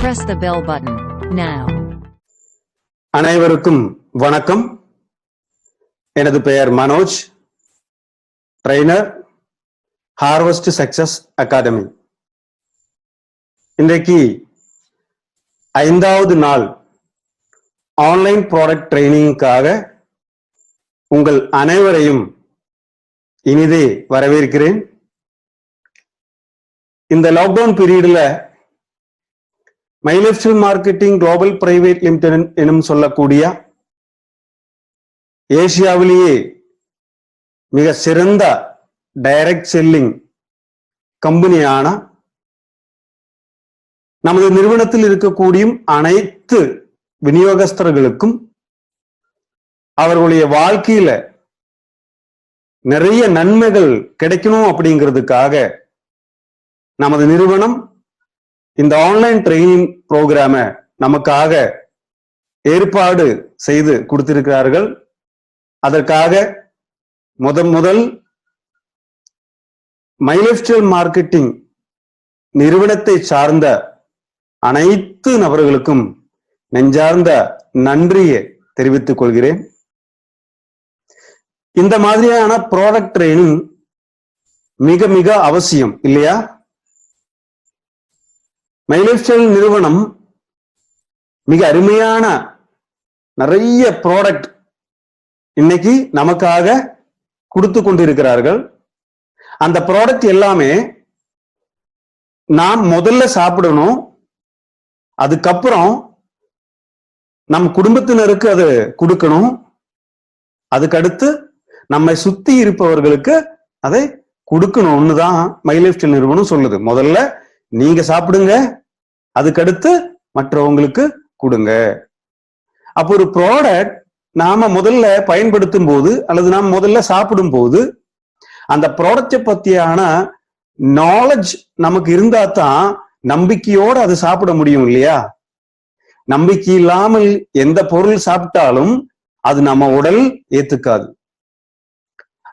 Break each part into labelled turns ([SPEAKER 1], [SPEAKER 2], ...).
[SPEAKER 1] Press the bell button now.
[SPEAKER 2] அனைவருக்கும் வணக்கம். எனது பெயர் Manoj, trainer, harvest success academy. இன்றைக்கு 5வது நாள் ஆன்லைன் ப்ராடக்ட் ட்ரைனிங்காக உங்கள் அனைவரையும் இனிதே வரவேற்கிறேன். இந்த லாக்டவுன் பீரியட்ல my life style marketing global private limited எனும் சொல்லக்கூடிய ஏசியாவிலேயே மிக சிறந்த டைரக்ட் செல்லிங் கம்பெனியான நமது நிறுவனத்தில் இருக்கக்கூடிய அனைத்து விநியோகஸ்தர்களுக்கும் அவர்களுடைய வாழ்க்கையில நிறைய நன்மைகள் கிடைக்கணும் அப்படிங்கிறதுக்காக நமது நிறுவனம் இந்த ஆன்லைன் ட்ரைனிங் ப்ரோக்ராமை நமக்காக ஏற்பாடு செய்து கொடுத்திருக்கிறார்கள். அதற்காக முதல் மை லைஃப் ஸ்டைல் மார்க்கெட்டிங் நிறுவனத்தை சார்ந்த அனைத்து நபர்களுக்கும் நெஞ்சார்ந்த நன்றியை தெரிவித்துக் கொள்கிறேன். இந்த மாதிரியான ப்ராடக்ட் ட்ரைனிங் மிக மிக அவசியம் இல்லையா? மை லைஃப் ஸ்டைல் நிறுவனம் மிக அருமையான நிறைய ப்ராடக்ட் இன்னைக்கு நமக்காக கொடுத்து கொண்டிருக்கிறார்கள். அந்த ப்ராடக்ட் எல்லாமே நாம் முதல்ல சாப்பிடணும், அதுக்கப்புறம் நம் குடும்பத்தினருக்கு அது கொடுக்கணும், அதுக்கடுத்து நம்மை சுத்தி இருப்பவர்களுக்கு அதை கொடுக்கணும்னு தான் மை லைஃப் ஸ்டைல் நிறுவனம் சொல்லுது. முதல்ல நீங்க சாப்பிடுங்க, அதுக்கடுத்து மற்றவங்களுக்கு கொடுங்க. அப்போ ஒரு ப்ராடக்ட் நாம முதல்ல பயன்படுத்தும் போது அல்லது நாம் முதல்ல சாப்பிடும் போது அந்த ப்ராடக்டை பத்தியான நாலேஜ் நமக்கு இருந்தா தான் நம்பிக்கையோட அது சாப்பிட முடியும் இல்லையா? நம்பிக்கை இல்லாமல் எந்த பொருள் சாப்பிட்டாலும் அது நம்ம உடல் ஏத்துக்காது.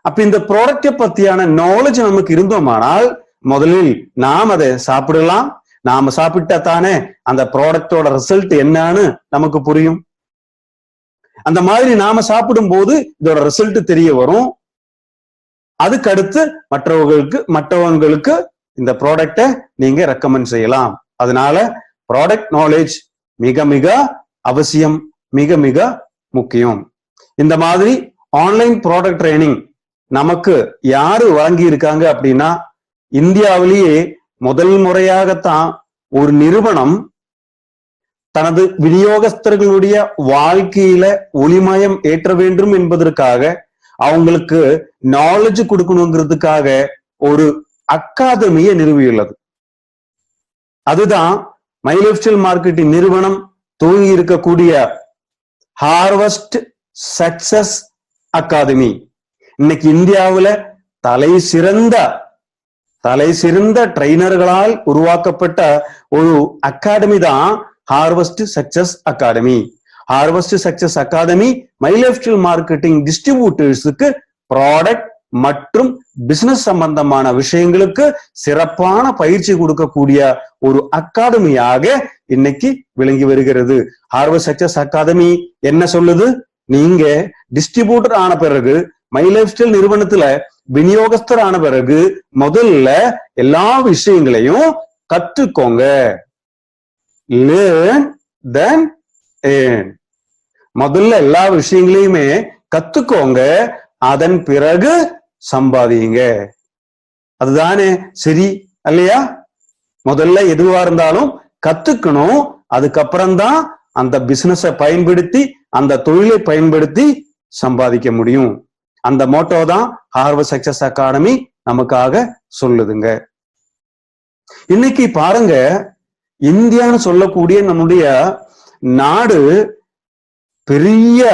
[SPEAKER 2] அப்ப இந்த ப்ராடக்டை பத்தியான நாலேஜ் நமக்கு இருந்தோமானால் முதலில் நாம் அதை சாப்பிடலாம். நாம சாப்பிட்டா தானே அந்த ப்ராடக்டோட ரிசல்ட் என்னன்னு நமக்கு புரியும். அந்த மாதிரி நாம சாப்பிடும் போது இதோட ரிசல்ட் தெரிய வரும். அதுக்கடுத்து மற்றவங்களுக்கு இந்த ப்ராடக்டை நீங்க ரெக்கமெண்ட் செய்யலாம். அதனால ப்ராடக்ட் நாலேஜ் மிக மிக அவசியம், மிக மிக முக்கியம். இந்த மாதிரி ஆன்லைன் ப்ராடக்ட் ட்ரைனிங் நமக்கு யாரு வழங்கி இருக்காங்க அப்படின்னா, இந்தியாவிலேயே முதல் முறையாகத்தான் ஒரு நிறுவனம் தனது விநியோகஸ்தர்களுடைய வாழ்க்கையில ஒளிமயம் ஏற்ற வேண்டும் என்பதற்காக அவங்களுக்கு நாலேஜ் கொடுக்கணுங்கிறதுக்காக ஒரு அகாதமியை நிறுவியுள்ளது. அதுதான் மை லைஃப் ஸ்டைல் மார்க்கெட்டிங் நிறுவனம் துவங்கி இருக்கக்கூடிய ஹார்வெஸ்ட் சக்சஸ் அகாதமி. இன்னைக்கு இந்தியாவுல தலை சிறந்த ட்ரைனர்களால் உருவாக்கப்பட்ட ஒரு அகாடமி தான் harvest success academy. Harvest success academy my life style marketing டிஸ்ட்ரிபியூட்டர்ஸுக்கு ப்ராடக்ட் மற்றும் பிசினஸ் சம்பந்தமான விஷயங்களுக்கு சிறப்பான பயிற்சி கொடுக்கக்கூடிய ஒரு அகாடமியாக இன்னைக்கு விளங்கி வருகிறது. ஹார்வெஸ்ட் சக்சஸ் அகாடமி என்ன சொல்லுது? நீங்க டிஸ்ட்ரிபியூட்டர் ஆன பிறகு, மை லைஃப் ஸ்டைல் நிறுவனத்துல விநியோகஸ்தர் ஆன பிறகு முதல்ல எல்லா விஷயங்களையும் கற்றுக்கோங்க. லேர்ன் தென் ஏர்ன். முதல்ல எல்லா விஷயங்களையுமே கத்துக்கோங்க, அதன் பிறகு சம்பாதிங்க. அதுதானே சரி இல்லையா? முதல்ல எதுவா இருந்தாலும் கத்துக்கணும், அதுக்கப்புறம்தான் அந்த பிசினஸை பயன்படுத்தி, அந்த தொழிலை பயன்படுத்தி சம்பாதிக்க முடியும். அந்த மோட்டோ தான் ஹார்வெஸ்ட் சக்சஸ் அகாடமி நமக்காக சொல்லுதுங்க. இன்னைக்கு பாருங்க, இந்தியான்னு சொல்லக்கூடிய நம்முடைய நாடு பெரிய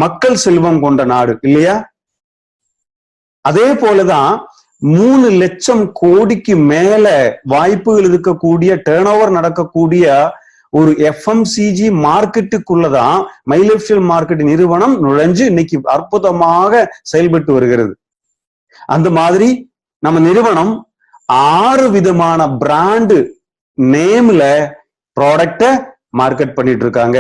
[SPEAKER 2] மக்கள் செல்வம் கொண்ட நாடு இல்லையா? அதே போலதான் 3 லட்சம் கோடிக்கு மேல வாய்ப்புகள் இருக்கக்கூடிய, டர்ன் ஓவர் நடக்கக்கூடிய ஒரு FMCG மார்க்கெட்டுக்குள்ளதான் மை லைஃப் ஸ்டைல் மார்க்கெட் நிறுவனம் நுழைஞ்சு இன்னைக்கு அற்புதமாக செயல்பட்டு வருகிறது. அந்த மாதிரி நம்ம நிறுவனம் 6 விதமான பிராண்டு நேம்ல ப்ராடக்ட மார்க்கெட் பண்ணிட்டு இருக்காங்க.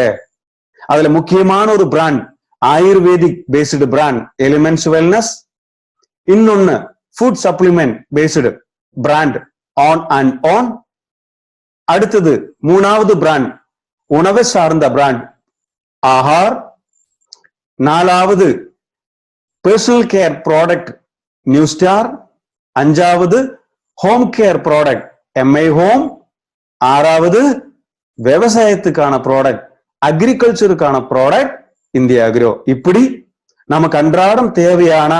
[SPEAKER 2] அதுல முக்கியமான ஒரு brand ayurvedic based brand elements wellness, இன்னொன்னு food supplement based brand on and on. அடுத்தது மூணாவது பிராண்ட் உணவை சார்ந்த பிராண்ட் ஆஹார். நாலாவது personal care product new star. அஞ்சாவது home care product MI home. ஆறாவது விவசாயத்துக்கான ப்ராடக்ட் அக்ரிகல்ச்சருக்கான ப்ராடக்ட் இந்தியா அக்ரோ. இப்படி நமக்கு அன்றாடம் தேவையான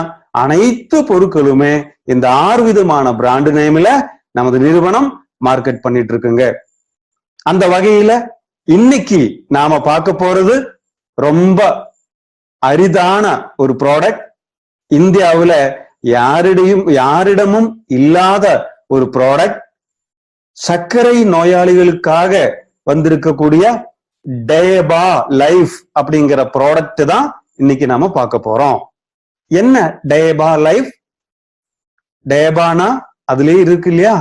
[SPEAKER 2] அனைத்து பொருட்களுமே இந்த 6 விதமான பிராண்ட் நேம்ல நமது நிறுவனம் மார்க்கெட் பண்ணிட்டு இருக்குங்க. அந்த வகையில இன்னைக்கு நாம பார்க்க போறது ரொம்ப அரிதான ஒரு ப்ராடக்ட். இந்தியாவுல யாரிடமும் இல்லாத ஒரு ப்ராடக்ட். சர்க்கரை நோயாளிகளுக்காக வந்திருக்கக்கூடிய டயபா லைஃப் அப்படிங்கிற ப்ராடக்ட் தான் இன்னைக்கு நாம பார்க்க போறோம். என்ன டயபா லைஃப்? டயபானா அதுலயே இருக்கு இல்லையா,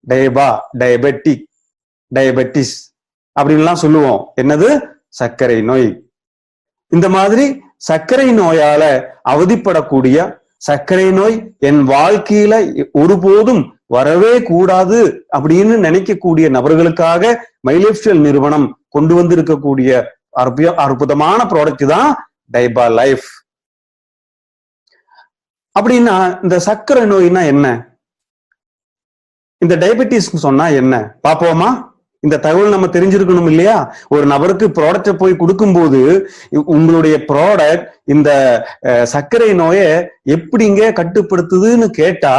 [SPEAKER 2] டயபா, டயபெட்டிக், டயபெட்டிஸ் அப்படின்லாம் சொல்லுவோம். என்னது? சர்க்கரை நோய். இந்த மாதிரி சர்க்கரை நோயால அவதிப்படக்கூடிய, சர்க்கரை நோய் என் வாழ்க்கையில ஒருபோதும் வரவே கூடாது அப்படின்னு நினைக்கக்கூடிய நபர்களுக்காக மை லைஃப் ஸ்டைல் நிறுவனம் கொண்டு வந்திருக்கக்கூடிய அற்புதமான ப்ராடக்ட் தான் டயபா லைஃப். அப்படின்னா இந்த சர்க்கரை நோய்னா என்ன, இந்த டயபெட்டிஸ் சொன்னா என்ன பாப்போமா? இந்த தகவல் நம்ம தெரிஞ்சிருக்கணும் இல்லையா? ஒரு நபருக்கு ப்ராடக்டை போய் கொடுக்கும்போது உங்களுடைய ப்ராடக்ட் இந்த சர்க்கரை நோயை எப்படிங்க கட்டுப்படுத்துதுன்னு கேட்டா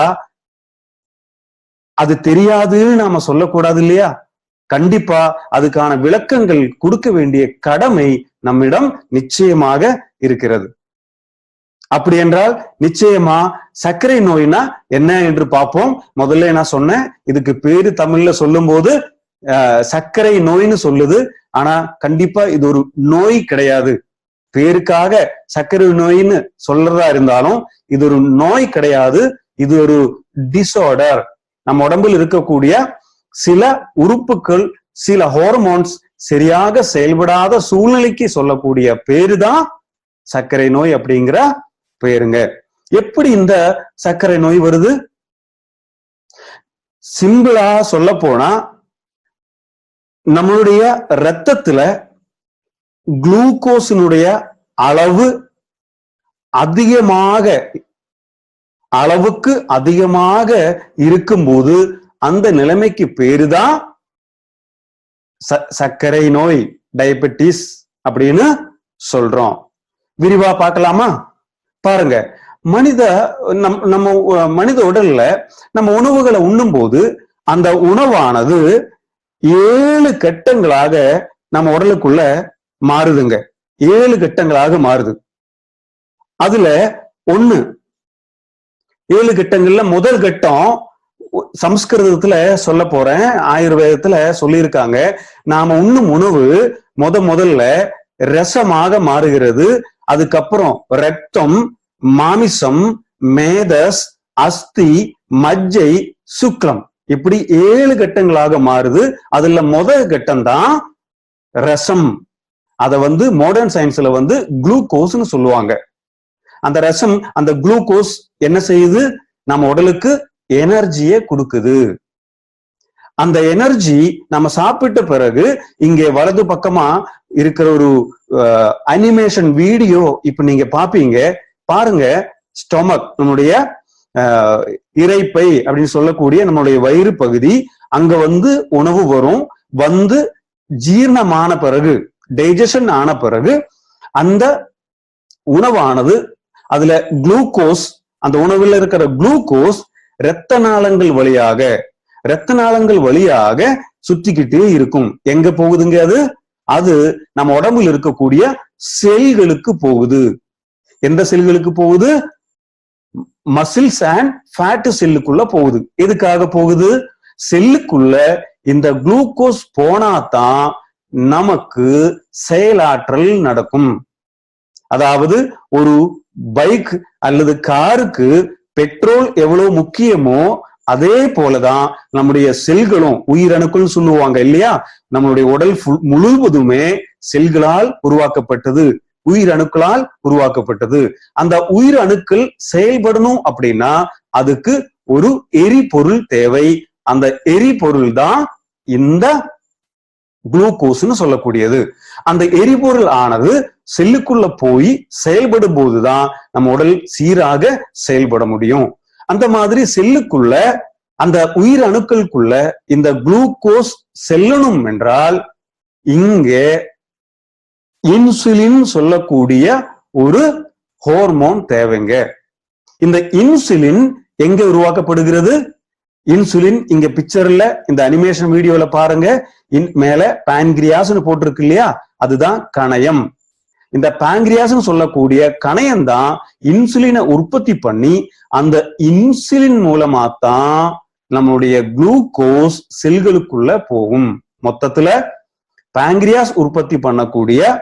[SPEAKER 2] அது தெரியாதுன்னு நாம சொல்லக்கூடாது இல்லையா? கண்டிப்பா அதுக்கான விளக்கங்கள் கொடுக்க வேண்டிய கடமை நம்மிடம் நிச்சயமாக இருக்கிறது. அப்படி என்றால் நிச்சயமா சர்க்கரை நோய்னா என்ன என்று பார்ப்போம். முதல்ல நான் சொன்னேன், இதுக்கு பேரு தமிழ்ல சொல்லும் போது சர்க்கரை நோய்னு சொல்லுது. ஆனா கண்டிப்பா இது ஒரு நோய் கிடையாது. பேருக்காக சர்க்கரை நோயின்னு சொல்றதா இருந்தாலும் இது ஒரு நோய் கிடையாது. இது ஒரு டிசார்டர். நம்ம உடம்பில் இருக்கக்கூடிய சில உறுப்புகள், சில ஹார்மோன்ஸ் சரியாக செயல்படாத சூழ்நிலைக்கு சொல்லக்கூடிய பேரு தான் சர்க்கரை நோய் அப்படிங்கிற பேருங்க. எப்படி இந்த சர்க்கரை நோய் வருது? சிம்பிளா சொல்ல போனா நம்மளுடைய இரத்தத்துல குளுக்கோஸினுடைய அளவுக்கு அதிகமாக இருக்கும்போது அந்த நிலைமைக்கு பேருதான் சர்க்கரை நோய், டயபெட்டிஸ் அப்படின்னு சொல்றோம். விரிவா பார்க்கலாமா? பாருங்க, நம்ம மனித உடல்ல நம்ம உணவுகளை உண்ணும் போது அந்த உணவானது 7 கட்டங்களாக நம்ம உடலுக்குள்ள மாறுதுங்க. 7 கட்டங்களாக மாறுது. அதுல 7 கட்டங்கள்ல முதல் கட்டம் சம்ஸ்கிருதத்துல சொல்ல போறேன், ஆயுர்வேதத்துல சொல்லியிருக்காங்க. நாம உண்ணும் உணவு முதல்ல ரசமாக மாறுகிறது. அதுக்கப்புறம் ரத்தம், மாமிசம், மேதஸ், அஸ்தி, மஜ்ஜை, சுக்ரம், இப்படி 7 கட்டங்களாக மாறுது. அதுல முதல் கட்டம் தான் ரசம். அத மாடர்ன் சயின்ஸ்ல குளுக்கோஸ்னு சொல்லுவாங்க. அந்த ரசம், அந்த குளுக்கோஸ் என்ன செய்யுது? நம்ம உடலுக்கு எனர்ஜியை கொடுக்குது. அந்த எனர்ஜி நம்ம சாப்பிட்ட பிறகு இங்கே வலது பக்கமா இருக்கிற ஒரு அனிமேஷன் வீடியோ இப்ப நீங்க பாப்பீங்க. பாருங்க, ஸ்டொமக், நம்மளுடைய இரைப்பை அப்படின்னு சொல்லக்கூடிய நம்மளுடைய வயிறு பகுதி, அங்க உணவு வரும். ஜீரணமான பிறகு, டைஜஷன் ஆன பிறகு அந்த உணவானது, அதுல குளுக்கோஸ், அந்த உணவுல இருக்கிற குளுக்கோஸ் இரத்த நாளங்கள் வழியாக சுத்திக்கிட்டே இருக்கும். எங்க போகுதுங்க அது நம்ம உடம்புல இருக்கக்கூடிய செல்களுக்கு போகுது. எந்த செல்களுக்கு போகுது? மசில்ஸ் அண்ட் ஃபேட் செல்லுக்குள்ள போகுது. எதுக்காக போகுது? செல்லுக்குள்ள இந்த குளுக்கோஸ் போனாதான் நமக்கு செயலாற்றல் நடக்கும். அதாவது ஒரு பைக் அல்லது காருக்கு பெட்ரோல் எவ்வளவு முக்கியமோ அதே போலதான் நம்முடைய செல்களும் உயிரணுக்கள் சொல்லுவாங்க இல்லையா, நம்மளுடைய உடல் முழுவதுமே செல்களால் உருவாக்கப்பட்டது, உயிரணுக்களால் உருவாக்கப்பட்டது. அந்த உயிரணுக்கள் செயல்படணும் அப்படின்னா அதுக்கு ஒரு எரிபொருள் தேவை. அந்த எரிபொருள் தான் இந்த குளுக்கோஸ்னு சொல்லக்கூடியது. அந்த எரிபொருள் ஆனது செல்லுக்குள்ள போய் செயல்படும் போதுதான் நம்ம உடல் சீராக செயல்பட முடியும். அந்த மாதிரி செல்லுக்குள்ள அந்த உயிர் அணுக்களுக்குள்ள இந்த குளுக்கோஸ் செல்லணும் என்றால் இங்கே இன்சுலின் சொல்லக்கூடிய ஒரு ஹார்மோன் தேவைங்க. இந்த இன்சுலின் எங்க உருவாக்கப்படுகிறது? இன்சுலின் இங்க பிக்சர்ல இந்த அனிமேஷன் வீடியோல பாருங்க, மேல பான்கிரியாஸ்னு போட்டிருக்கு இல்லையா, அதுதான் கணையம். இந்த பான்கிரியாஸ் சொல்லக்கூடிய கணையம் தான் இன்சுலினை உற்பத்தி பண்ணி அந்த இன்சுலின் மூலமா தான் நம்மளுடைய குளுக்கோஸ் செல்களுக்குள்ள போகும். மொத்தத்துல பான்கிரியாஸ் உற்பத்தி பண்ணக்கூடிய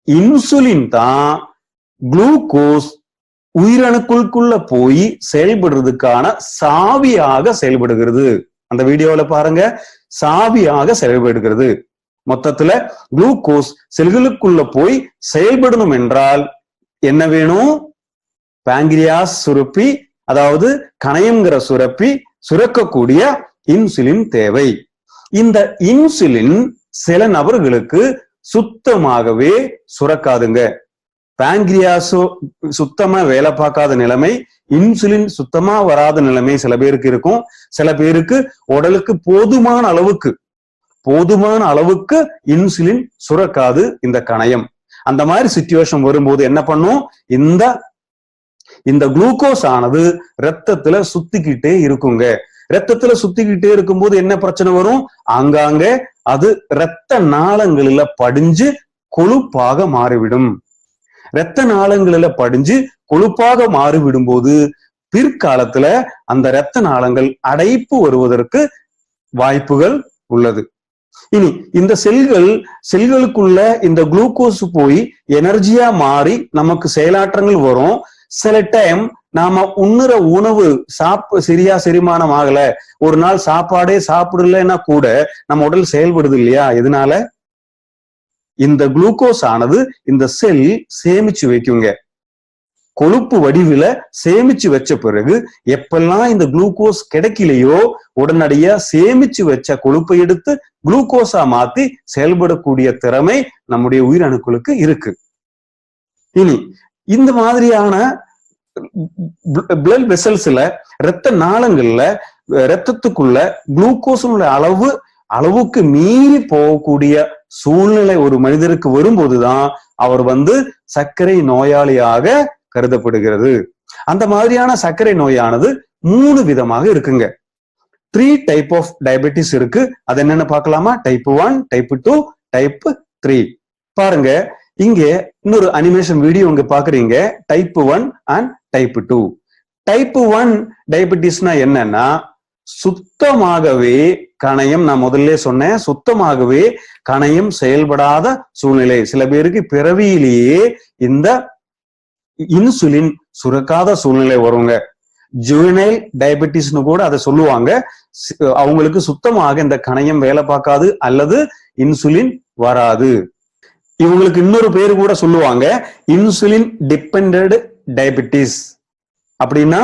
[SPEAKER 2] இன்சுலின் தான் குளுக்கோஸ் உயிரணுக்களுக்குள்ள போய் செயல்படுறதுக்கான சாவியாக செயல்படுகிறது. அந்த வீடியோல பாருங்க, சாவியாக செயல்படுகிறது. மொத்தத்துல குளுக்கோஸ் செல்களுக்குள்ள போய் செயல்படணும் என்றால் என்ன வேணும்? பான்கிரியாஸ் சுரப்பி, அதாவது கணையம்ங்கிற சுரப்பி சுரக்கக்கூடிய இன்சுலின் தேவை. இந்த இன்சுலின் சில நபர்களுக்கு சுத்தமாகவே சுரக்காதுங்க. பான்கிரியாஸோ சுத்தமா வேலை பார்க்காத நிலைமை, இன்சுலின் சுத்தமா வராத நிலைமை சில பேருக்கு இருக்கும். சில பேருக்கு உடலுக்கு போதுமான அளவுக்கு இன்சுலின் சுரக்காது இந்த கணையம். அந்த மாதிரி சிச்சுவேஷன் வரும்போது என்ன பண்ணும்? இந்த குளுக்கோஸ் ஆனது ரத்தத்துல சுத்திக்கிட்டே இருக்குங்க. ரத்தத்துல சுத்திக்கிட்டே இருக்கும்போது என்ன பிரச்சனை வரும்? ஆங்காங்க அது இரத்த நாளங்களில படிஞ்சு கொழுப்பாக மாறிவிடும். இரத்த நாளங்களில படிஞ்சு கொழுப்பாக மாறிவிடும் போது பிற்காலத்துல அந்த இரத்த நாளங்கள் அடைப்பு வருவதற்கு வாய்ப்புகள் உள்ளது. இனி இந்த செல்களுக்குள்ள இந்த குளுக்கோஸ் போய் எனர்ஜியா மாறி நமக்கு செயலாற்றங்கள் வரும். சில டைம் நாம உண்ணுற உணவு சரியா செரிமானம் ஆகல, ஒரு நாள் சாப்பாடே சாப்பிடலன்னா கூட நம்ம உடல் செயல்படுது இல்லையா? எதனால? இந்த குளுக்கோஸ் ஆனது இந்த செல் சேமிச்சு வைக்குங்க. கொழுப்பு வடிவில சேமிச்சு வச்ச பிறகு எப்பெல்லாம் இந்த குளுக்கோஸ் கிடைக்கலையோ உடனடியா சேமிச்சு வச்ச கொழுப்பை எடுத்து குளுக்கோஸா மாத்தி செயல்படக்கூடிய திறமை நம்முடைய உயிரணுக்களுக்கு இருக்கு. இனி இந்த மாதிரியான பிளட் வெசல்ஸ்ல, இரத்த நாளங்கள்ல, இரத்தத்துக்குள்ள குளுக்கோஸுடைய அளவுக்கு மீறி போகக்கூடிய சூழ்நிலை ஒரு மனிதருக்கு வரும்போதுதான் அவர் சர்க்கரை நோயாளியாக கருதப்படுகிறது. அந்த மாதிரியான சர்க்கரை நோயானது 3 விதமாக இருக்குங்க. 3 டைப் ஆஃப் டயபெட்டிஸ் இருக்கு. அது என்னன்னு பார்க்கலாமா? Type 1, type 2, type 3. பாருங்க, இங்க இன்னொரு அனிமேஷன் வீடியோ இங்க பாக்குறீங்க. Type 1 and type 2. டைப் 1 டயபெட்டிஸ்னா என்னன்னா, சுத்தமாகவே கணையம், நான் முதல்ல சொன்னேன், சுத்தமாகவே கணையம் செயல்படாத சூழ்நிலை. சில பேருக்கு பிறவியிலேயே இந்த இன்சுலின் சுரக்காத சூழ்நிலை வருங்க. ஜுவனைல் டயபெட்டிஸ்னு கூட அதை சொல்லுவாங்க. அவங்களுக்கு சுத்தமாக இந்த கணையம் வேலை பார்க்காது அல்லது இன்சுலின் வராது. இவங்களுக்கு இன்னொரு பேரு கூட சொல்லுவாங்க, இன்சுலின் டிபெண்டட் டயபெட்டிஸ். அப்படின்னா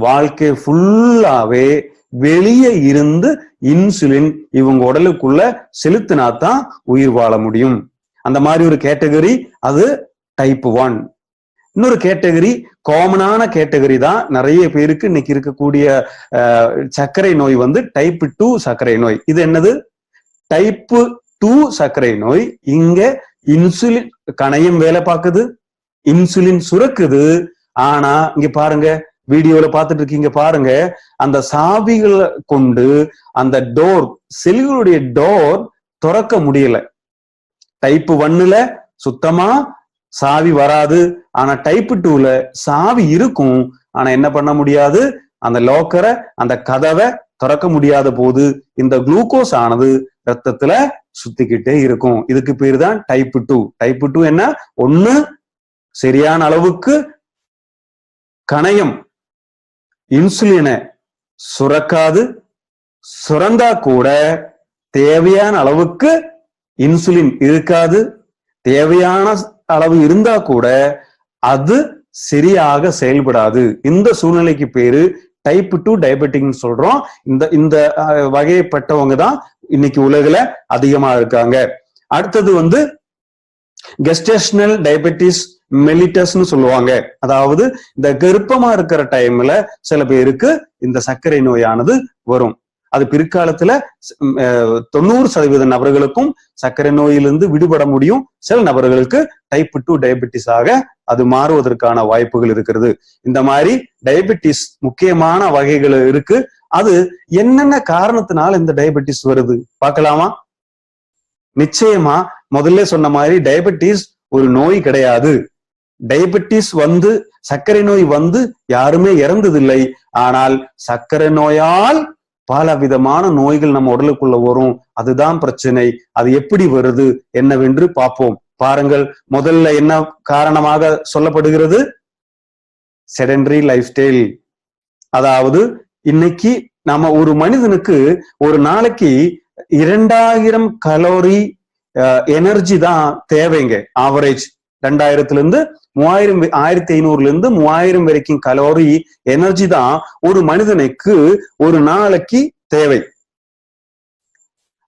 [SPEAKER 2] வாழ்க்கை ஃபுல்லாவே வெளியே இருந்து இன்சுலின் இவங்க உடலுக்குள்ள செலுத்தினாதான் உயிர் வாழ முடியும். அந்த மாதிரி ஒரு கேட்டகரி அது டைப் 1. இன்னொரு கேட்டகரி, காமனான கேட்டகரி தான் நிறைய பேருக்கு இன்னைக்கு இருக்கக்கூடிய சர்க்கரை நோய் டைப் 2 சர்க்கரை நோய். இது என்னது? டைப் 2 சர்க்கரை நோய். இங்க இன்சுலின் கணையம் வேலை பார்க்குது, இன்சுலின் சுரக்குது. ஆனா இங்க பாருங்க, வீடியோல பார்த்துட்டு இருக்கீங்க பாருங்க, அந்த சாவிகளை கொண்டு அந்த டோர், செல்களுடைய டோர் திறக்க முடியல. டைப் 1ல சுத்தமா சாவி வராது. ஆனா டைப் 2ல சாவி இருக்கும், ஆனா என்ன பண்ண முடியாது? அந்த லாக்கரை, அந்த கதவை திறக்க முடியாத போது இந்த குளுக்கோஸ் ஆனது ரத்தத்துல சுத்திக்கிட்டே இருக்கும். இதுக்கு பேரு தான் டைப் 2. டைப் 2 என்ன? ஒண்ணு, சரியான அளவுக்கு கணையம் இன்சுலினை சுரக்காது. சுரந்தா கூட தேவையான அளவுக்கு இன்சுலின் இருக்காது. தேவையான அளவு இருந்தா கூட அது சரியாக செயல்படாது. இந்த சூழ்நிலைக்கு பேரு டைப் 2 டயபெட்டிக்னு சொல்றோம். இந்த வகைப்பட்டவங்க தான் இன்னைக்கு உலகில அதிகமா இருக்காங்க. அடுத்தது கெஸ்டேஷனல் டயபெட்டிஸ் மெலிட்டஸ்னு சொல்லுவாங்க. அதாவது இந்த கர்ப்பமா இருக்கிற டைம்ல சில பேருக்கு இந்த சர்க்கரை நோயானது வரும். அது பிற்காலத்துல 90% நபர்களுக்கும் சர்க்கரை நோயிலிருந்து விடுபட முடியும். சில நபர்களுக்கு டைப் 2 டயபெட்டிஸாக அது மாறுவதற்கான வாய்ப்புகள் இருக்கிறது. இந்த மாதிரி டயபெட்டிஸ் முக்கியமான வகைகள் இருக்கு. அது என்னென்ன காரணத்தினால இந்த டயபெட்டிஸ் வருது பார்க்கலாமா? நிச்சயமா முதல்ல சொன்ன மாதிரி டயபெட்டிஸ் ஒரு நோய் கிடையாது. டயபெட்டிஸ் சர்க்கரை நோய் யாருமே இறந்ததில்லை. ஆனால் சர்க்கரை நோயால் பல விதமான நோய்கள் நம்ம உடலுக்குள்ள வரும். அதுதான் பிரச்சனை. அது எப்படி வருது என்னவென்று பார்ப்போம். பாருங்கள், முதல்ல என்ன காரணமாக சொல்லப்படுகிறது? Sedentary life style. அதாவது இன்னைக்கு நம்ம ஒரு மனிதனுக்கு ஒரு நாளைக்கு 2000 கலோரி எனர்ஜி தான் தேவைங்க. ஆவரேஜ் 2000 1500 3000 வரைக்கும் கலோரி எனர்ஜி தான் ஒரு மனிதனுக்கு ஒரு நாளைக்கு தேவை.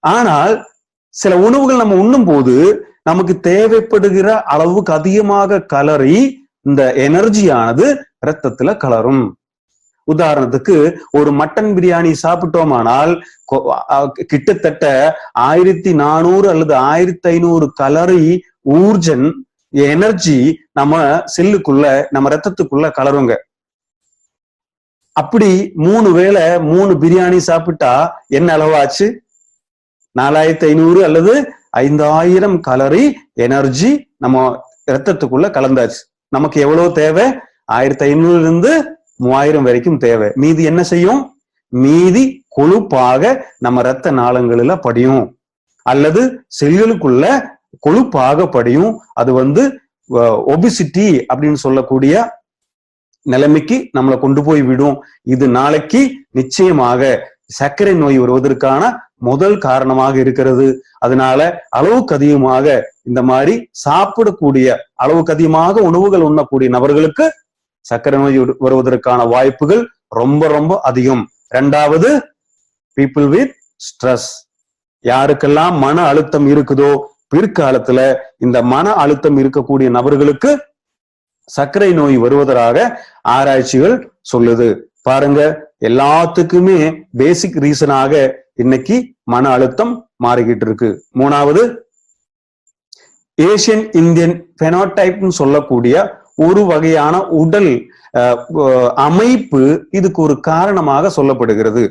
[SPEAKER 2] ஆனால் சில உணவுகள் நம்ம உண்ணும் போது நமக்கு தேவைப்படுகிற அளவுக்கு அதிகமாக கலரி இந்த எனர்ஜியானது இரத்தத்துல கலரும். உதாரணத்துக்கு ஒரு மட்டன் பிரியாணி சாப்பிட்டோமானால் கிட்டத்தட்ட 1400 அல்லது 1500 கலரி ஊர்ஜன் எனர்ஜி நம்ம செல்லுக்குள்ள நம்ம ரத்தத்துக்குள்ள கலருங்க. அப்படி 3 வேளை 3 பிரியாணி சாப்பிட்டா என்ன அளவாச்சு? 4500 அல்லது 5000 கலரி எனர்ஜி நம்ம ரத்தத்துக்குள்ள கலந்தாச்சு. நமக்கு எவ்வளவு தேவை? 1500 3000 வரைக்கும் தேவை. மீதி என்ன செய்யும்? மீதி கொழுப்பாக நம்ம ரத்த நாளங்களில படியும் அல்லது செல்களுக்குள்ள கொழுப்பாக படியும். அது ஒபிசிட்டி அப்படின்னு சொல்லக்கூடிய நிலைமைக்கு நம்மளை கொண்டு போய் விடும். இது நாளைக்கு நிச்சயமாக சர்க்கரை நோய் வருவதற்கான முதல் காரணமாக இருக்கிறது. அதனால அளவுக்கு அதிகமாக இந்த மாதிரி சாப்பிடக்கூடிய அளவுக்கு அதிகமாக உணவுகள் உண்ணக்கூடிய நபர்களுக்கு சர்க்கரை நோய் வருவதற்கான வாய்ப்புகள் ரொம்ப ரொம்ப அதிகம். இரண்டாவது, பீப்புள் வித் ஸ்ட்ரெஸ். யாருக்கெல்லாம் மன அழுத்தம் இருக்குதோ பிற்காலத்துல இந்த மன அழுத்தம் இருக்கக்கூடிய நபர்களுக்கு சர்க்கரை நோய் வருவதாக ஆராய்ச்சிகள் சொல்லுது. பாருங்க, எல்லாத்துக்குமே பேசிக் ரீசனாக இன்னைக்கு மன அழுத்தம் மாறிக்கிட்டு இருக்கு. மூணாவது, ஏசியன் இந்தியன் பெனோடைப்னு சொல்லக்கூடிய ஒரு வகையான உடல் அமைப்பு இதுக்கு ஒரு காரணமாக சொல்லப்படுகிறது.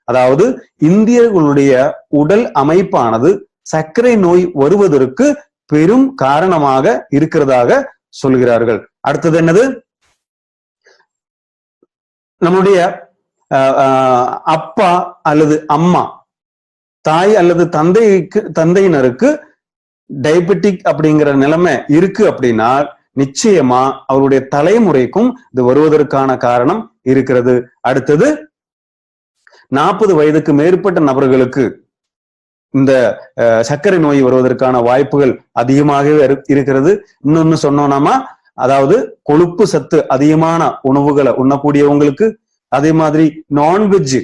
[SPEAKER 2] அதாவது இந்தியர்களுடைய உடல் அமைப்பானது சர்க்கரை நோய் வருவதற்கு பெரும் காரணமாக இருக்கிறதாக சொல்கிறார்கள். அடுத்தது என்னது? நம்முடைய அப்பா அல்லது அம்மா, தாய் அல்லது தந்தையினருக்கு டயபெட்டிக் அப்படிங்கிற நிலைமை இருக்கு அப்படின்னா நிச்சயமா அவருடைய தலைமுறைக்கும் இது வருவதற்கான காரணம் இருக்கிறது. அடுத்தது, 40 வயதுக்கு மேற்பட்ட நபர்களுக்கு இந்த சர்க்கரை நோய் வருவதற்கான வாய்ப்புகள் அதிகமாகவே இருக்கிறது. இன்னொன்னு சொன்னோம்னா, அதாவது கொழுப்பு சத்து அதிகமான உணவுகளை உண்ணக்கூடியவங்களுக்கு, அதே மாதிரி நான்வெஜ்,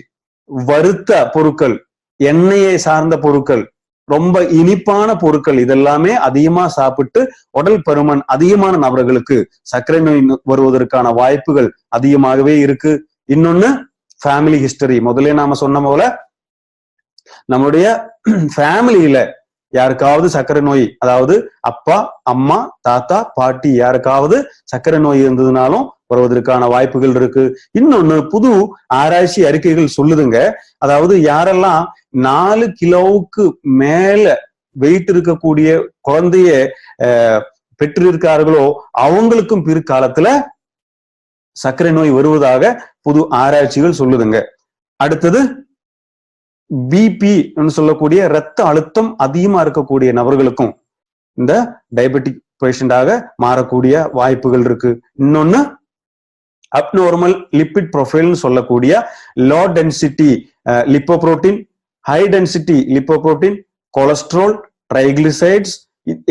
[SPEAKER 2] வறுத்த பொருட்கள், எண்ணெயை சார்ந்த பொருட்கள், ரொம்ப இனிப்பான பொருட்கள் இதெல்லாமே அதிகமா சாப்பிட்டு உடல் பருமன் அதிகமான நபர்களுக்கு சர்க்கரை நோய் வருவதற்கான வாய்ப்புகள் அதிகமாகவே இருக்கு. இன்னொன்னு, ஃபேமிலி ஹிஸ்டரி. முதல்ல நாம சொன்ன போல நம்மளுடைய ஃபேமிலியில யாருக்காவது சர்க்கரை நோய், அதாவது அப்பா, அம்மா, தாத்தா, பாட்டி யாருக்காவது சர்க்கரை நோய் இருந்ததுனாலும் வருவதற்கான வாய்ப்புகள் இருக்கு. இன்னொன்னு, புது ஆராய்ச்சி அறிக்கைகள் சொல்லுதுங்க. அதாவது யாரெல்லாம் 4 கிலோவுக்கு மேல வெயிட் இருக்கக்கூடிய குழந்தைய பெற்றிருக்கார்களோ அவங்களுக்கும் பிற்காலத்துல சர்க்கரை நோய் வருவதாக புது ஆராய்ச்சிகள் சொல்லுதுங்க. அடுத்தது, பிபி சொல்லக்கூடிய இரத்த அழுத்தம் அதிகமா இருக்கக்கூடிய நபர்களுக்கும் இந்த டயபெட்டிக் பேஷண்டாக மாறக்கூடிய வாய்ப்புகள் இருக்கு. இன்னொன்னு, அப்நார்மல் லிபிட் ப்ரொஃபைல்னு சொல்லக்கூடிய low density lipoprotein, high density lipoprotein, cholesterol, triglycerides,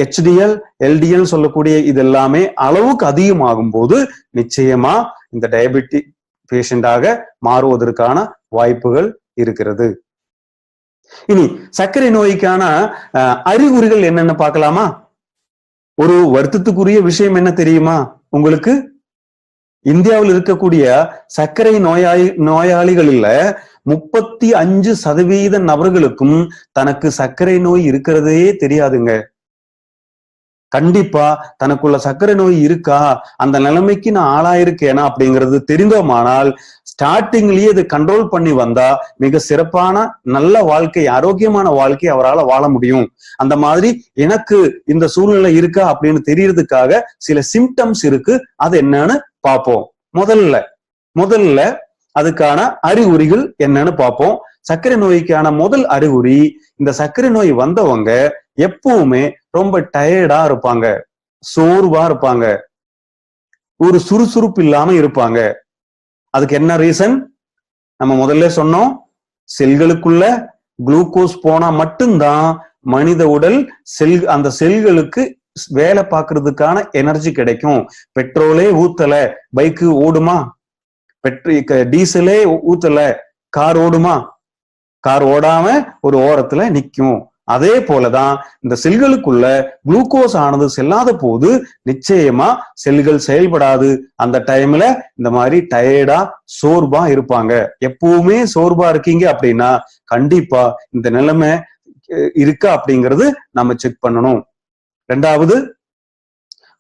[SPEAKER 2] HDL, LDL சொல்லக்கூடிய இது எல்லாமே அளவுக்கு அதிகமாகும் போது நிச்சயமா இந்த டயபெட்டிக் பேஷண்டாக மாறுவதற்கான வாய்ப்புகள் இருக்கிறது. இனி சர்க்கரை நோய்க்கான அறிகுறிகள் என்னன்னு பார்க்கலாமா? ஒரு வருத்தத்துக்குரிய விஷயம் என்ன தெரியுமா உங்களுக்கு? இந்தியாவில் இருக்கக்கூடிய சர்க்கரை நோயாளிகளில் 35% நபர்களுக்கும் தனக்கு சர்க்கரை நோய் இருக்கிறதே தெரியாதுங்க. கண்டிப்பா தனக்குள்ள சர்க்கரை நோய் இருக்கா, அந்த நிலைமைக்கு நான் ஆளாயிருக்கேனா அப்படிங்கிறது தெரிந்தோமானால் ஸ்டார்டிங்லயே இதை கண்ட்ரோல் பண்ணி வந்தா மிக சிறப்பான நல்ல வாழ்க்கை, ஆரோக்கியமான வாழ்க்கை அவரால் வாழ முடியும். அந்த மாதிரி எனக்கு இந்த சூழ்நிலை இருக்கா அப்படின்னு தெரியறதுக்காக சில சிம்டம்ஸ் இருக்கு, அது என்னன்னு பார்ப்போம். முதல்ல அதுக்கான அறிகுறிகள் என்னன்னு பார்ப்போம். சர்க்கரை நோய்க்கான முதல் அறிகுறி, இந்த சர்க்கரை நோய் வந்தவங்க எப்பவுமே ரொம்ப டயர்டா இருப்பாங்க, சோர்வா இருப்பாங்க, ஒரு சுறுசுறுப்பு இல்லாம இருப்பாங்க. அதுக்கு என்ன ரீசன்? நம்ம முதல்ல சொன்னோம், செல்களுக்குள்ள குளுக்கோஸ் போனா மட்டும்தான் மனித உடல் அந்த செல்களுக்கு வேலை பார்க்கறதுக்கான எனர்ஜி கிடைக்கும். பெட்ரோலே ஊத்தல பைக்கு ஓடுமா? டீசலே ஊத்தல கார் ஓடுமா? கார் ஓடாம ஒரு ஓரத்துல நிக்கும். அதே போலதான் இந்த செல்களுக்குள்ள குளுக்கோஸ் ஆனது செல்லாத போது நிச்சயமா செல்கள் செயல்படாது. அந்த டைம்ல இந்த மாதிரி டயர்டா சோர்வா இருப்பாங்க. எப்பவுமே சோர்வா இருக்கீங்க அப்படின்னா கண்டிப்பா இந்த நிலைமை இருக்கா அப்படிங்கிறது நம்ம செக் பண்ணணும். ரெண்டாவது,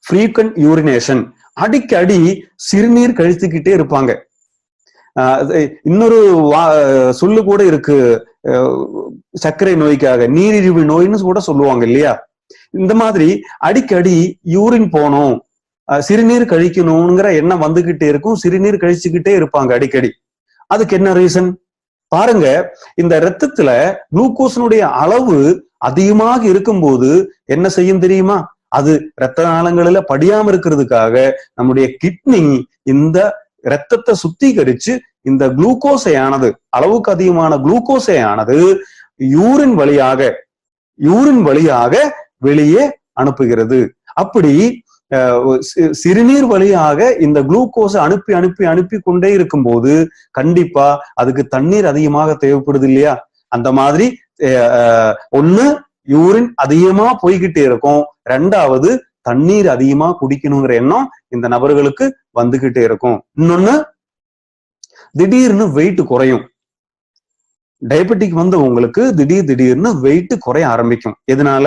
[SPEAKER 2] ஃப்ரீக்வென்ட் யூரினேஷன், அடிக்கடி சிறுநீர் கழித்துக்கிட்டே இருப்பாங்க. இன்னொரு சொல்லு கூட இருக்கு சர்க்கரை நோய்க்காக, நீரிழிவு நோய்னு கூட சொல்லுவாங்க இல்லையா? இந்த மாதிரி அடிக்கடி யூரின் போகணும், சிறுநீர் கழிக்கணுங்கிற எண்ணம் வந்துகிட்டே இருக்கும், சிறுநீர் கழிச்சுக்கிட்டே இருப்பாங்க அடிக்கடி. அதுக்கு என்ன ரீசன் பாருங்க. இந்த ரத்தத்துல குளுக்கோஸினுடைய அளவு அதிகமாக இருக்கும்போது என்ன செய்யும் தெரியுமா? அது இரத்த நாளங்களில படியாம இருக்கிறதுக்காக நம்முடைய கிட்னி இந்த இரத்தத்தை சுத்திகரிச்சு இந்த குளுக்கோஸையானது, அளவுக்கு அதிகமான குளுக்கோஸையானது யூரின் வழியாக வெளியே அனுப்புகிறது. அப்படி சிறுநீர் வழியாக இந்த குளுக்கோஸை அனுப்பி கொண்டே இருக்கும்போது கண்டிப்பா அதுக்கு தண்ணீர் அதிகமாக தேவைப்படுது இல்லையா? அந்த மாதிரி ஒண்ணு யூரின் அதிகமா போய்கிட்டே இருக்கும், ரெண்டாவது தண்ணீர் அதிகமா குடிக்கணுங்கிற எண்ணம் இந்த நபர்களுக்கு வந்துகிட்டே இருக்கும். இன்னொன்னு, திடீர்னு வெயிட் குறையும். டயபெட்டிக் வந்து உங்களுக்கு திடீர்னு வெயிட் குறைய ஆரம்பிக்கும். எதனால?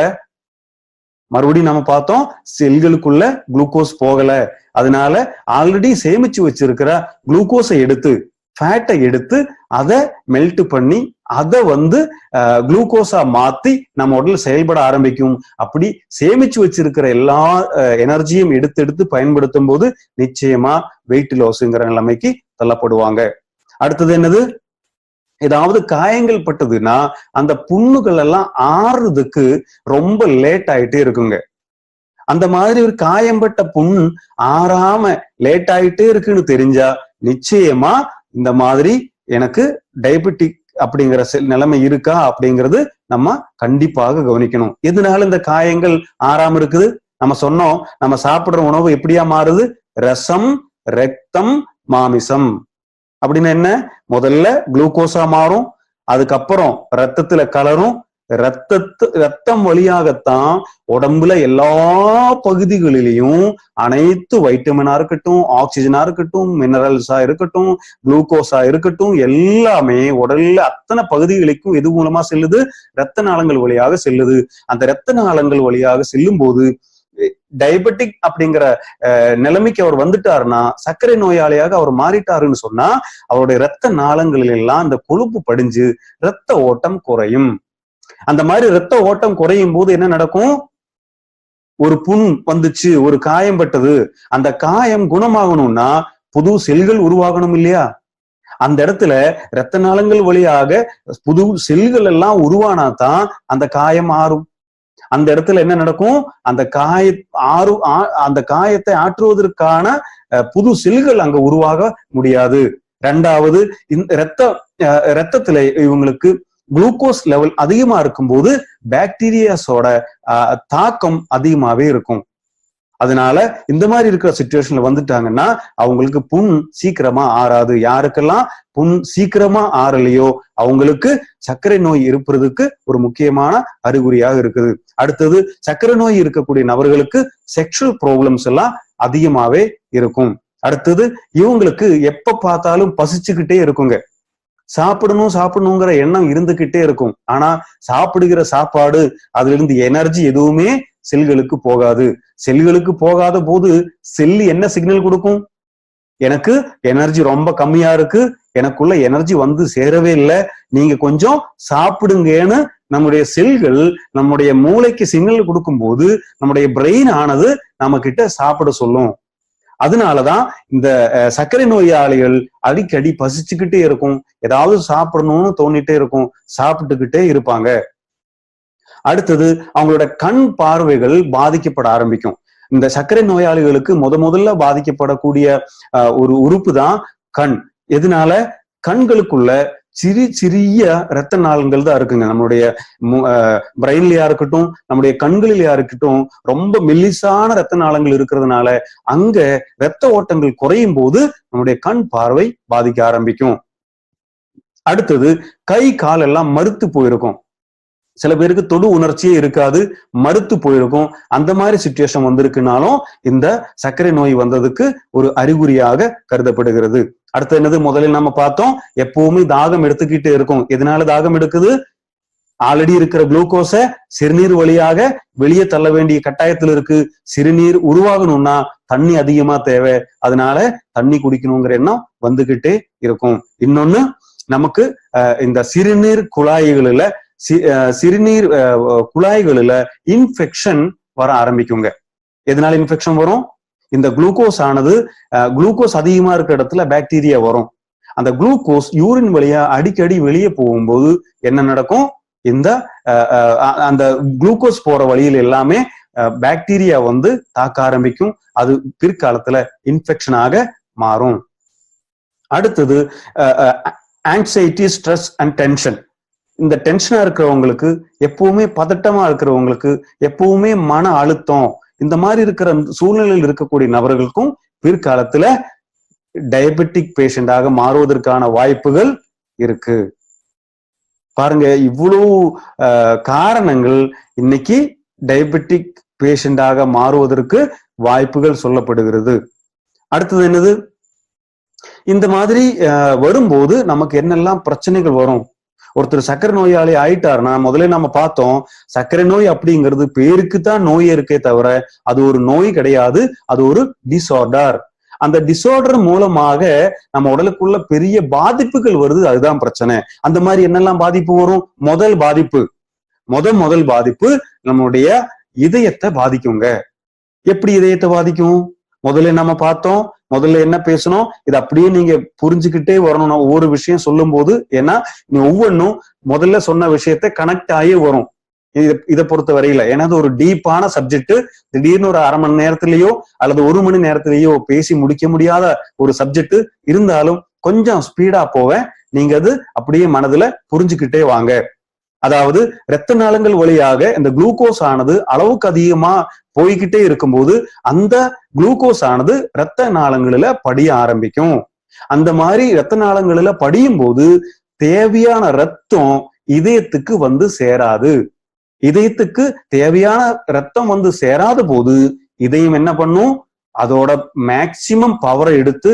[SPEAKER 2] மறுபடியும் நம்ம பார்த்தோம், செல்களுக்குள்ள குளுக்கோஸ் போகல, அதனால ஆல்ரெடி சேமிச்சு வச்சிருக்கிற குளுக்கோஸை எடுத்து, ஃபேட்டை எடுத்து அதை மெல்ட் பண்ணி அதை குளுக்கோஸா மாத்தி நம்ம உடல் செயல்பட ஆரம்பிக்கும். அப்படி சேமிச்சு வச்சிருக்கிற எல்லா எனர்ஜியும் எடுத்து பயன்படுத்தும் போது நிச்சயமா வெயிட் லாஸ்ங்கிற நிலைமைக்கு தள்ளப்படுவாங்க. அடுத்தது என்னது? ஏதாவது காயங்கள் பட்டதுன்னா அந்த புண்ணுகள் எல்லாம் ஆறுறதுக்கு ரொம்ப லேட் ஆயிட்டே இருக்குங்க. அந்த மாதிரி ஒரு காயம்பட்ட புண் ஆறாம லேட் ஆயிட்டே இருக்குன்னு தெரிஞ்சா நிச்சயமா இந்த மாதிரி எனக்கு டயபெட்டிக் அப்படிங்கிற நிலைமை இருக்கா அப்படிங்கிறது நம்ம கண்டிப்பாக கவனிக்கணும். எதனால இந்த காயங்கள் ஆறாம இருக்குது? நம்ம சொன்னோம், நம்ம சாப்பிடுற உணவு எப்படியா மாறுது? ரசம், ரத்தம், மாமிசம் அப்படின்னு என்ன? முதல்ல குளுக்கோஸா மாறும், அதுக்கப்புறம் ரத்தத்துல கலரும், ரத்தம் வழியாகத்தான் உடம்புல எல்லா பகுதிகளிலையும் அனைத்து வைட்டமினா இருக்கட்டும், ஆக்சிஜனா இருக்கட்டும், மினரல்ஸா இருக்கட்டும், குளுக்கோஸா இருக்கட்டும், எல்லாமே உடல்ல அத்தனை பகுதிகளுக்கும் எது மூலமா செல்லுது? இரத்த நாளங்கள் வழியாக செல்லுது. அந்த இரத்த நாளங்கள் வழியாக செல்லும் போது டயபெட்டிக் அப்படிங்கிற நிலைமைக்கு அவர் வந்துட்டாருன்னா, சர்க்கரை நோயாளியாக அவர் மாறிட்டாருன்னு சொன்னா அவருடைய இரத்த நாளங்களில் எல்லாம் இந்த கொழுப்பு படிஞ்சு இரத்த ஓட்டம் குறையும். அந்த மாதிரி இரத்த ஓட்டம் குறையும் போது என்ன நடக்கும்? ஒரு புண் வந்துச்சு, ஒரு காயம் பட்டது, அந்த காயம் குணமாகணும்னா புது செல்கள் உருவாகணும் இல்லையா? அந்த இடத்துல இரத்த நாளங்கள் வழியாக புது செல்கள் எல்லாம் உருவானாதான் அந்த காயம் ஆறும். அந்த இடத்துல என்ன நடக்கும், அந்த காயத்தை ஆற்றுவதற்கான புது செல்கள் அங்க உருவாக முடியாது. ரெண்டாவது, ரத்தத்துல இவங்களுக்கு குளுக்கோஸ் லெவல் அதிகமா இருக்கும்போது பாக்டீரியாஸோட தாக்கம் அதிகமாவே இருக்கும். அதனால இந்த மாதிரி இருக்கிற சிச்சுவேஷன்ல வந்துட்டாங்கன்னா அவங்களுக்கு புண் சீக்கிரமா ஆறாது. யாருக்கெல்லாம் புண் சீக்கிரமா ஆறலையோ அவங்களுக்கு சர்க்கரை நோய் இருப்பதுக்கு ஒரு முக்கியமான அறிகுறியாக இருக்குது. அடுத்தது, சர்க்கரை நோய் இருக்கக்கூடிய நபர்களுக்கு செக்ஷுவல் ப்ராப்ளம்ஸ் எல்லாம் அதிகமாவே இருக்கும். அடுத்தது, இவங்களுக்கு எப்ப பார்த்தாலும் பசிச்சுக்கிட்டே இருக்குங்க. சாப்பிடணுங்கிற எண்ணம் இருந்துகிட்டே இருக்கும். ஆனா சாப்பிடுகிற சாப்பாடு, அதுல இருந்து எனர்ஜி எதுவுமே செல்களுக்கு போகாது. செல்களுக்கு போகாத போது செல் என்ன சிக்னல் கொடுக்கும், எனக்கு எனர்ஜி ரொம்ப கம்மியா இருக்கு, எனக்குள்ள எனர்ஜி வந்து சேரவே இல்லை, நீங்க கொஞ்சம் சாப்பிடுங்கன்னு நம்முடைய செல்கள் நம்முடைய மூளைக்கு சிக்னல் கொடுக்கும் போது நம்முடைய பிரெயின் ஆனது நம்ம கிட்ட சாப்பிட சொல்லும். அதனாலதான் இந்த சர்க்கரை நோயாளிகள் அடிக்கடி பசிச்சுக்கிட்டே இருக்கும், ஏதாவது சாப்பிடணும்னு தோணிட்டே இருக்கும், சாப்பிட்டுக்கிட்டே இருப்பாங்க. அடுத்தது, அவங்களோட கண் பார்வைகள் பாதிக்கப்பட ஆரம்பிக்கும். இந்த சர்க்கரை நோயாளிகளுக்கு முதல்ல பாதிக்கப்படக்கூடிய ஒரு உறுப்பு தான் கண். எதனால? கண்களுக்குள்ள சிறிய இரத்த நாளங்கள் தான் இருக்குங்க. நம்மளுடைய பிரெயின்லயா இருக்கட்டும், நம்முடைய கண்களிலயா இருக்கட்டும், ரொம்ப மெல்லிசான இரத்த நாளங்கள் இருக்கிறதுனால அங்க இரத்த ஓட்டங்கள் குறையும் போது நம்முடைய கண் பார்வை பாதிக்க ஆரம்பிக்கும். அடுத்தது, கை கால் எல்லாம் மறுத்து போயிருக்கும். சில பேருக்கு தொடு உணர்ச்சியே இருக்காது, மறுத்து போயிருக்கும். அந்த மாதிரி சிச்சுவேஷன் வந்திருக்குனாலும் இந்த சர்க்கரை நோய் வந்ததுக்கு ஒரு அறிகுறியாக கருதப்படுகிறது. அடுத்து என்னது, முதலில் நம்ம பார்த்தோம், எப்பவுமே தாகம் எடுத்துக்கிட்டே இருக்கும். எதனால தாகம் எடுக்குது? ஆல்ரெடி இருக்கிற குளுக்கோஸை சிறுநீர் வழியாக வெளியே தள்ள வேண்டிய கட்டாயத்துல இருக்கு. சிறுநீர் உருவாகணும்னா தண்ணி அதிகமா தேவை, அதனால தண்ணி குடிக்கணுங்கிற எண்ணம் வந்துகிட்டே இருக்கும். இன்னொன்னு, நமக்கு இந்த சிறுநீர் குழாய்களில இன்ஃபெக்ஷன் வர ஆரம்பிக்குங்க. எதனால இன்ஃபெக்ஷன் வரும்? இந்த குளுக்கோஸ் அதிகமா இருக்கிற இடத்துல பாக்டீரியா வரும். அந்த குளுக்கோஸ் யூரின் வழியா அடிக்கடி வெளியே போகும்போது என்ன நடக்கும், அந்த குளுக்கோஸ் போற வழியில் எல்லாமே பாக்டீரியா வந்து தாக்க ஆரம்பிக்கும். அது பிற்காலத்துல இன்ஃபெக்ஷனாக மாறும். அடுத்தது, ஆங்ஸைட்டி, ஸ்ட்ரெஸ் அண்ட் டென்ஷன். இந்த டென்ஷனா இருக்கிறவங்களுக்கு, எப்பவுமே பதட்டமா இருக்கிறவங்களுக்கு, எப்பவுமே மன அழுத்தம், இந்த மாதிரி இருக்கிற சூழ்நிலையில் இருக்கக்கூடிய நபர்களுக்கும் பிற்காலத்துல டயபெட்டிக் பேஷண்டாக மாறுவதற்கான வாய்ப்புகள் இருக்கு. பாருங்க, இவ்வளவு காரணங்கள் இன்னைக்கு டயபெட்டிக் பேஷண்டாக மாறுவதற்கு வாய்ப்புகள் சொல்லப்படுகிறது. அடுத்தது என்னது, இந்த மாதிரி வரும்போது நமக்கு என்னெல்லாம் பிரச்சனைகள் வரும்? ஒருத்தர் சர்க்கரை நோயாளி ஆயிட்டாருன்னா, முதல்ல நம்ம பார்த்தோம், சர்க்கரை நோய் அப்படிங்கிறது பேருக்கு தான் நோய் இருக்கே தவிர அது ஒரு நோய் கிடையாது, அது ஒரு டிசார்டர். அந்த டிசார்டர் மூலமாக நம்ம உடலுக்குள்ள பெரிய பாதிப்புகள் வருது, அதுதான் பிரச்சனை. அந்த மாதிரி என்னெல்லாம் பாதிப்பு வரும்? முதல் பாதிப்பு நம்மளுடைய இதயத்தை பாதிக்குங்க. எப்படி இதயத்தை பாதிக்கும்? முதல்ல நம்ம பார்த்தோம், முதல்ல என்ன பேசணும், இது அப்படியே நீங்க புரிஞ்சுக்கிட்டே வரணும் ஒவ்வொரு விஷயம் சொல்லும் போது. ஏன்னா நீ ஒவ்வொன்றும் முதல்ல சொன்ன விஷயத்த கனெக்ட் ஆகி வரும் இதை பொறுத்த வரையில. ஏன்னா அது ஒரு டீப்பான சப்ஜெக்ட். திடீர்னு ஒரு அரை மணி நேரத்திலேயோ அல்லது 1 மணி நேரத்திலேயோ பேசி முடிக்க முடியாத ஒரு சப்ஜெக்ட் இருந்தாலும் கொஞ்சம் ஸ்பீடா போவேன், நீங்க அது அப்படியே மனதுல புரிஞ்சுக்கிட்டே வாங்க. அதாவது இரத்த நாளங்கள் வழியாக இந்த குளுக்கோஸ் ஆனது அளவுக்கு அதிகமா போய்கிட்டே இருக்கும்போது அந்த குளுக்கோஸ் ஆனது இரத்த நாளங்களில படிய ஆரம்பிக்கும். அந்த மாதிரி இரத்த நாளங்களில படியும் போது தேவையான ரத்தம் இதயத்துக்கு வந்து சேராது. இதயத்துக்கு தேவையான ரத்தம் வந்து சேராத போது இதயம் என்ன பண்ணும், அதோட மேக்சிமம் பவரை எடுத்து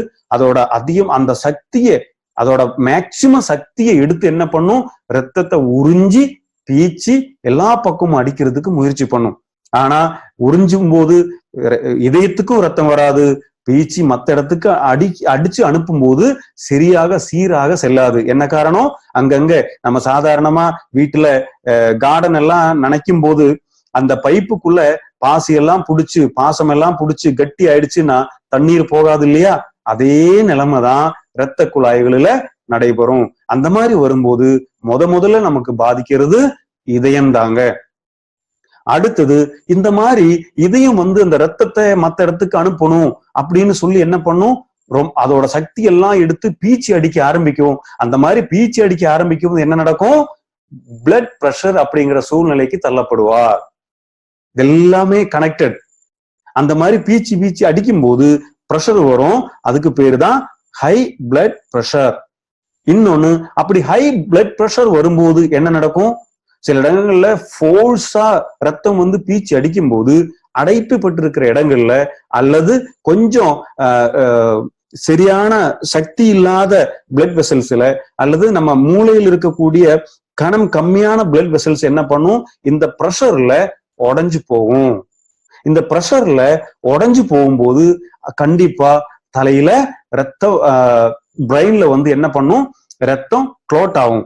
[SPEAKER 2] அதோட மேக்சிமம் சக்தியை எடுத்து என்ன பண்ணும், ரத்தத்தை உறிஞ்சி பீச்சி எல்லா பக்கமும் அடிக்கிறதுக்கு முயற்சி பண்ணும். ஆனா உறிஞ்சும் போது இதயத்துக்கும் ரத்தம் வராது, பீச்சி மத்த இடத்துக்கு அடிச்சு அனுப்பும் போது சீராக செல்லாது. என்ன காரணம்? அங்கங்க நம்ம சாதாரணமா வீட்டுல கார்டன் எல்லாம் நனைக்கும் போது அந்த பைப்புக்குள்ள பாசம் எல்லாம் புடிச்சு கட்டி ஆயிடுச்சுன்னா தண்ணீர் போகாது இல்லையா? அதே நிலைமைதான் இரத்த குழாய்களில நடைபெறும். அந்த மாதிரி வரும்போது முதல்ல நமக்கு பாதிக்கிறது இதயம் தாங்க. அடுத்தது இந்த மாதிரி இதையும் வந்து இந்த ரத்தத்தை மத்த இடத்துக்கு அனுப்பணும் அப்படின்னு சொல்லி என்ன பண்ணும், அதோட சக்தி எல்லாம் எடுத்து பீச்சி அடிக்க ஆரம்பிக்கும். அந்த மாதிரி பீச்சி அடிக்க ஆரம்பிக்கும் என்ன நடக்கும், பிளட் பிரஷர் அப்படிங்கிற சூழ்நிலைக்கு தள்ளப்படுவார். எல்லாமே கனெக்டட். அந்த மாதிரி பீச்சி அடிக்கும் போது பிரஷர் வரும், அதுக்கு பேரு தான் ஹை பிளட் பிரஷர். இன்னொன்னு, அப்படி ஹை பிளட் பிரஷர் வரும்போது என்ன நடக்கும், சில இடங்கள்ல ஃபோர்ஸா ரத்தம் வந்து பீச்சி அடிக்கும் போது அடைப்பு பட்டிருக்கிற இடங்கள்ல அல்லது கொஞ்சம் சரியான சக்தி இல்லாத பிளட் வெசல்ஸ்ல அல்லது நம்ம மூளையில் இருக்கக்கூடிய கணம் கம்மியான பிளட் வெசல்ஸ் என்ன பண்ணும், இந்த பிரஷர்ல உடைஞ்சு போகும். இந்த பிரஷர்ல உடைஞ்சு போகும்போது கண்டிப்பா தலையில ரத்தம் பிரெயின்ல வந்து என்ன பண்ணும், ரத்தம் க்ளோட் ஆகும்,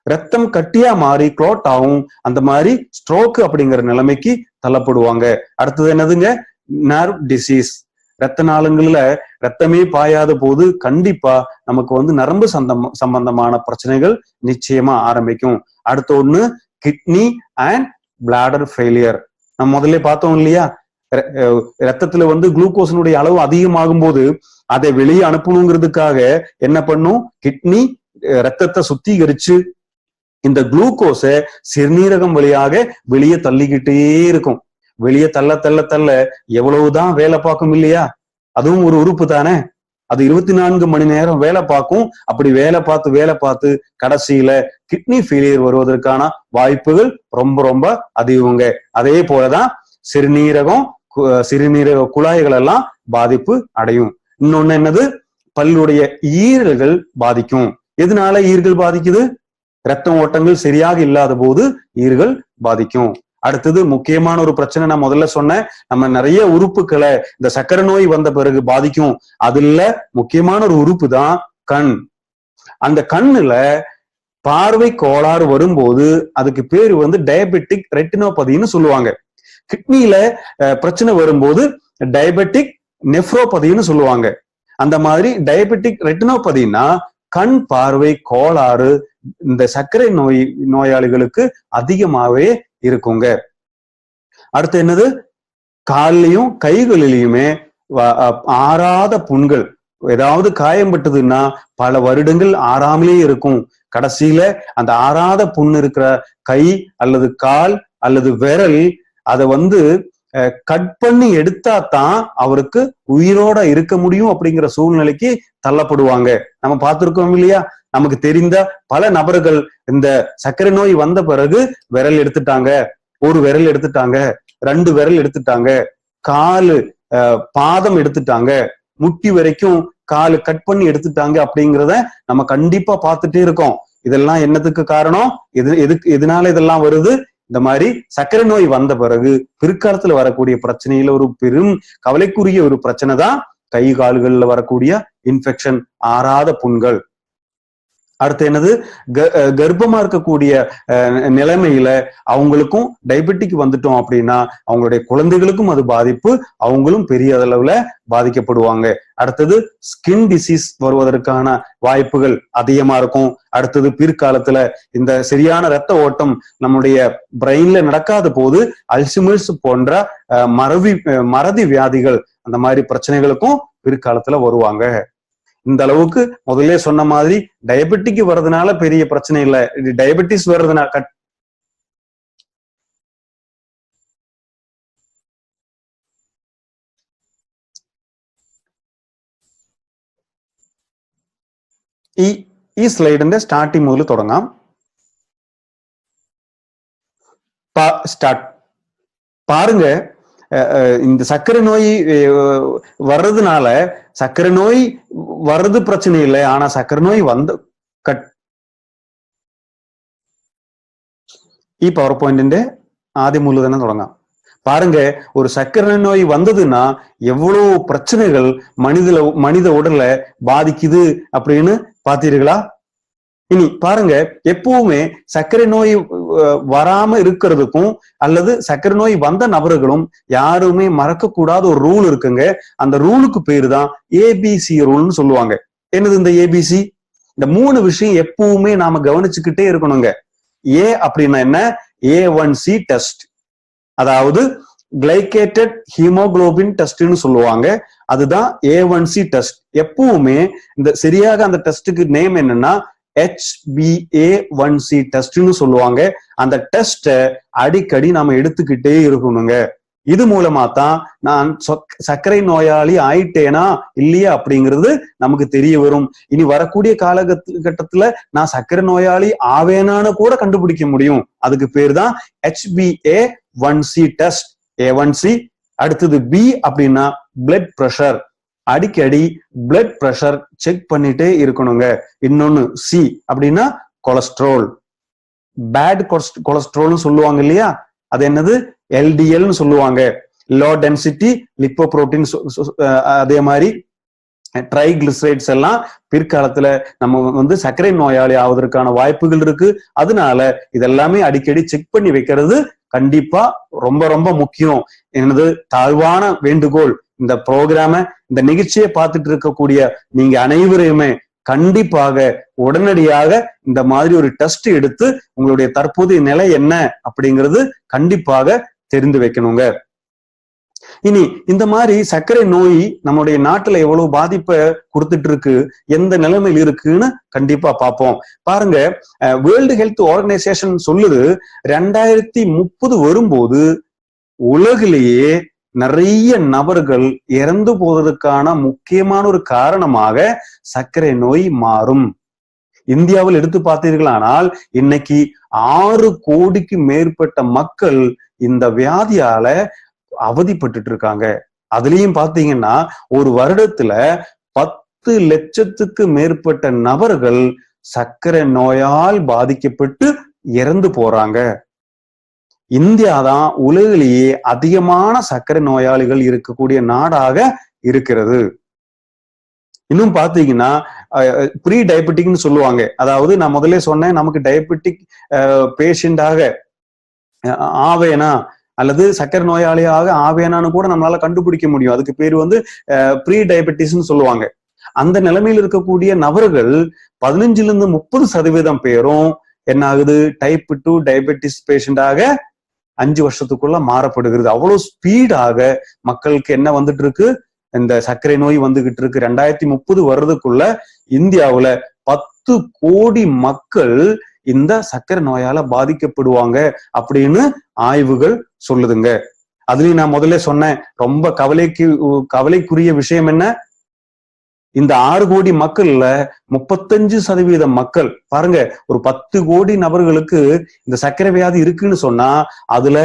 [SPEAKER 2] ரத்தம் கட்டியா மாறி க்ளோட் ஆகும். அந்த மாதிரி ஸ்ட்ரோக் அப்படிங்கிற நிலைமைக்கு தள்ளப்படுவாங்க. அடுத்தது என்னதுங்க, நர்வ் டிசீஸ். ரத்த நாளங்கள்ல ரத்தமே பாயாத போது கண்டிப்பா நமக்கு வந்து நரம்பு சம்பந்தமான பிரச்சனைகள் நிச்சயமா ஆரம்பிக்கும். அடுத்த ஒண்ணு கிட்னி அண்ட் பிளாடர் ஃபெயிலியர். நம்ம முதல்ல பார்த்தோம் இல்லையா, ரத்தத்துல வந்து குளுக்கோஸினுடைய அளவு அதிகமாகும் போது அதை வெளியே அனுப்பணுங்கிறதுக்காக என்ன பண்ணும், கிட்னி ரத்தத்தை சுத்திகரிச்சு இந்த குளுக்கோஸை சிறுநீரகம் வழியாக வெளியே தள்ளிக்கிட்டே இருக்கும். வெளியே தள்ள தள்ள தள்ள எவ்வளவுதான் வேலை பார்க்கும் இல்லையா, அதுவும் ஒரு உறுப்பு தானே, அது 24 மணி நேரம் வேலை பார்க்கும். அப்படி வேலை பார்த்து கடைசியில கிட்னி ஃபெயிலியர் வருவதற்கான வாய்ப்புகள் ரொம்ப ரொம்ப அதிகங்க. அதே போலதான் சிறுநீரக குழாய்கள் எல்லாம் பாதிப்பு அடையும். இன்னொன்னு என்னது, பல்லுடைய ஈரல்கள் பாதிக்கும். எதனால ஈர்கள் பாதிக்குது, ரத்த ஓட்டங்கள் சரியாக இல்லாத போது ஈர்கள் பாதிக்கும். அடுத்தது முக்கியமான ஒரு பிரச்சனை நான் முதல்ல சொன்னேன், நம்ம நிறைய உறுப்புகளை இந்த சர்க்கரை நோய் வந்த பிறகு பாதிக்கும். அதுல முக்கியமான ஒரு உறுப்பு தான் கண். அந்த கண்ணுல பார்வை கோளாறு வரும்போது அதுக்கு பேரு வந்து டயபெட்டிக் ரெட்டினோபதின்னு சொல்லுவாங்க. கிட்னில பிரச்சனை வரும்போது டயபெட்டிக் நெஃப்ரோபதின்னு சொல்லுவாங்க. அந்த மாதிரி டயபெட்டிக் ரெட்டினோபதினா கண் பார்வை கோளாறு இந்த சர்க்கரை நோயாளிகளுக்கு அதிகமாவே இருக்குங்க. அடுத்து என்னது, கால்லையும் கைகளிலையுமே ஆறாத புண்கள், ஏதாவது காயம்பட்டதுன்னா பல வருடங்கள் ஆறாமலே இருக்கும். கடைசியில அந்த ஆறாத புண் இருக்கிற கை அல்லது கால் அல்லது விரல் அதை வந்து கட் பண்ணி எடுத்தா தான் அவருக்கு உயிரோட இருக்க முடியும் அப்படிங்கிற சூழ்நிலைக்கு தள்ளப்படுவாங்க. நம்ம பார்த்திருக்கோம் இல்லையா, நமக்கு தெரிந்த பல நபர்கள் இந்த சர்க்கரை நோய் வந்த பிறகு விரல் எடுத்துட்டாங்க, ஒரு விரல் எடுத்துட்டாங்க, 2 விரல் எடுத்துட்டாங்க, காலு பாதம் எடுத்துட்டாங்க, முட்டி வரைக்கும் காலு கட் பண்ணி எடுத்துட்டாங்க அப்படிங்கிறத நம்ம கண்டிப்பா பார்த்துட்டே இருக்கோம். இதெல்லாம் என்னத்துக்கு காரணம், எதனால இதெல்லாம் வருது, இந்த மாதிரி சர்க்கரை நோய் வந்த பிறகு பிற்காலத்துல வரக்கூடிய பிரச்சனையில ஒரு பெரும் கவலைக்குரிய ஒரு பிரச்சனை தான் கை கால்கள்ல வரக்கூடிய இன்ஃபெக்ஷன், ஆறாத புண்கள். அடுத்து என்னது, கர்ப்பமா இருக்கக்கூடிய நிலைமையில அவங்களுக்கும் டயபெட்டிக் வந்துட்டோம் அப்படின்னா அவங்களுடைய குழந்தைகளுக்கும் அது பாதிப்பு, அவங்களும் பெரிய அளவுல பாதிக்கப்படுவாங்க. அடுத்தது ஸ்கின் டிசீஸ் வருவதற்கான வாய்ப்புகள் அதிகமா இருக்கும். அடுத்தது பிற்காலத்துல இந்த சரியான ரத்த ஓட்டம் நம்முடைய பிரெயின்ல நடக்காத போது அல்சிமர்ஸ் போன்ற மறதி வியாதிகள், அந்த மாதிரி பிரச்சனைகளுக்கும் பிற்காலத்துல வருவாங்க. இந்த அளவுக்கு முதல்ல சொன்ன மாதிரி டயபெட்டிக் வர்றதுனால பெரிய பிரச்சனை இல்லை, டயபெட்டிஸ் வர்றதுனால ഈ സ്ലൈഡിന്റെ സ്റ്റാർട്ടിങ് മുതൽ തുടങ്ങാം. ஸ்டார்ட் பாருங்க. இந்த சர்க்கரை நோய் வர்றதுனால சர்க்கரை நோய் வர்றது பிரச்சனை இல்லை, ஆனா சர்க்கரை நோய் ഈ പവർ പോയിന്റിന്റെ ആദ്യം മുതൽ തന്നെ തുടങ്ങാം. பாருங்க, ஒரு சர்க்கரை நோய் வந்ததுன்னா எவ்வளவு பிரச்சனைகள் மனித உடல்ல பாதிக்குது அப்படின்னு பாத்தீர்களா? இனி பாருங்க, எப்பவுமே சர்க்கரை நோய் வராம இருக்கிறதுக்கும் அல்லது சர்க்கரை நோய் வந்த நபர்களும் யாருமே மறக்க கூடாத ஒரு ரூல் இருக்குங்க. அந்த ரூலுக்கு பேரு தான் ஏபிசி ரூல்னு சொல்லுவாங்க. என்னது இந்த ஏபிசி? இந்த 3 விஷயம் எப்பவுமே நாம கவனிச்சுக்கிட்டே இருக்கணுங்க. ஏ அப்படின்னா என்ன? A1C test. அதாவது கிளைகேட்டட் ஹீமோகுளோபின் டெஸ்ட்னு சொல்லுவாங்க. அதுதான் A1C டெஸ்ட். எப்பவுமே இந்த சரியாக அந்த டெஸ்டுக்கு நேம் என்னன்னா HbA1c டெஸ்ட்னு சொல்லுவாங்க. அந்த டெஸ்ட அடிக்கடி நாம எடுத்துக்கிட்டே இருக்கணுங்க. இது மூலமா தான் நான் சர்க்கரை நோயாளி ஆயிட்டேனா இல்லையா அப்படிங்கிறது நமக்கு தெரிய வரும். இனி வரக்கூடிய காலகட்டத்துல நான் சர்க்கரை நோயாளி ஆவேனான்னு கூட கண்டுபிடிக்க முடியும். அதுக்கு பேர் தான் HbA1c டெஸ்ட். A1C. அடுத்தது B அப்படின்னா பிளட் பிரஷர். அடிக்கடி பிளட் பிரஷர் செக் பண்ணிட்டே இருக்கணுங்க. இன்னொன்னு C அப்படின்னா கொலஸ்ட்ரால். பேட் கொலஸ்ட்ரால்னு சொல்லுவாங்க இல்லையா, அது என்னது LDLன்னு சொல்லுவாங்க. Low density lipoprotein. அதே மாதிரி ட்ரைகிளிசரைட்ஸ் எல்லாம் பிற்காலத்துல நம்ம சர்க்கரை நோயாளி ஆவதற்கான வாய்ப்புகள் இருக்கு. அதனால இதெல்லாமே அடிக்கடி செக் பண்ணி வைக்கிறது கண்டிப்பா ரொம்ப ரொம்ப முக்கியம். எனது தாழ்வான வேண்டுகோள், இந்த ப்ரோக்ராம இந்த நிகழ்ச்சியை பார்த்துட்டு இருக்கக்கூடிய நீங்க அனைவரையுமே கண்டிப்பாக உடனடியாக இந்த மாதிரி ஒரு டெஸ்ட் எடுத்து உங்களுடைய தற்போதைய நிலை என்ன அப்படிங்கிறது கண்டிப்பாக தெரிந்து வைக்கணுங்க. இனி இந்த மாதிரி சர்க்கரை நோய் நம்முடைய நாட்டுல எவ்வளவு பாதிப்பை கொடுத்துட்டு இருக்கு, எந்த நிலைமையில் இருக்குன்னு கண்டிப்பா பார்ப்போம். பாருங்க, வேர்ல்டு ஹெல்த் ஆர்கனைசேஷன் சொல்லுது 2030 வரும்போது உலகிலேயே நிறைய நபர்கள் இறந்து போவதற்கான முக்கியமான ஒரு காரணமாக சர்க்கரை நோய் மாறும். இந்தியாவில் எடுத்து பார்த்தீர்களானால் இன்னைக்கு 6 கோடிக்கு மேற்பட்ட மக்கள் இந்த வியாதியால அவதிப்பட்டு இருக்காங்க. அதுலயும் பாத்தீங்கன்னா ஒரு வருடத்துல 10 லட்சத்துக்கு மேற்பட்ட நபர்கள் சர்க்கரை நோயால் பாதிக்கப்பட்டு இறந்து போறாங்க. இந்தியா தான் உலகிலேயே அதிகமான சர்க்கரை நோயாளிகள் இருக்கக்கூடிய நாடாக இருக்கிறது. இன்னும் பாத்தீங்கன்னா ப்ரீ டயபெட்டிக்னு சொல்லுவாங்க. அதாவது நான் முதல்ல சொன்னேன், நமக்கு டயபெட்டிக் பேஷண்டாக ஆவேனா அல்லது சர்க்கரை நோயாளியாக ஆவேனான்னு கூட நம்மளால கண்டுபிடிக்க முடியும். அதுக்கு பேர் ப்ரீ டயபெட்டிஸ்ன்னு சொல்லுவாங்க. அந்த நிலைமையில் இருக்கக்கூடிய நபர்கள் 15-30% பேரும் என்ன ஆகுது, டைப் 2 டயபெட்டிஸ் பேஷண்டாக 5 வருஷத்துக்குள்ள மாறப்படுகிறது. அவ்வளவு ஸ்பீடாக மக்களுக்கு என்ன வந்துட்டு இருக்கு, இந்த சர்க்கரை நோய் வந்துகிட்டு இருக்கு. 2030 வர்றதுக்குள்ள இந்தியாவுல 10 கோடி மக்கள் இந்த சர்க்கரை நோயால பாதிக்கப்படுவாங்க அப்படின்னு ஆய்வுகள் சொல்லுதுங்க. அதுலயும் நான் முதல்ல சொன்னேன், ரொம்ப கவலைக்குரிய விஷயம் என்ன, இந்த 6 கோடி மக்கள்ல 35% மக்கள் பாருங்க, ஒரு 10 கோடி நபர்களுக்கு இந்த சர்க்கரை வியாதி இருக்குன்னு சொன்னா அதுல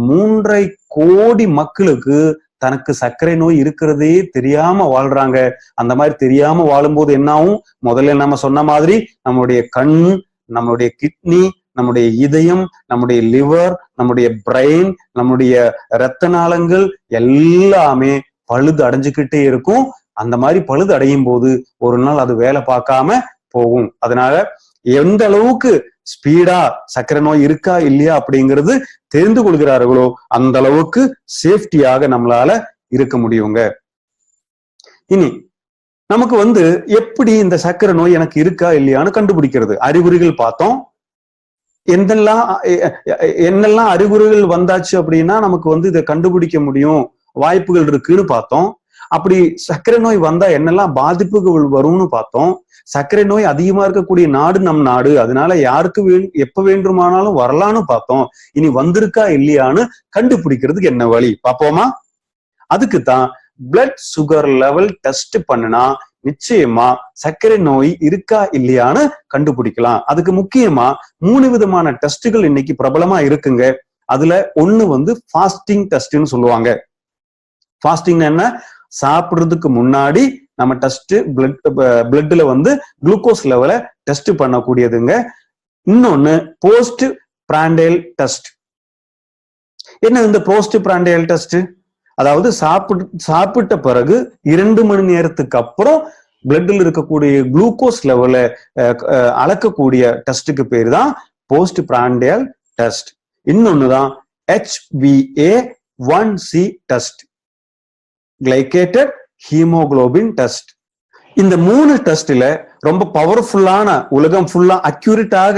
[SPEAKER 2] 3.5 கோடி மக்களுக்கு தனக்கு சர்க்கரை நோய் இருக்கிறதே தெரியாம வாழ்றாங்க. அந்த மாதிரி தெரியாம வாழும்போது என்ன ஆகும், முதல்ல நம்ம சொன்ன மாதிரி நம்மளுடைய கண், நம்மளுடைய கிட்னி, நம்முடைய இதயம், நம்முடைய லிவர், நம்முடைய பிரெயின், நம்முடைய இரத்த நாளங்கள் எல்லாமே பழுது அடைஞ்சுக்கிட்டே இருக்கும். அந்த மாதிரி பழுது அடையும் போது ஒரு நாள் அது வேலை பார்க்காம போகும். அதனால எந்த அளவுக்கு ஸ்பீடா சர்க்கரை நோய் இருக்கா இல்லையா அப்படிங்கிறது தெரிந்து கொள்கிறார்களோ அந்த அளவுக்கு சேஃப்டியாக நம்மளால இருக்க முடியுங்க. இனி நமக்கு எப்படி இந்த சர்க்கரை நோய் எனக்கு இருக்கா இல்லையான்னு கண்டுபிடிக்கிறது, அறிகுறிகள் பார்த்தோம். என்னெல்லாம் அறிகுறிகள் வந்தாச்சு அப்படின்னா நமக்கு இதை கண்டுபிடிக்க முடியும், வாய்ப்புகள் இருக்குன்னு பார்த்தோம். அப்படி சர்க்கரை நோய் வந்தா என்னெல்லாம் பாதிப்புகள் வரும்னு பார்த்தோம். சர்க்கரை நோய் அதிகமா இருக்கக்கூடிய நாடு நம் நாடு, அதனால யாருக்கு எப்ப வேண்டுமானாலும் வரலான்னு பார்த்தோம். இனி வந்திருக்கா இல்லையான்னு கண்டுபிடிக்கிறதுக்கு என்ன வழி பார்ப்போமா? அதுக்குத்தான் பிளட் சுகர் லெவல் டெஸ்ட் பண்ணுனா நிச்சயமா சர்க்கரை நோய் இருக்கா இல்லையான்னு கண்டுபிடிக்கலாம். அதுக்கு முக்கியமா 3 விதமான டெஸ்ட்டுகள் இன்னைக்கு பிரபலமா இருக்குங்க. அதுல ஒண்ணு ஃபாஸ்டிங் டெஸ்ட்னு சொல்லுவாங்க. ஃபாஸ்டிங் என்ன, சாப்பிடுறதுக்கு முன்னாடி நம்ம டெஸ்ட் பிளட்ல குளுக்கோஸ் லெவலை டெஸ்ட் பண்ணக்கூடியதுங்க. இன்னொன்னு போஸ்ட் பிராண்டேல் டெஸ்ட். என்ன இந்த போஸ்ட் பிராண்டேல் டெஸ்ட், அதாவது சாப்பிட்ட பிறகு 2 மணி நேரத்துக்கு அப்புறம் பிளட்ல இருக்கக்கூடிய குளுக்கோஸ் லெவலை அளக்கக்கூடிய டெஸ்ட்டுக்கு பேர் தான் போஸ்ட் பிராண்டேல் டெஸ்ட். இன்னொன்னுதான் HbA1c test, glycated haemoglobin test. இந்த 3 டெஸ்ட்ல ரொம்ப பவர்ஃபுல்லான உலகம் ஃபுல்லா அக்யூரேட்டாக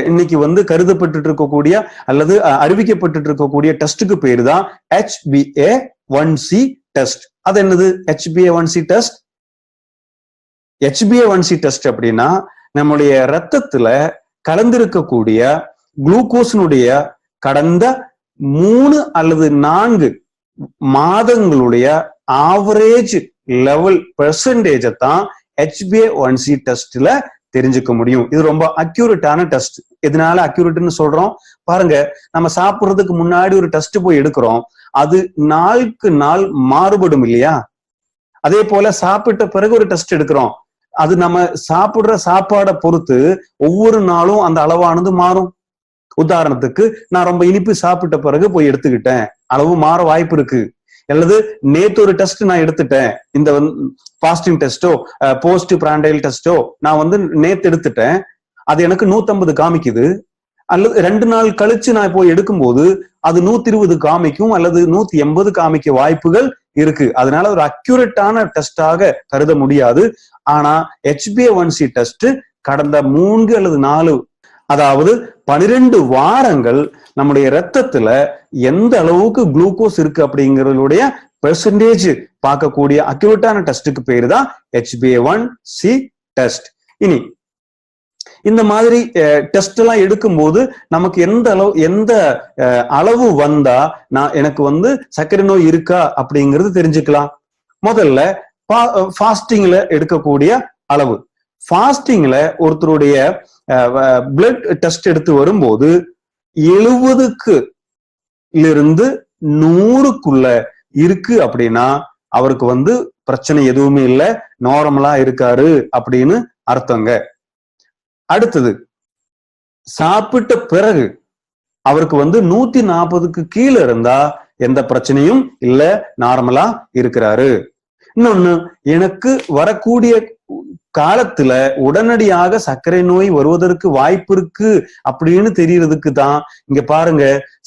[SPEAKER 2] இன்னைக்கு வந்து கருதப்பட்டு இருக்கக்கூடிய அல்லது அறிவிக்கப்பட்டு இருக்கக்கூடிய டெஸ்ட்டுக்கு பேரு தான் HbA1c டெஸ்ட். அது என்னது HbA1c டெஸ்ட்? HbA1c டெஸ்ட் அப்படின்னா நம்முடைய ரத்தத்துல கலந்திருக்கக்கூடிய குளுக்கோஸினுடைய கடந்த 3 அல்லது 4 மாதங்களுடைய ஆவரேஜ் லெவல் பெர்சன்டேஜ தான் HbA1c டெஸ்ட்ல தெரிஞ்சுக்க முடியும். இது ரொம்ப அக்யூரேட்டான டெஸ்ட். எதனால அக்யூரேட்னு சொல்றோம் பாருங்க, நம்ம சாப்பிடுறதுக்கு முன்னாடி ஒரு டெஸ்ட் போய் எடுக்கிறோம், அது நாளுக்கு நாள் மாறுபடும் இல்லையா? அதே போல சாப்பிட்ட பிறகு ஒரு டெஸ்ட் எடுக்கிறோம், அது நம்ம சாப்பிடுற சாப்பாடை பொறுத்து ஒவ்வொரு நாளும் அந்த அளவானது மாறும். உதாரணத்துக்கு நான் ரொம்ப இனிப்பு சாப்பிட்ட பிறகு போய் எடுத்துக்கிட்டேன், அளவு மாற வாய்ப்பு இருக்கு. அல்லது நேத்து ஒரு டெஸ்ட் நான் எடுத்துட்டேன், இந்த ஃபாஸ்டிங் டெஸ்டோ போஸ்ட் பிராண்டைல் டெஸ்டோ நான் வந்து நேத்து எடுத்துட்டேன், அது எனக்கு 150 காமிக்குது. அல்லது 2 நாள் கழிச்சு நான் போய் எடுக்கும்போது அது 120 காமிக்கும் அல்லது 180 காமிக்க வாய்ப்புகள் இருக்கு. அதனால ஒரு அக்யூரேட்டான டெஸ்டாக கருத முடியாது. ஆனா HbA1c டெஸ்ட் கடந்த 3 அல்லது 4 அதாவது 12 வாரங்கள் நம்முடைய ரத்தத்துல எந்த அளவுக்கு குளுக்கோஸ் இருக்கு அப்படிங்கறதுடைய பெர்சன்டேஜ் பார்க்கக்கூடிய அக்யூரேட்டான டெஸ்டுக்கு பேரு தான் HbA1c டெஸ்ட். இனி இந்த மாதிரி டெஸ்ட் எல்லாம் எடுக்கும்போது நமக்கு எந்த அளவு வந்தா நான் எனக்கு வந்து சர்க்கரை நோய் இருக்கா அப்படிங்கிறது தெரிஞ்சுக்கலாம். முதல்ல ஃபாஸ்டிங்ல எடுக்கக்கூடிய அளவு. ஃபாஸ்டிங்ல ஒருத்தருடைய பிளட் டெஸ்ட் எடுத்து வரும்போது 70க்கு இருந்து 100க்குள்ள இருக்கு அப்படின்னா அவருக்கு வந்து பிரச்சனை எதுவுமே இல்லை, நார்மலா இருக்காரு அப்படின்னு அர்த்தங்க. அடுத்தது சாப்பிட்ட பிறகு அவருக்கு வந்து 140க்கு கீழே இருந்தா எந்த பிரச்சனையும் இல்ல, நார்மலா இருக்கிறாரு. இன்னொன்னு, எனக்கு வரக்கூடிய காலத்துல உடனடியாக சர்க்கரை நோய் வருவதற்கு வாய்ப்பு இருக்கு அப்படின்னு தெரியறதுக்கு தான் இங்க பாருங்க,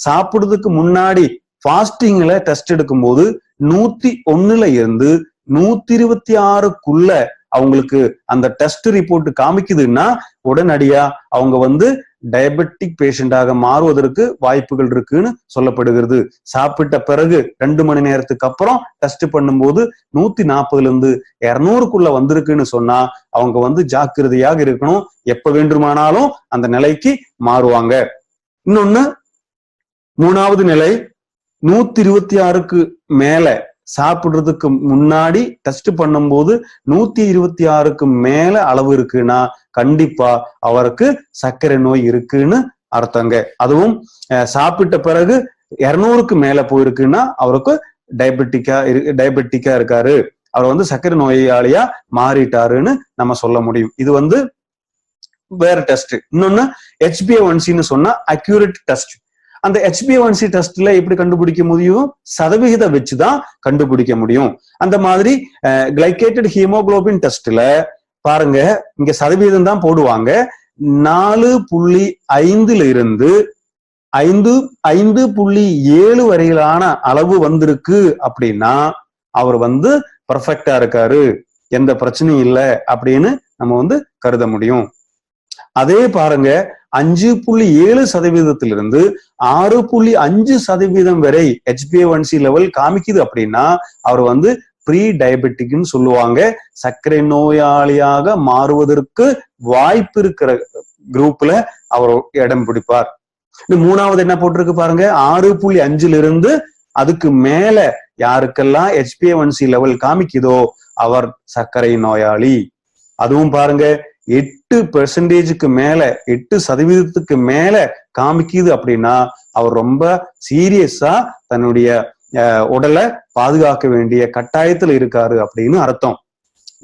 [SPEAKER 2] சாப்பிடுறதுக்கு முன்னாடி ஃபாஸ்டிங்ல டெஸ்ட் எடுக்கும் போது 101ல இருந்து 126க்குள்ள அவங்களுக்கு அந்த டெஸ்ட் ரிப்போர்ட் காமிக்குதுன்னா உடனடியா அவங்க வந்து டயபெட்டிக் பேஷண்டாக மாறுவதற்கு வாய்ப்புகள் இருக்குன்னு சொல்லப்படுகிறது. சாப்பிட்ட பிறகு 2 மணி நேரத்துக்கு அப்புறம் டெஸ்ட் பண்ணும்போது 140ல இருந்து 200க்குள்ள வந்திருக்குன்னு சொன்னா அவங்க வந்து ஜாக்கிரதையாக இருக்கணும், எப்ப வேண்டுமானாலும் அந்த நிலைக்கு மாறுவாங்க. இன்னொன்னு, 3வது நிலை 126க்கு மேல சாப்பிடுறதுக்கு முன்னாடி டெஸ்ட் பண்ணும்போது 126க்கு மேல அளவு இருக்குன்னா கண்டிப்பா அவருக்கு சர்க்கரை நோய் இருக்குன்னு அர்த்தங்க. அதுவும் சாப்பிட்ட பிறகு 200க்கு மேல போயிருக்குன்னா அவருக்கு டயபெட்டிக்கா இருக்காரு, அவர் வந்து சர்க்கரை நோயாளியா மாறிட்டாருன்னு நம்ம சொல்ல முடியும். இது வந்து வேற டெஸ்ட். இன்னொன்னு HbA1cன்னு சொன்னா அக்யூரேட் டெஸ்ட். அந்த HbA1c டெஸ்ட்ல எப்படி கண்டுபிடிக்க முடியும்? சதவிகிதம் வச்சுதான் கண்டுபிடிக்க முடியும். அந்த மாதிரி கிளைகேட்டட் ஹீமோகுளோபின் டெஸ்ட்ல பாருங்க, இங்க சதவீதம் தான் போடுவாங்க. 4.5ல இருந்து 5.7 வரையிலான அளவு வந்திருக்கு அப்படின்னா அவர் வந்து பர்ஃபெக்டா இருக்காரு, எந்த பிரச்சனையும் இல்லை அப்படின்னு நம்ம வந்து கருத முடியும். அதே பாருங்க, 5.7%லிருந்து 6.5% வரை HbA1c லெவல் காமிக்குது அப்படின்னா அவர் வந்து ப்ரீ டயபெட்டிக்னு சொல்லுவாங்க. சர்க்கரை நோயாளியாக மாறுவதற்கு வாய்ப்பு இருக்கிற குரூப்ல அவர் இடம் பிடிப்பார். 3வது என்ன போட்டிருக்கு பாருங்க, 6.5ல இருந்து அதுக்கு மேல யாருக்கெல்லாம் HbA1c லெவல் காமிக்குதோ அவர் சர்க்கரை நோயாளி. அதுவும் பாருங்க 8% மேல 8% மேல காமிக்குது அப்படின்னா அவர் ரொம்ப சீரியஸா தன்னுடைய உடலை பாதுகாக்க வேண்டிய கட்டாயத்துல இருக்காரு அப்படின்னு அர்த்தம்.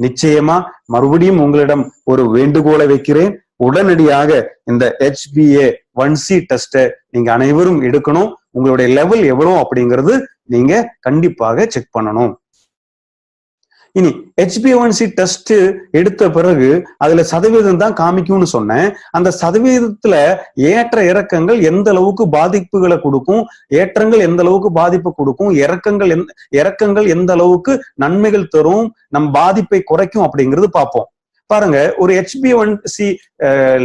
[SPEAKER 2] நிச்சயமா மறுபடியும் உங்களிடம் ஒரு வேண்டுகோளை வைக்கிறேன், உடனடியாக இந்த HbA1c டெஸ்ட்டை நீங்க அனைவரும் எடுக்கணும். உங்களுடைய லெவல் எவ்வளவு அப்படிங்கிறது நீங்க கண்டிப்பாக செக் பண்ணணும். இனி HbA1c டெஸ்ட் எடுத்த பிறகு அதுல சதவீதம் தான் காமிக்கும்னு சொன்னேன். அந்த சதவீதத்துல ஏற்ற இறக்கங்கள் எந்த அளவுக்கு பாதிப்புகளை கொடுக்கும், ஏற்றங்கள் எந்த அளவுக்கு பாதிப்பு கொடுக்கும், இறக்கங்கள் எந்த அளவுக்கு நன்மைகள் தரும், நம் பாதிப்பை குறைக்கும் அப்படிங்கிறது பார்ப்போம். பாருங்க, ஒரு HbA1c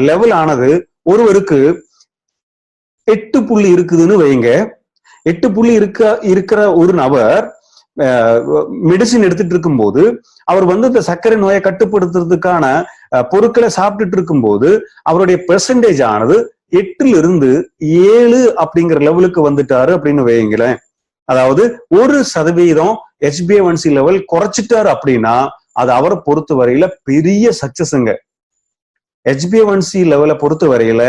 [SPEAKER 2] லெவல் ஆனது ஒருவருக்கு 8 புள்ளி இருக்குதுன்னு வைங்க. 8 புள்ளி இருக்கிற ஒரு நபர் மெடிசின் எடுத்துட்டு இருக்கும்போது அவர் வந்து இந்த சர்க்கரை நோயை கட்டுப்படுத்துறதுக்கான பொருட்களை சாப்பிட்டுட்டு இருக்கும்போது அவருடைய பெர்சன்டேஜ் ஆனது 8 7 அப்படிங்கிற லெவலுக்கு வந்துட்டாரு அப்படின்னு வைங்களேன். அதாவது 1% HbA1c லெவல் குறைச்சிட்டாரு அப்படின்னா அது அவரை பொறுத்த வரையில பெரிய சக்சஸ்ங்க. HbA1c லெவலை பொறுத்த வரையில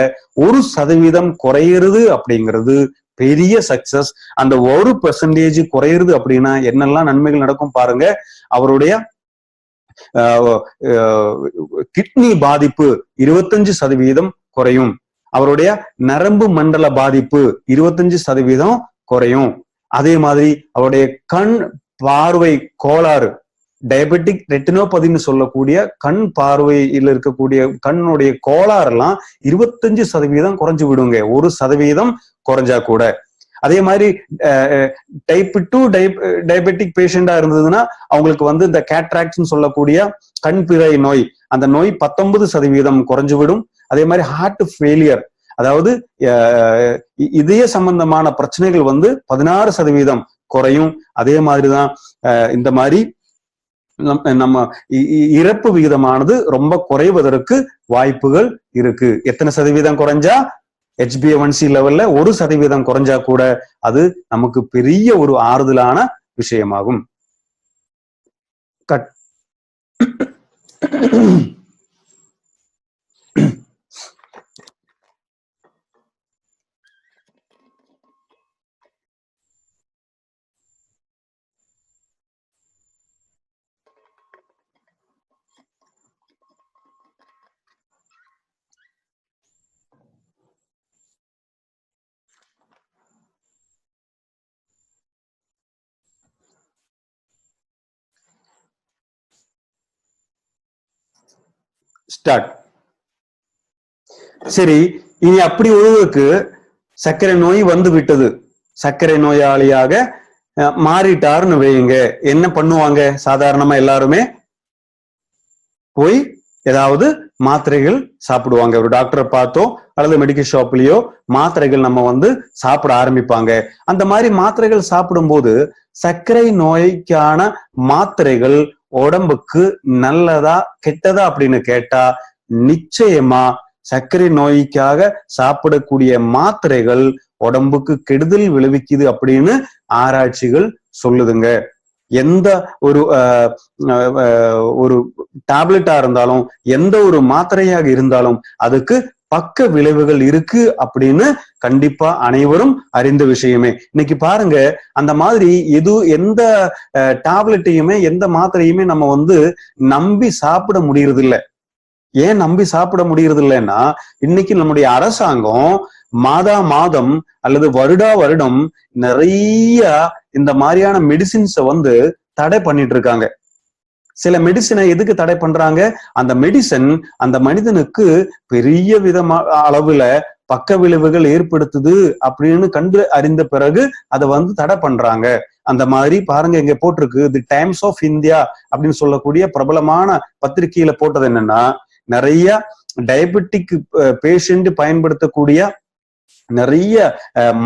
[SPEAKER 2] 1% குறையிறது அப்படிங்கிறது பெரிய சக்சஸ். அந்த 1% குறையிறது அப்படின்னா என்னெல்லாம் நன்மைகள் நடக்கும் பாருங்க. அவருடைய கிட்னி பாதிப்பு 25% குறையும். அவருடைய நரம்பு மண்டல பாதிப்பு 25% குறையும். அதே மாதிரி அவருடைய கண் பார்வை கோளாறு, டயபெட்டிக் ரெட்டினோபதின்னு சொல்லக்கூடிய கண் பார்வையில் இருக்கக்கூடிய கண்ணுடைய கோளாறு எல்லாம் 25% குறைஞ்சு விடுங்க, 1% குறைஞ்சா கூட. அதே மாதிரி டைப் 2 டயபெட்டிக் பேஷண்டா இருந்ததுன்னா அவங்களுக்கு வந்து இந்த கேட்ராக்ட்னு சொல்லக்கூடிய கண் பிறை நோய், அந்த நோய் 19% குறைஞ்சு விடும். அதே மாதிரி ஹார்ட் ஃபெயிலியர், அதாவது இதய சம்பந்தமான பிரச்சனைகள் வந்து 16% குறையும். அதே மாதிரிதான் இந்த மாதிரி நம்ம இறப்பு விகிதமானது ரொம்ப குறைவதற்கு வாய்ப்புகள் இருக்கு. எத்தனை சதவீதம் குறைஞ்சா? HbA1c லெவல்ல 1% குறைஞ்சா கூட அது நமக்கு பெரிய ஒரு ஆறுதலான விஷயமாகும். ஸ்டார்ட். சரி, இனி அப்படி ஒருவருக்கு சர்க்கரை நோய் வந்து விட்டது, சர்க்கரை நோயாளியாக மாறிட்டாருன்னு வைங்க, என்ன பண்ணுவாங்க? சாதாரணமா எல்லாருமே போய் ஏதாவது மாத்திரைகள் சாப்பிடுவாங்க. ஒரு டாக்டரை பார்த்தோ அல்லது மெடிக்கல் ஷாப்லயோ மாத்திரைகள் நம்ம வந்து சாப்பிட ஆரம்பிப்பாங்க. அந்த மாதிரி மாத்திரைகள் சாப்பிடும்போது சர்க்கரை நோய்க்கான மாத்திரைகள் உடம்புக்கு நல்லதா கெட்டதா அப்படின்னு கேட்டா நிச்சயமா சர்க்கரை நோய்க்காக சாப்பிடக்கூடிய மாத்திரைகள் உடம்புக்கு கெடுதல் விளைவிக்குது அப்படின்னு ஆராய்ச்சிகள் சொல்லுதுங்க. எந்த ஒரு டேப்லெட்டா இருந்தாலும் எந்த ஒரு மாத்திரையாக இருந்தாலும் அதுக்கு பக்க விளைவுகள் இருக்கு அப்படின்னு கண்டிப்பா அனைவரும் அறிந்த விஷயமே. இன்னைக்கு பாருங்க, அந்த மாதிரி எந்த டேப்லெட்டையுமே எந்த மாத்திரையுமே நம்ம வந்து நம்பி சாப்பிட முடியறது இல்லை. ஏன் நம்பி சாப்பிட முடியறது இல்லைன்னா, இன்னைக்கு நம்முடைய அரசாங்கம் மாதம் அல்லது வருடம் நிறைய இந்த மாதிரியான மெடிசின்ஸை வந்து தடை பண்ணிட்டு இருக்காங்க. சில மெடிசினை எதுக்கு தடை பண்றாங்க? அந்த மெடிசன் அந்த மனிதனுக்கு பெரிய விதமா அளவுல பக்க விளைவுகள் ஏற்படுத்துது அப்படின்னு கண்டு அறிந்த பிறகு அதை வந்து தடை பண்றாங்க. அந்த மாதிரி பாருங்க, இங்க போட்டிருக்கு, தி டைம்ஸ் ஆஃப் இந்தியா அப்படின்னு சொல்லக்கூடிய பிரபலமான பத்திரிகையில போட்டது என்னன்னா, நிறைய டயபெட்டிக் பேஷண்ட் பயன்படுத்தக்கூடிய நிறைய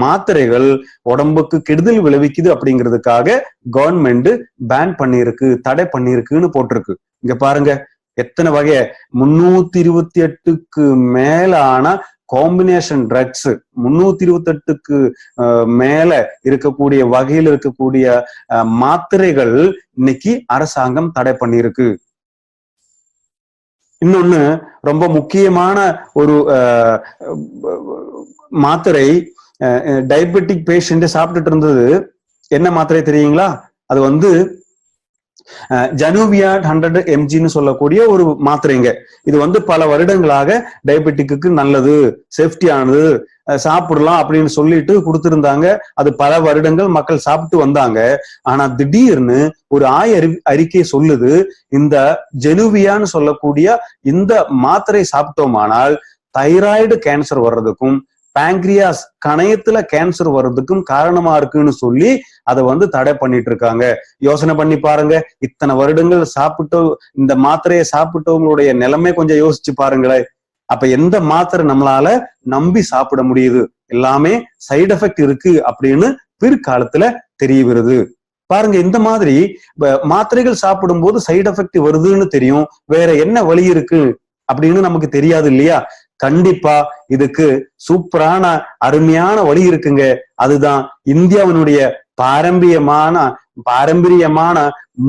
[SPEAKER 2] மாத்திரைகள் உடம்புக்கு கெடுதல் விளைவிக்குது அப்படிங்கிறதுக்காக கவர்மெண்ட் பேன் பண்ணிருக்கு, தடை பண்ணிருக்குன்னு போட்டிருக்கு. இங்க பாருங்க எத்தனை வகை, 328க்கு மேலான காம்பினேஷன் ட்ரக்ஸ், 328க்கு மேல இருக்கக்கூடிய வகையில் இருக்கக்கூடிய மாத்திரைகள் இன்னைக்கு அரசாங்கம் தடை பண்ணிருக்கு. இன்னொன்னு ரொம்ப முக்கியமான ஒரு மாத்திரை டயபெட்டிக் பேஷண்ட் சாப்பிட்டுட்டு இருந்தது. என்ன மாத்திரை தெரியுங்களா? அது வந்து ஜனூவியா 100 mgன்னு சொல்லக்கூடிய ஒரு மாத்திரைங்க. இது வந்து பல வருடங்களாக டயபெட்டிக்கு நல்லது, சேஃப்டியானது, சாப்பிடலாம் அப்படின்னு சொல்லிட்டு கொடுத்திருந்தாங்க. அது பல வருடங்கள் மக்கள் சாப்பிட்டு வந்தாங்க. ஆனா திடீர்னு ஒரு அறிக்கை சொல்லுது, இந்த ஜெனுவியான்னு சொல்லக்கூடிய இந்த மாத்திரை சாப்பிட்டோமானால் தைராய்டு கேன்சர் வர்றதுக்கும் பேங்க்ரியாஸ் கணையத்துல கேன்சர் வர்றதுக்கும் காரணமா இருக்குன்னு சொல்லி அதை வந்து தடை பண்ணிட்டு இருக்காங்க. யோசனை பண்ணி பாருங்க, இத்தனை வருடங்கள் சாப்பிட்டோ இந்த மாத்திரையை சாப்பிட்டவங்களுடைய நிலைமை கொஞ்சம் யோசிச்சு பாருங்களேன். அப்ப எந்த மாத்திரை நம்மளால நம்பி சாப்பிட முடியுது? எல்லாமே சைடு எஃபெக்ட் இருக்கு அப்படின்னு பிற்காலத்துல தெரிய வருது. பாருங்க, இந்த மாதிரி மாத்திரைகள் சாப்பிடும் போது சைடு எஃபெக்ட் வருதுன்னு தெரியும், வேற என்ன வழி இருக்கு அப்படின்னு நமக்கு தெரியாது இல்லையா? கண்டிப்பா இதுக்கு சூப்பரான அருமையான வழி இருக்குங்க. அதுதான் இந்தியாவினுடைய பாரம்பரியமான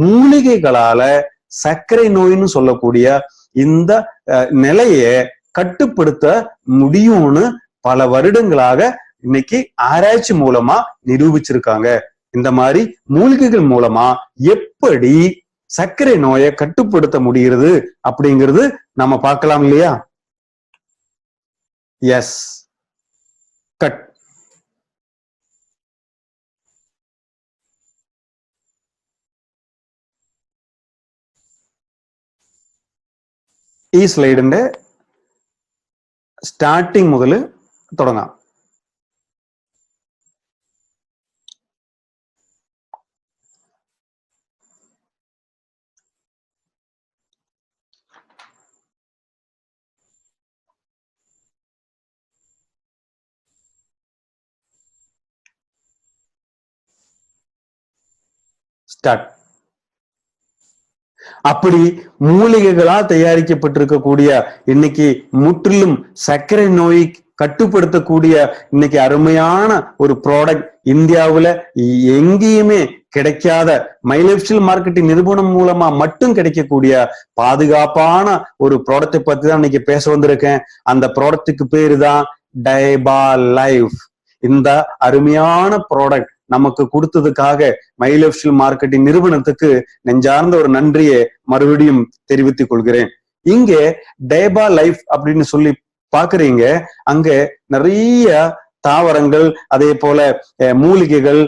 [SPEAKER 2] மூலிகைகளால சர்க்கரை நோயின்னு சொல்லக்கூடிய இந்த நிலைய கட்டுப்படுத்த முடியும்னு பல வருடங்களாக இன்னைக்கு ஆராய்ச்சி மூலமா நிரூபிச்சிருக்காங்க. இந்த மாதிரி மூலிகைகள் மூலமா எப்படி சர்க்கரை நோயை கட்டுப்படுத்த முடிகிறது அப்படிங்கிறது நம்ம பார்க்கலாம் இல்லையா? Yes, cut. ഈ സ്ലൈഡിന്റെ സ്റ്റാർട്ടിങ് മുതൽ തുടങ്ങാം. ஸ்டார்ட். அப்படி மூலிகைகளால் தயாரிக்கப்பட்டிருக்கக்கூடிய இன்னைக்கு முற்றிலும் சர்க்கரை நோய் கட்டுப்படுத்தக்கூடிய இன்னைக்கு அருமையான ஒரு ப்ராடக்ட் இந்தியாவுல எங்கேயுமே கிடைக்காத மைலேஃப்ஸ்டைல் மார்க்கெட்டிங் நிறுவனம் மூலமா மட்டும் கிடைக்கக்கூடிய பாதுகாப்பான ஒரு ப்ராடக்டை பத்தி தான் இன்னைக்கு பேச வந்திருக்கேன். அந்த ப்ராடக்ட்டுக்கு பேரு தான் டைபா லைஃப். இந்த அருமையான ப்ராடக்ட் நமக்கு கொடுத்ததுக்காக மைலேஃப்ஸ்டைல் மார்க்கெட்டிங் நிறுவனத்துக்கு நெஞ்சார்ந்த ஒரு நன்றியை மறுபடியும் தெரிவித்துக் கொள்கிறேன். இங்க டைபா லைஃப் அப்படின்னு சொல்லி பாக்குறீங்க, அங்க நிறைய தாவரங்கள், அதே போல மூலிகைகள்,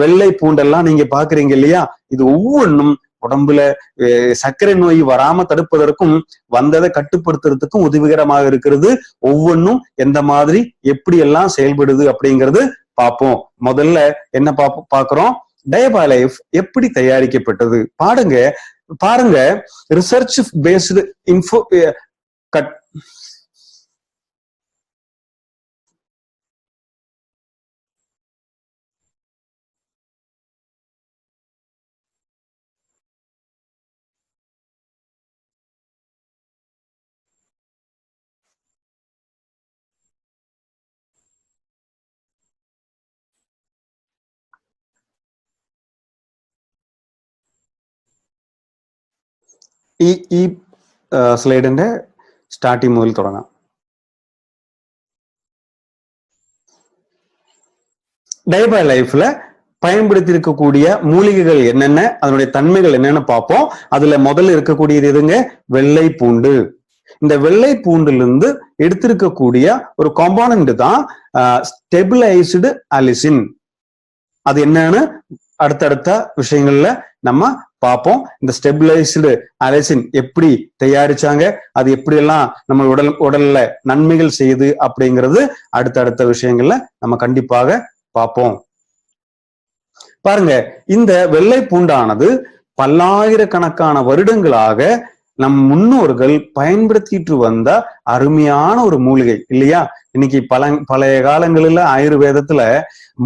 [SPEAKER 2] வெள்ளை பூண்டெல்லாம் நீங்க பாக்குறீங்க இல்லையா? இது ஒவ்வொன்றும் உடம்புல சர்க்கரை நோய் வராம தடுப்பதற்கும் வந்ததை கட்டுப்படுத்துறதுக்கும் உதவிகரமாக இருக்கிறது. ஒவ்வொன்றும் எந்த மாதிரி எப்படி எல்லாம் செயல்படுது அப்படிங்கிறது பார்ப்போம். முதல்ல என்ன பாக்குறோம்? டைபா லைஃப் எப்படி தயாரிக்கப்பட்டது பாருங்க. Research based info cut. ഈ സ്ലൈഡിന്റെ സ്റ്റാർട്ടിങ് മുതൽ തുടങ്ങാം. டைபா லைஃப்ல பயன்படுத்தி இருக்கக்கூடிய மூலிகைகள் என்னென்ன, அதனுடைய தன்மைகள் என்னன்னு பார்ப்போம். அதுல முதல்ல இருக்கக்கூடியது எதுங்க? வெள்ளை பூண்டு. இந்த வெள்ளை பூண்டுல இருந்து எடுத்திருக்கக்கூடிய ஒரு காம்போனன்ட் தான் ஸ்டெபிலைஸ்டு அலிசின். அது என்னன்னு அடுத்தடுத்த விஷயங்கள்ல நம்ம பார்ப்போம். இந்த ஸ்டெபிலைஸ்டு அலிசின் எப்படி தயாரிச்சாங்க, அது எப்படி எல்லாம் நம்ம உடல்ல நன்மைகள் செய்யுது அப்படிங்கிறது அடுத்தடுத்த விஷயங்கள்ல நம்ம கண்டிப்பாக பார்ப்போம். பாருங்க, இந்த வெள்ளை பூண்டானது பல்லாயிரக்கணக்கான வருடங்களாக நம் முன்னோர்கள் பயன்படுத்திட்டு வந்த அருமையான ஒரு மூலிகை இல்லையா? இன்னைக்கு பழைய காலங்களில ஆயுர்வேதத்துல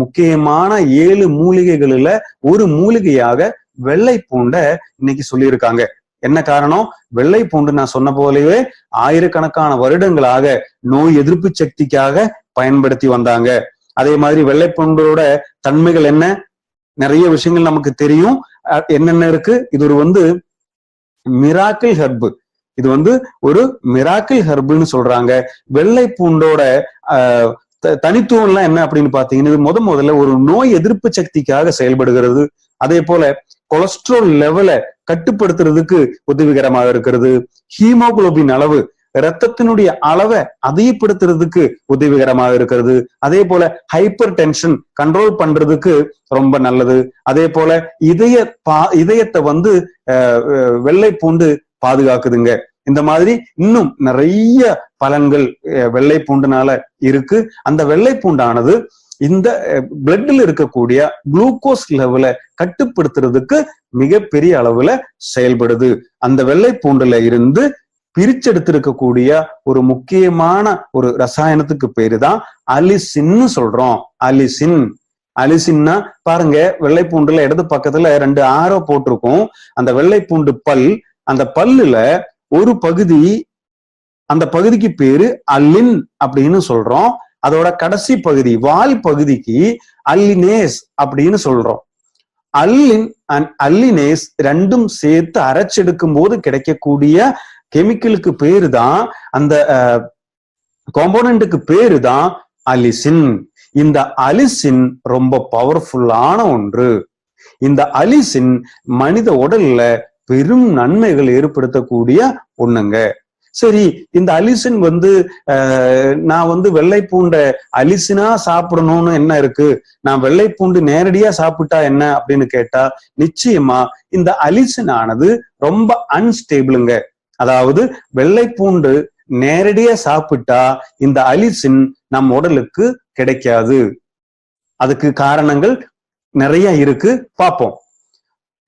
[SPEAKER 2] முக்கியமான 7 மூலிகைகளில ஒரு மூலிகையாக வெள்ளை பூண்டை இன்னைக்கு சொல்லியிருக்காங்க. என்ன காரணம்? வெள்ளை பூண்டு நான் சொன்ன போலவே ஆயிரக்கணக்கான வருடங்களாக நோய் எதிர்ப்பு சக்திக்காக பயன்படுத்தி வந்தாங்க. அதே மாதிரி வெள்ளை பூண்டோட தன்மைகள் என்ன, நிறைய விஷயங்கள் நமக்கு தெரியும். என்னென்ன இருக்கு? இது ஒரு மிராக்கிள் ஹெர்பு. இது ஒரு மிராக்கிள் ஹெர்புன்னு சொல்றாங்க. வெள்ளை பூண்டோட தனித்துவம் எல்லாம் என்ன அப்படின்னு பாத்தீங்கன்னா, இது முதல்ல ஒரு நோய் எதிர்ப்பு சக்திக்காக செயல்படுகிறது. அதே போல கொலஸ்ட்ரால் லெவலை கட்டுப்படுத்துறதுக்கு உதவிகரமாக இருக்கிறது. ஹீமோகுளோபின் அளவு, இரத்தத்தினுடைய அளவை அதிகப்படுத்துறதுக்கு உதவிகரமாக இருக்கிறது. அதே போல ஹைப்பர் டென்ஷன் கண்ட்ரோல் பண்றதுக்கு ரொம்ப நல்லது. அதே போல இதயத்தை வந்து வெள்ளை பூண்டு பாதுகாக்குதுங்க. இந்த மாதிரி இன்னும் நிறைய பலன்கள் வெள்ளை பூண்டுனால இருக்கு. அந்த வெள்ளை பூண்டானது இந்த பிளட்ல இருக்கக்கூடிய குளுக்கோஸ் லெவலை கட்டுப்படுத்துறதுக்கு மிகப்பெரிய அளவுல செயல்படுது. அந்த வெள்ளை பூண்டுல இருந்து பிரிச்செடுத்திருக்கக்கூடிய ஒரு முக்கியமான ஒரு ரசாயனத்துக்கு பேரு தான் அலிசின்னு சொல்றோம். அலிசின்னா பாருங்க, வெள்ளை பூண்டுல இடது பக்கத்துல 2 ஆரோ போட்டிருக்கும். அந்த வெள்ளை பூண்டு பல், அந்த பல்லுல ஒரு பகுதி, அந்த பகுதிக்கு பேரு அல்லின் அப்படின்னு சொல்றோம். அதோட கடைசி பகுதி வால் பகுதிக்கு அல்லினேஸ் அப்படின்னு சொல்றோம். அல்லின் அண்ட் அல்லினேஸ் ரெண்டும் சேர்த்து அரைச்செடுக்கும் போது கிடைக்கக்கூடிய கெமிக்கலுக்கு பேரு தான், அந்த காம்போனன்ட்டுக்கு பேரு தான் அலிசின். இந்த அலிசின் ரொம்ப பவர்ஃபுல்லான ஒன்று. இந்த அலிசின் மனித உடல்ல பெரும் நன்மைகள் ஏற்படுத்தக்கூடிய ஒண்ணுங்க. சரி, இந்த அலிசின் வந்து நான் வந்து வெள்ளை பூண்ட அலிசினா சாப்பிடணும்னு என்ன இருக்கு, நான் வெள்ளை பூண்டு நேரடியா சாப்பிட்டா என்ன அப்படின்னு கேட்டா, நிச்சயமா இந்த அலிசின் ஆனது ரொம்ப அன்ஸ்டேபிளுங்க. அதாவது வெள்ளை பூண்டு நேரடியா சாப்பிட்டா இந்த அலிசின் நம் உடலுக்கு கிடைக்காது. அதுக்கு காரணங்கள் நிறைய இருக்கு, பார்ப்போம்.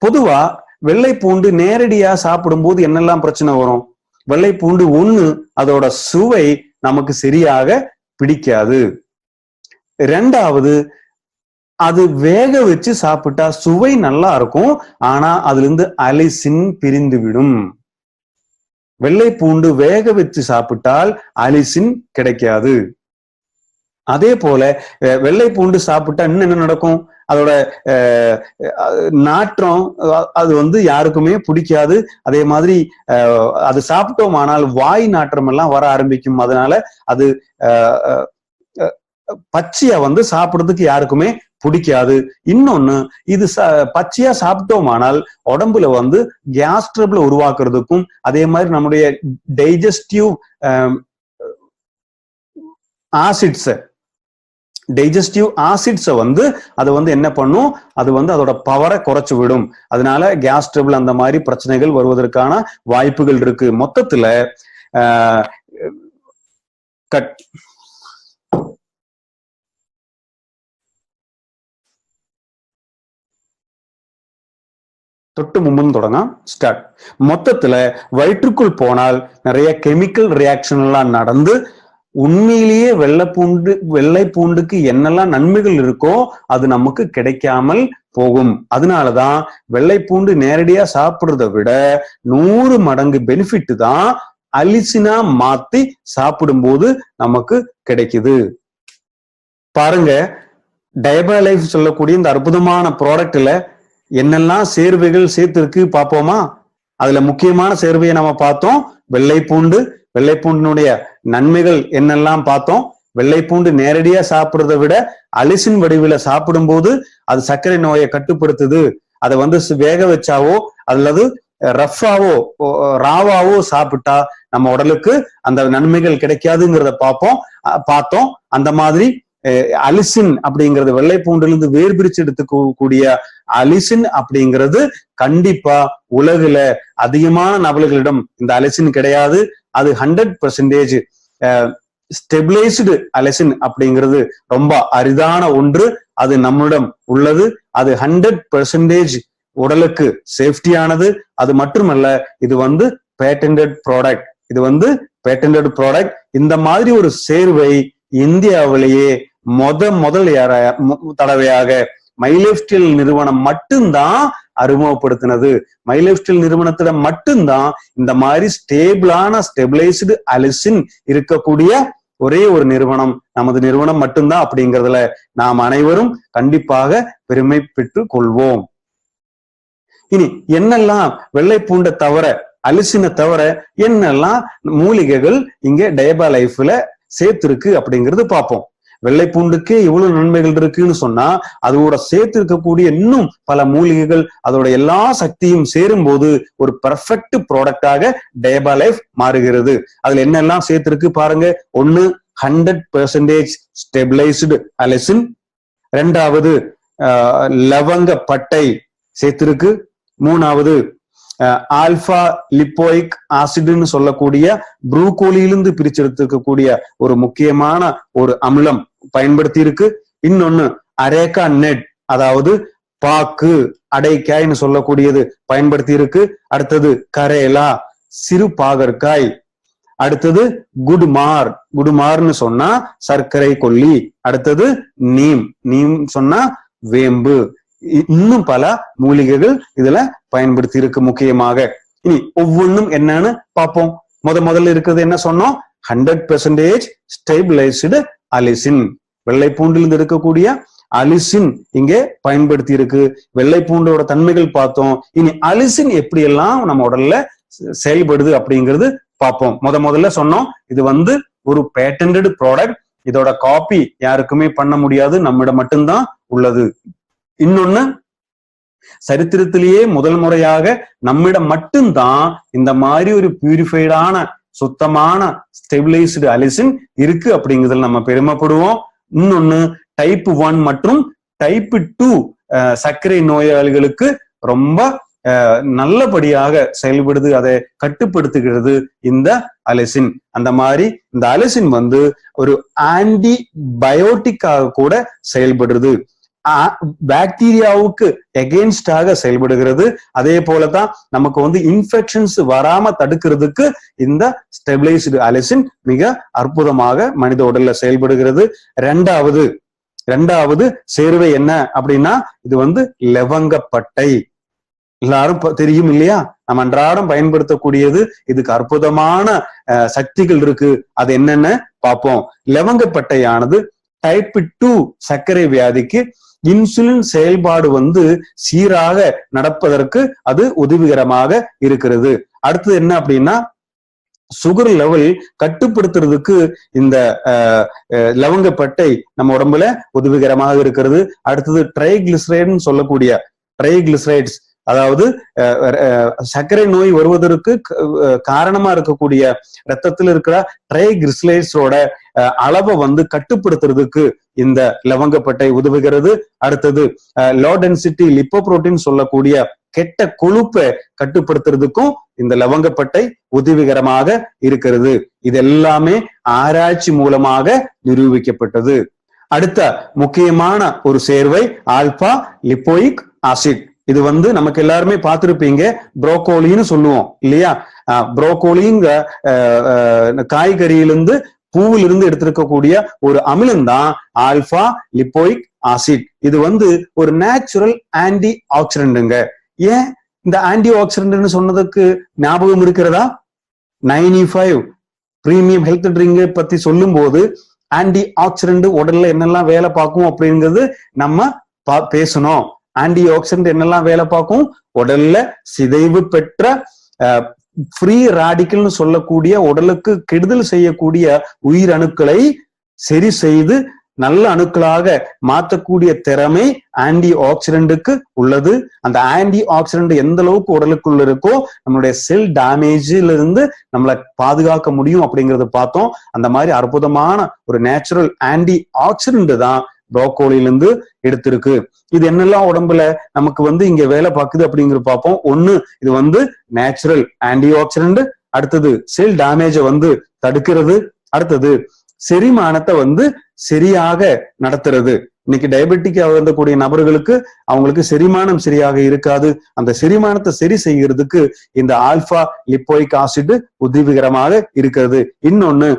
[SPEAKER 2] பொதுவா வெள்ளை பூண்டு நேரடியா சாப்பிடும்போது என்னெல்லாம் பிரச்சனை வரும்? வெள்ளை பூண்டு ஒண்ணு, அதோட சுவை நமக்கு சரியாக பிடிக்காது. ரெண்டாவது, அது வேக வச்சு சாப்பிட்டா சுவை நல்லா இருக்கும், ஆனா அதுல இருந்து அலிசின் பிரிந்து விடும். வெள்ளை பூண்டு வேக வச்சு சாப்பிட்டால் அலிசின் கிடைக்காது. அதே போல வெள்ளை பூண்டு சாப்பிட்டா இன்னும் என்ன நடக்கும்? அதோட நாற்றம் அது வந்து யாருக்குமே பிடிக்காது. அதே மாதிரி அது சாப்பிட்டோமானால் வாய் நாற்றம் எல்லாம் வர ஆரம்பிக்கும். அதனால அது பச்சையா வந்து சாப்பிடுறதுக்கு யாருக்குமே பிடிக்காது. இன்னொன்னு, இது பச்சையா சாப்பிட்டோமானால் உடம்புல வந்து கேஸ் ட்ரபிள் உருவாக்குறதுக்கும், அதே மாதிரி நம்முடைய டைஜஸ்டிவ் ஆசிட்ஸை வந்து அது வந்து என்ன பண்ணும், அது வந்து அதோட பவரை குறைச்சு விடும். அதனால கேஸ் ட்ரபிள் அந்த மாதிரி பிரச்சனைகள் வருவதற்கான வாய்ப்புகள் இருக்கு. மொத்தத்துல தொட்டு மும்முன்னு தொடங்க ஸ்டார்ட். மொத்தத்துல வயிற்றுக்குள் போனால் நிறைய கெமிக்கல் ரியாக்ஷன் எல்லாம் நடந்து உண்மையிலேயே வெள்ளை பூண்டுக்கு என்னெல்லாம் நன்மைகள் இருக்கோ அது நமக்கு கிடைக்காமல் போகும். அதனாலதான் வெள்ளை பூண்டு நேரடியா சாப்பிடுறத விட 100 மடங்கு பெனிஃபிட் தான் அலிசினா மாத்தி சாப்பிடும்போது நமக்கு கிடைக்குது. பாருங்க, டயபா லைஃப் சொல்லக்கூடிய இந்த அற்புதமான ப்ராடக்ட்ல என்னெல்லாம் சேர்வைகள் சேர்த்திருக்கு பார்ப்போமா? அதுல முக்கியமான சேர்வையை நம்ம பார்த்தோம். வெள்ளை பூண்டினுடைய நன்மைகள் என்னெல்லாம் பார்த்தோம். வெள்ளை பூண்டு நேரடியா சாப்பிடுறத விட அலிசின் வடிவில சாப்பிடும்போது அது சர்க்கரை நோயை கட்டுப்படுத்துது. அதை வந்து வேக வச்சாவோ அல்லது ராவாவோ சாப்பிட்டா நம்ம உடலுக்கு அந்த நன்மைகள் கிடைக்காதுங்கிறத பார்த்தோம். அந்த மாதிரி அலிசின் அப்படிங்கிறது வெள்ளை பூண்டிலிருந்து வேர் பிரிச்சு எடுத்துக்கூடிய அலிசின் அப்படிங்கிறது கண்டிப்பா உலகுல அதிகமான நபர்களிடம் இந்த அலிசின் கிடையாது. அது 100% ஸ்டெபிளைஸ்டு அலிசின் அப்படிங்கிறது ரொம்ப அரிதான ஒன்று. அது நம்மிடம் உள்ளது. அது 100% உடலுக்கு சேஃப்டியானது. அது மட்டுமல்ல, இது வந்து பேட்டன்டட் ப்ராடக்ட். இந்த மாதிரி ஒரு சேர்வை இந்தியாவிலேயே முதல் தடவையாக மைலேஃப்டில் நிறுவனம் மட்டும்தான் அறிமுகப்படுத்தினது. மைலேஃப்டில் நிறுவனத்தில மட்டும்தான் இந்த மாதிரி ஸ்டெபிளைஸ்டு அலிசின் இருக்கக்கூடிய ஒரே ஒரு நிறுவனம் நமது நிறுவனம் மட்டும்தான். அப்படிங்கிறதுல நாம் அனைவரும் கண்டிப்பாக பெருமை பெற்றுக் கொள்வோம். இனி என்னெல்லாம் வெள்ளை பூண்டை தவிர, அலிசினை தவிர என்னெல்லாம் மூலிகைகள் இங்க டயபா லைஃப்ல சேர்த்திருக்கு அப்படிங்கிறது பார்ப்போம். வெள்ளை பூண்டுக்கே இவ்வளவு நன்மைகள் இருக்குன்னு சொன்னா அதோட சேர்த்து இருக்கக்கூடிய இன்னும் பல மூலிகைகள் அதோட எல்லா சக்தியும் சேரும் போது ஒரு பெர்ஃபெக்ட் ப்ராடக்டாக டயபா லைஃப் மாறுகிறது. அதுல என்னெல்லாம் சேர்த்திருக்கு பாருங்க. ஒண்ணு 100% ஸ்டெபிளைஸ்டு அலிசின், ரெண்டாவது லவங்க பட்டை சேர்த்திருக்கு, மூணாவது ஆல்பா லிப்போயிக் ஆசிட்னு சொல்லக்கூடிய ப்ரூக்கோலியிலிருந்து பிரிச்செடுத்திருக்கக்கூடிய ஒரு முக்கியமான ஒரு அமிலம் பயன்படுத்தி இருக்கு. இன்னொன்னு அரேக்கா நெட், அதாவது பாக்கு அடைக்காய்னு சொல்லக்கூடியது பயன்படுத்தி இருக்கு. அடுத்தது கரேலா சிறு பாகற்காய், அடுத்தது குடுமார்னு சொன்னா சர்க்கரை கொல்லி, அடுத்தது நீம் சொன்னா வேம்பு, இன்னும் பல மூலிகைகள் இதுல பயன்படுத்தி இருக்கு முக்கியமாக. இனி ஒவ்வொன்றும் என்னன்னு பார்ப்போம். முதல்ல இருக்கிறது என்ன சொன்னோம்? 100% ஸ்டெபிளைஸ்டு அலிசின். வெள்ளை பூண்டிலிருந்து இருக்கக்கூடிய அலிசின் இங்கே பயன்படுத்தி இருக்கு. வெள்ளை பூண்டோட தன்மைகள் பார்த்தோம். இனி அலிசின் எப்படி எல்லாம் நம்ம உடல்ல செயல்படுது அப்படிங்கிறது பார்ப்போம். முதல்ல சொன்னோம், இது ஒரு பேட்டன்ட் ப்ராடக்ட். இதோட காப்பி யாருக்குமே பண்ண முடியாது, நம்மிடம் மட்டும்தான் உள்ளது. இன்னொன்னு, சரித்திரத்திலேயே முதல் முறையாக நம்மிடம் மட்டும்தான் இந்த மாதிரி ஒரு பியூரிஃபைடான சுத்தமான ஸ்டெபிளைஸ்டு அலிசின் இருக்கு அப்படிங்கிறதுல நம்ம பெருமைப்படுவோம். இன்னொன்னு, டைப் 1 மற்றும் டைப் 2 சர்க்கரை நோயாளிகளுக்கு ரொம்ப நல்லபடியாக செயல்படுது, அதை கட்டுப்படுத்துகிறது இந்த அலிசின். அந்த மாதிரி இந்த அலிசின் ஒரு ஆன்டிபயோட்டிக்காக கூட செயல்படுறது, பாக்டீரியாவுக்கு எகெயின்ஸ்டாக செயல்படுகிறது. அதே போலதான் நமக்கு இன்ஃபெக்ஷன்ஸ் வராம தடுக்கிறதுக்கு இந்த ஸ்டெபிளைஸ்டு அலிசின் மிக அற்புதமாக மனித உடல்ல செயல்படுகிறது. ரெண்டாவது சேர்வை என்ன அப்படின்னா, இது லவங்கப்பட்டை. எல்லாரும் தெரியும் இல்லையா, நம்ம அன்றாடம் பயன்படுத்தக்கூடியது. இதுக்கு அற்புதமான சக்திகள் இருக்கு. அது என்னன்னு பார்ப்போம். லவங்கப்பட்டையானது டைப் 2 சர்க்கரை வியாதிக்கு இன்சுலின் செயல்பாடு சீராக நடப்பதற்கு அது உதவிகரமாக இருக்கிறது. அடுத்தது என்ன அப்படின்னா, சுகர் லெவல் கட்டுப்படுத்துறதுக்கு இந்த லவங்கப்பட்டை நம்ம உடம்புல உதவிகரமாக இருக்கிறது. அடுத்தது ட்ரைகிளிசரைடுன்னு சொல்லக்கூடிய ட்ரைகிளிசரைட்ஸ், அதாவது சர்க்கரை நோய் வருவதற்கு காரணமா இருக்கக்கூடிய ரத்தத்தில் இருக்கிற ட்ரைகிளிசரைட்ஸோட அளவை கட்டுப்படுத்துறதுக்கு இந்த லவங்கப்பட்டை உதவுகிறது. அடுத்தது லோ டென்சிட்டி லிப்போப்ரோட்டீன் சொல்லக்கூடிய கெட்ட கொழுப்பை கட்டுப்படுத்துறதுக்கும் இந்த லவங்கப்பட்டை உதவிகரமாக இருக்கிறது. இது எல்லாமே ஆராய்ச்சி மூலமாக நிரூபிக்கப்பட்டது. அடுத்த முக்கியமான ஒரு சேர்வை ஆல்பா லிப்போயிக் ஆசிட். இது நமக்கு எல்லாருமே பார்த்திருப்பீங்க, புரோக்கோலின்னு சொல்லுவோம் இல்லையா. புரோக்கோலிங்க காய்கறியிலிருந்து பூவிலிருந்து எடுத்திருக்கக்கூடிய ஒரு அமிலம் தான் ஆல்பா லிப்போயிக் ஆசிட். இது ஒரு நேச்சுரல் ஆன்டி ஆக்சிடென்ட்ங்க. ஏன் இந்த ஆன்டி ஆக்சிடென்ட்னு சொன்னதுக்கு ஞாபகம் இருக்கிறதா? 95 பிரீமியம் ஹெல்த் ட்ரிங்க் பத்தி சொல்லும் போது ஆன்டி ஆக்சிடென்ட் உடல்ல என்னெல்லாம் வேலை பார்க்கும் அப்படிங்கிறது நம்ம பேசணும். ஆன்டி ஆக்சிடென்ட் என்னெல்லாம் வேலை பார்க்கும்? உடல்ல சிதைவு பெற்ற ஃப்ரீ ராடிக்கல்னு சொல்லக்கூடிய உடலுக்கு கெடுதல் செய்யக்கூடிய உயிர் அணுக்களை சரி செய்து நல்ல அணுக்களாக மாற்றக்கூடிய திறமை ஆன்டி ஆக்சிடென்ட்டுக்கு உள்ளது. அந்த ஆன்டி ஆக்சிடென்ட் எந்த அளவுக்கு உடலுக்குள்ள இருக்கோ நம்மளுடைய செல் டேமேஜ்ல இருந்து நம்மளை பாதுகாக்க முடியும் அப்படிங்கறத பார்த்தோம். அந்த மாதிரி அற்புதமான ஒரு நேச்சுரல் ஆன்டி ஆக்சிடென்ட் தான் புரோக்கோலியிலிருந்து எடுத்திருக்கு. இது என்னெல்லாம் உடம்புல நமக்கு இங்க வேலை பார்க்குது அப்படிங்கிற பார்ப்போம். ஒண்ணு, இது நேச்சுரல் ஆன்டி ஆக்சிடென்ட். அடுத்தது செல் டேமேஜை தடுக்கிறது. அடுத்தது செரிமானத்தை சரியாக நடத்துறது. இன்னைக்கு டயபெட்டிக் வரக்கூடிய நபர்களுக்கு அவங்களுக்கு செரிமானம் சரியாக இருக்காது. அந்த செரிமானத்தை சரி செய்யறதுக்கு இந்த ஆல்பா லிப்போயிக் ஆசிட் உதவிகரமாக இருக்கிறது. இன்னொன்னு,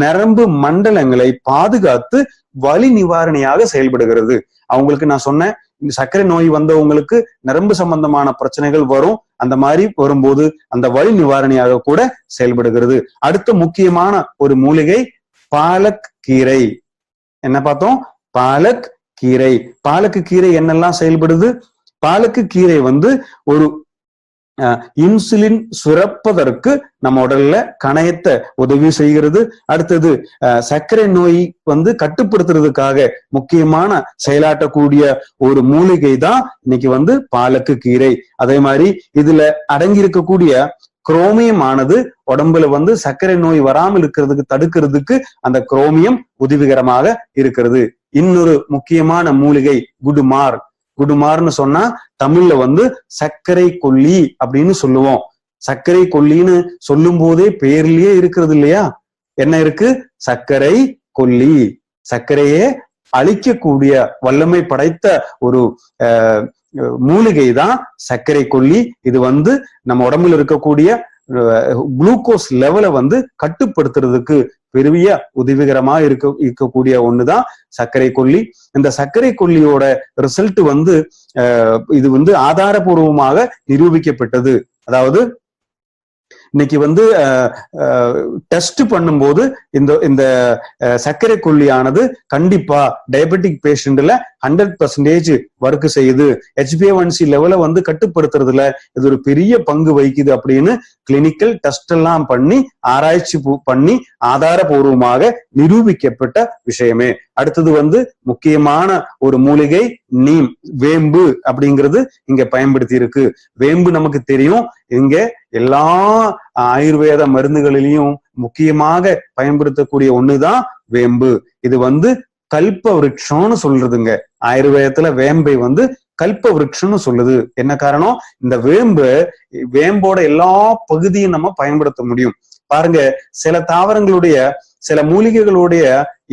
[SPEAKER 2] நரம்பு மண்டலங்களை பாதுகாத்து வலி நிவாரணியாக செயல்படுகிறது. அவங்களுக்கு நான் சொன்னேன், சர்க்கரை நோய் வந்தவங்களுக்கு நரம்பு சம்பந்தமான பிரச்சனைகள் வரும். அந்த மாதிரி வரும்போது அந்த வலி நிவாரணியாக கூட செயல்படுகிறது. அடுத்த முக்கியமான ஒரு மூலிகை பாலக் கீரை. என்ன பார்த்தோம்? பாலக் கீரை. பாலக்கு கீரை என்னெல்லாம் செயல்படுது? பாலக்கு கீரை ஒரு இன்சுலின் சுரப்பதற்கு நம்ம உடல்ல கணையத்தை உதவி செய்கிறது. அடுத்தது சர்க்கரை நோய் கட்டுப்படுத்துறதுக்காக முக்கியமான செயலாற்றக்கூடிய ஒரு மூலிகை தான் இன்னைக்கு பாலக்கு கீரை. அதே மாதிரி இதுல அடங்கி இருக்கக்கூடிய குரோமியம் ஆனது உடம்புல சர்க்கரை நோய் வராமல் இருக்கிறதுக்கு தடுக்கிறதுக்கு அந்த குரோமியம் உதவிகரமாக இருக்கிறது. இன்னொரு முக்கியமான மூலிகை குடுமார். குடுமார்னு சொன்னா தமிழ்ல சர்க்கரை கொல்லி அப்படின்னு சொல்லுவோம். சர்க்கரை கொல்லின்னு சொல்லும் போதே பேர்லயே இருக்கிறது இல்லையா, என்ன இருக்கு? சர்க்கரை கொல்லி. சர்க்கரையே அழிக்கக்கூடிய வல்லமை படைத்த ஒரு மூலிகை தான் சர்க்கரை கொல்லி. இது நம்ம உடம்புல இருக்கக்கூடிய குளுக்கோஸ் லெவலை கட்டுப்படுத்துறதுக்கு பெரிய உதவிகரமா இருக்கக்கூடிய ஒண்ணுதான் சர்க்கரை கொல்லி. இந்த சர்க்கரை கொல்லியோட ரிசல்ட் இது ஆதாரபூர்வமாக நிரூபிக்கப்பட்டது. அதாவது இன்னைக்கு டெஸ்ட் பண்ணும்போது இந்த சர்க்கரை கொல்லியானது கண்டிப்பா டயபெட்டிக் பேஷண்ட்ல 100% ஒர்க் செய்யுது. HbA1c லெவலை கட்டுப்படுத்துறதுல இது ஒரு பெரிய பங்கு வகிக்குது அப்படின்னு கிளினிக்கல் டெஸ்ட் எல்லாம் பண்ணி ஆராய்ச்சி பண்ணி ஆதாரபூர்வமாக நிரூபிக்கப்பட்ட விஷயமே. அடுத்தது முக்கியமான ஒரு மூலிகை நீம், வேம்பு அப்படிங்கிறது இங்க பயன்படுத்தி இருக்கு. வேம்பு நமக்கு தெரியும், இங்க எல்லா ஆயுர்வேத மருந்துகளிலையும் முக்கியமாக பயன்படுத்தக்கூடிய ஒண்ணுதான் வேம்பு. இது கல்ப விருட்சம்னு சொல்றதுங்க. ஆயுர்வேதத்துல வேம்பை கல்ப விருட்சம்னு சொல்லுது. என்ன காரணம்? இந்த வேம்போட எல்லா பகுதியும் நம்ம பயன்படுத்த முடியும். பாருங்க, சில தாவரங்களுடைய சில மூலிகைகளுடைய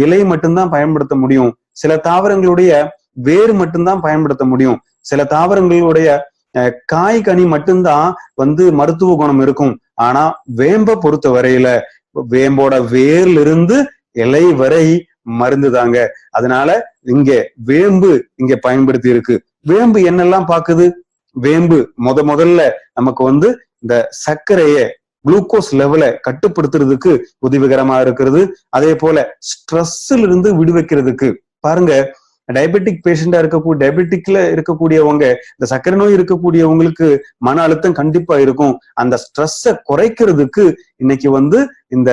[SPEAKER 2] இலை மட்டும்தான் பயன்படுத்த முடியும், சில தாவரங்களுடைய வேர் மட்டும்தான் பயன்படுத்த முடியும், சில தாவரங்களுடைய காய் கனி மட்டும்தான் மருத்துவ குணம் இருக்கும். ஆனா வேம்பை பொறுத்த வரையில வேம்போட வேர்ல இருந்து இலை வரை மருந்து தாங்க. அதனால இங்க வேம்பு இங்க பயன்படுத்தி இருக்கு. வேம்பு என்னெல்லாம் பாக்குது? வேம்பு முதல்ல நமக்கு இந்த சர்க்கரைய குளுக்கோஸ் லெவலை கட்டுப்படுத்துறதுக்கு உதவிகரமா இருக்கிறது. அதே போல ஸ்ட்ரெஸ்ல இருந்து விடுவிக்கிறதுக்கு. பாருங்க, டயபெட்டிக் பேஷண்டா டயபெட்டிக்ல இருக்கக்கூடியவங்க, இந்த சர்க்கரை நோய் இருக்கக்கூடியவங்களுக்கு மன அழுத்தம் கண்டிப்பா இருக்கும். அந்த ஸ்ட்ரெஸ்ஸை குறைக்கிறதுக்கு இன்னைக்கு இந்த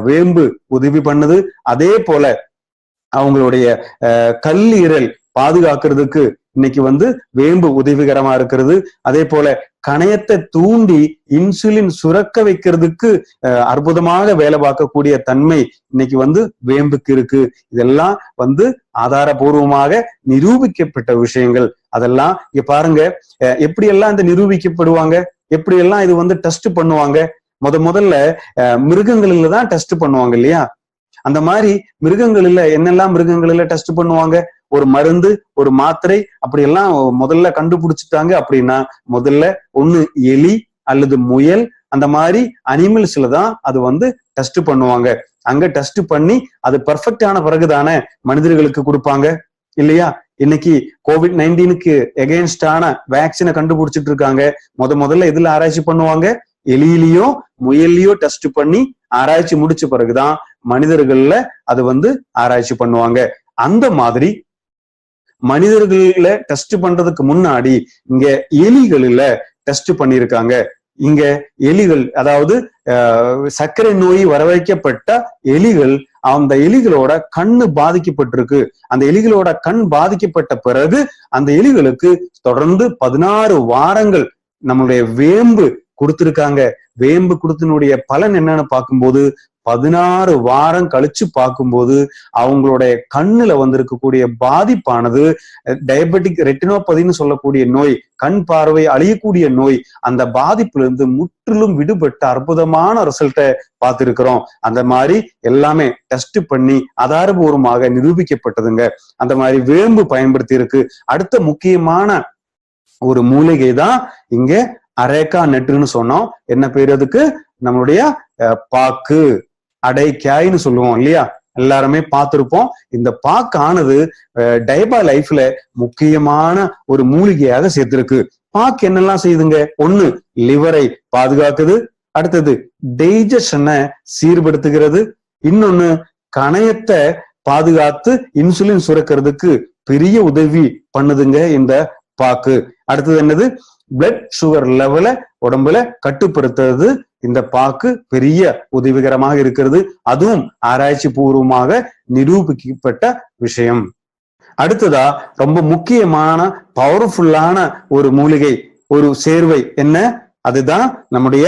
[SPEAKER 2] வேம்பு உதவி பண்ணுது. அதே போல அவங்களுடைய கல்லீரல் பாதுகாக்கிறதுக்கு இன்னைக்கு வேம்பு உதவிகரமா இருக்கிறது. அதே போல கணையத்தை தூண்டி இன்சுலின் சுரக்க வைக்கிறதுக்கு அற்புதமாக வேலை பார்க்கக்கூடிய தன்மை இன்னைக்கு வேம்புக்கு இருக்கு. இதெல்லாம் ஆதாரபூர்வமாக நிரூபிக்கப்பட்ட விஷயங்கள். அதெல்லாம் இங்க பாருங்க, எப்படியெல்லாம் இந்த நிரூபிக்கப்படுவாங்க, எப்படியெல்லாம் இது டெஸ்ட் பண்ணுவாங்க. முதல்ல மிருகங்களில தான் டெஸ்ட் பண்ணுவாங்க இல்லையா? அந்த மாதிரி மிருகங்களில என்னெல்லாம் மிருகங்களில டெஸ்ட் பண்ணுவாங்க? ஒரு மருந்து, ஒரு மாத்திரை அப்படி எல்லாம் முதல்ல கண்டுபிடிச்சிட்டாங்க அப்படின்னா முதல்ல ஒண்ணு எலி அல்லது முயல், அந்த மாதிரி அனிமல்ஸ்ல தான் அது டெஸ்ட் பண்ணுவாங்க. அங்க டெஸ்ட் பண்ணி அது பெர்ஃபெக்டான பிறகுதானே மனிதர்களுக்கு கொடுப்பாங்க இல்லையா? இன்னைக்கு COVID-19க்கு எகெயின்ஸ்டான வேக்சினை கண்டுபிடிச்சிட்டு இருக்காங்க. முதல்ல இதுல ஆராய்ச்சி பண்ணுவாங்க, எலியிலையோ முயல்லையோ டெஸ்ட் பண்ணி ஆராய்ச்சி முடிச்ச பிறகுதான் மனிதர்கள்ல அது ஆராய்ச்சி பண்ணுவாங்க. அந்த மாதிரி மனிதர்கள டெஸ்ட் பண்றதுக்கு முன்னாடி இங்க எலிகளில டெஸ்ட் பண்ணிருக்காங்க. இங்க எலிகள், அதாவது சர்க்கரை நோய் வரவைக்கப்பட்ட எலிகள், அந்த எலிகளோட கண்ணு பாதிக்கப்பட்டிருக்கு. அந்த எலிகளோட கண் பாதிக்கப்பட்ட பிறகு அந்த எலிகளுக்கு தொடர்ந்து 16 வாரங்கள் நம்மளுடைய வேம்பு கொடுத்திருக்காங்க. வேம்பு கொடுத்தனுடைய பலன் என்னன்னு பார்க்கும்போது 16 வாரம் கழிச்சு பார்க்கும்போது அவங்களுடைய கண்ணுல இருக்கக்கூடிய பாதிப்பானது டயபெட்டிக் ரெட்டினோபதின்னு சொல்லக்கூடிய நோய், கண் பார்வை அழியக்கூடிய நோய், அந்த பாதிப்புல இருந்து முற்றிலும் விடுபட்ட அற்புதமான ரிசல்ட்டை பார்த்திருக்கிறோம். அந்த மாதிரி எல்லாமே டெஸ்ட் பண்ணி ஆதாரபூர்வமாக நிரூபிக்கப்பட்டதுங்க. அந்த மாதிரி வேம்பு பயன்படுத்தி இருக்கு. அடுத்த முக்கியமான ஒரு மூலிகை தான் இங்க அரேக்கா நெட்டுன்னு சொன்னோம். என்ன பேரு அதுக்கு? நம்மளுடைய பாக்கு, அடைக்காய்ன்னு சொல்லுவோம் இல்லையா? எல்லாருமே பார்த்திருப்போம். இந்த பாக்கானது டயபா லைஃப்ல முக்கியமான ஒரு மூலிகையாக சேர்த்திருக்கு. பாக்கு என்னெல்லாம் செய்யுதுங்க? ஒண்ணு, லிவரை பாதுகாக்குது. அடுத்தது டைஜஷனை சீர்படுத்துகிறது. இன்னொன்னு, கணையத்தை பாதுகாத்து இன்சுலின் சுரக்கிறதுக்கு பெரிய உதவி பண்ணுதுங்க இந்த பாக்கு. அடுத்தது என்னது? பிளட் சுகர் லெவலை உடம்புல கட்டுப்படுத்துறது இந்த பாக்கு பெரிய உதவிகரமாக இருக்கிறது. அதுவும் ஆராய்ச்சி பூர்வமாக நிரூபிக்கப்பட்ட விஷயம். அடுத்ததா ரொம்ப முக்கியமான பவர்ஃபுல்லான ஒரு மூலிகை, ஒரு சேர்வை என்ன? அதுதான் நம்முடைய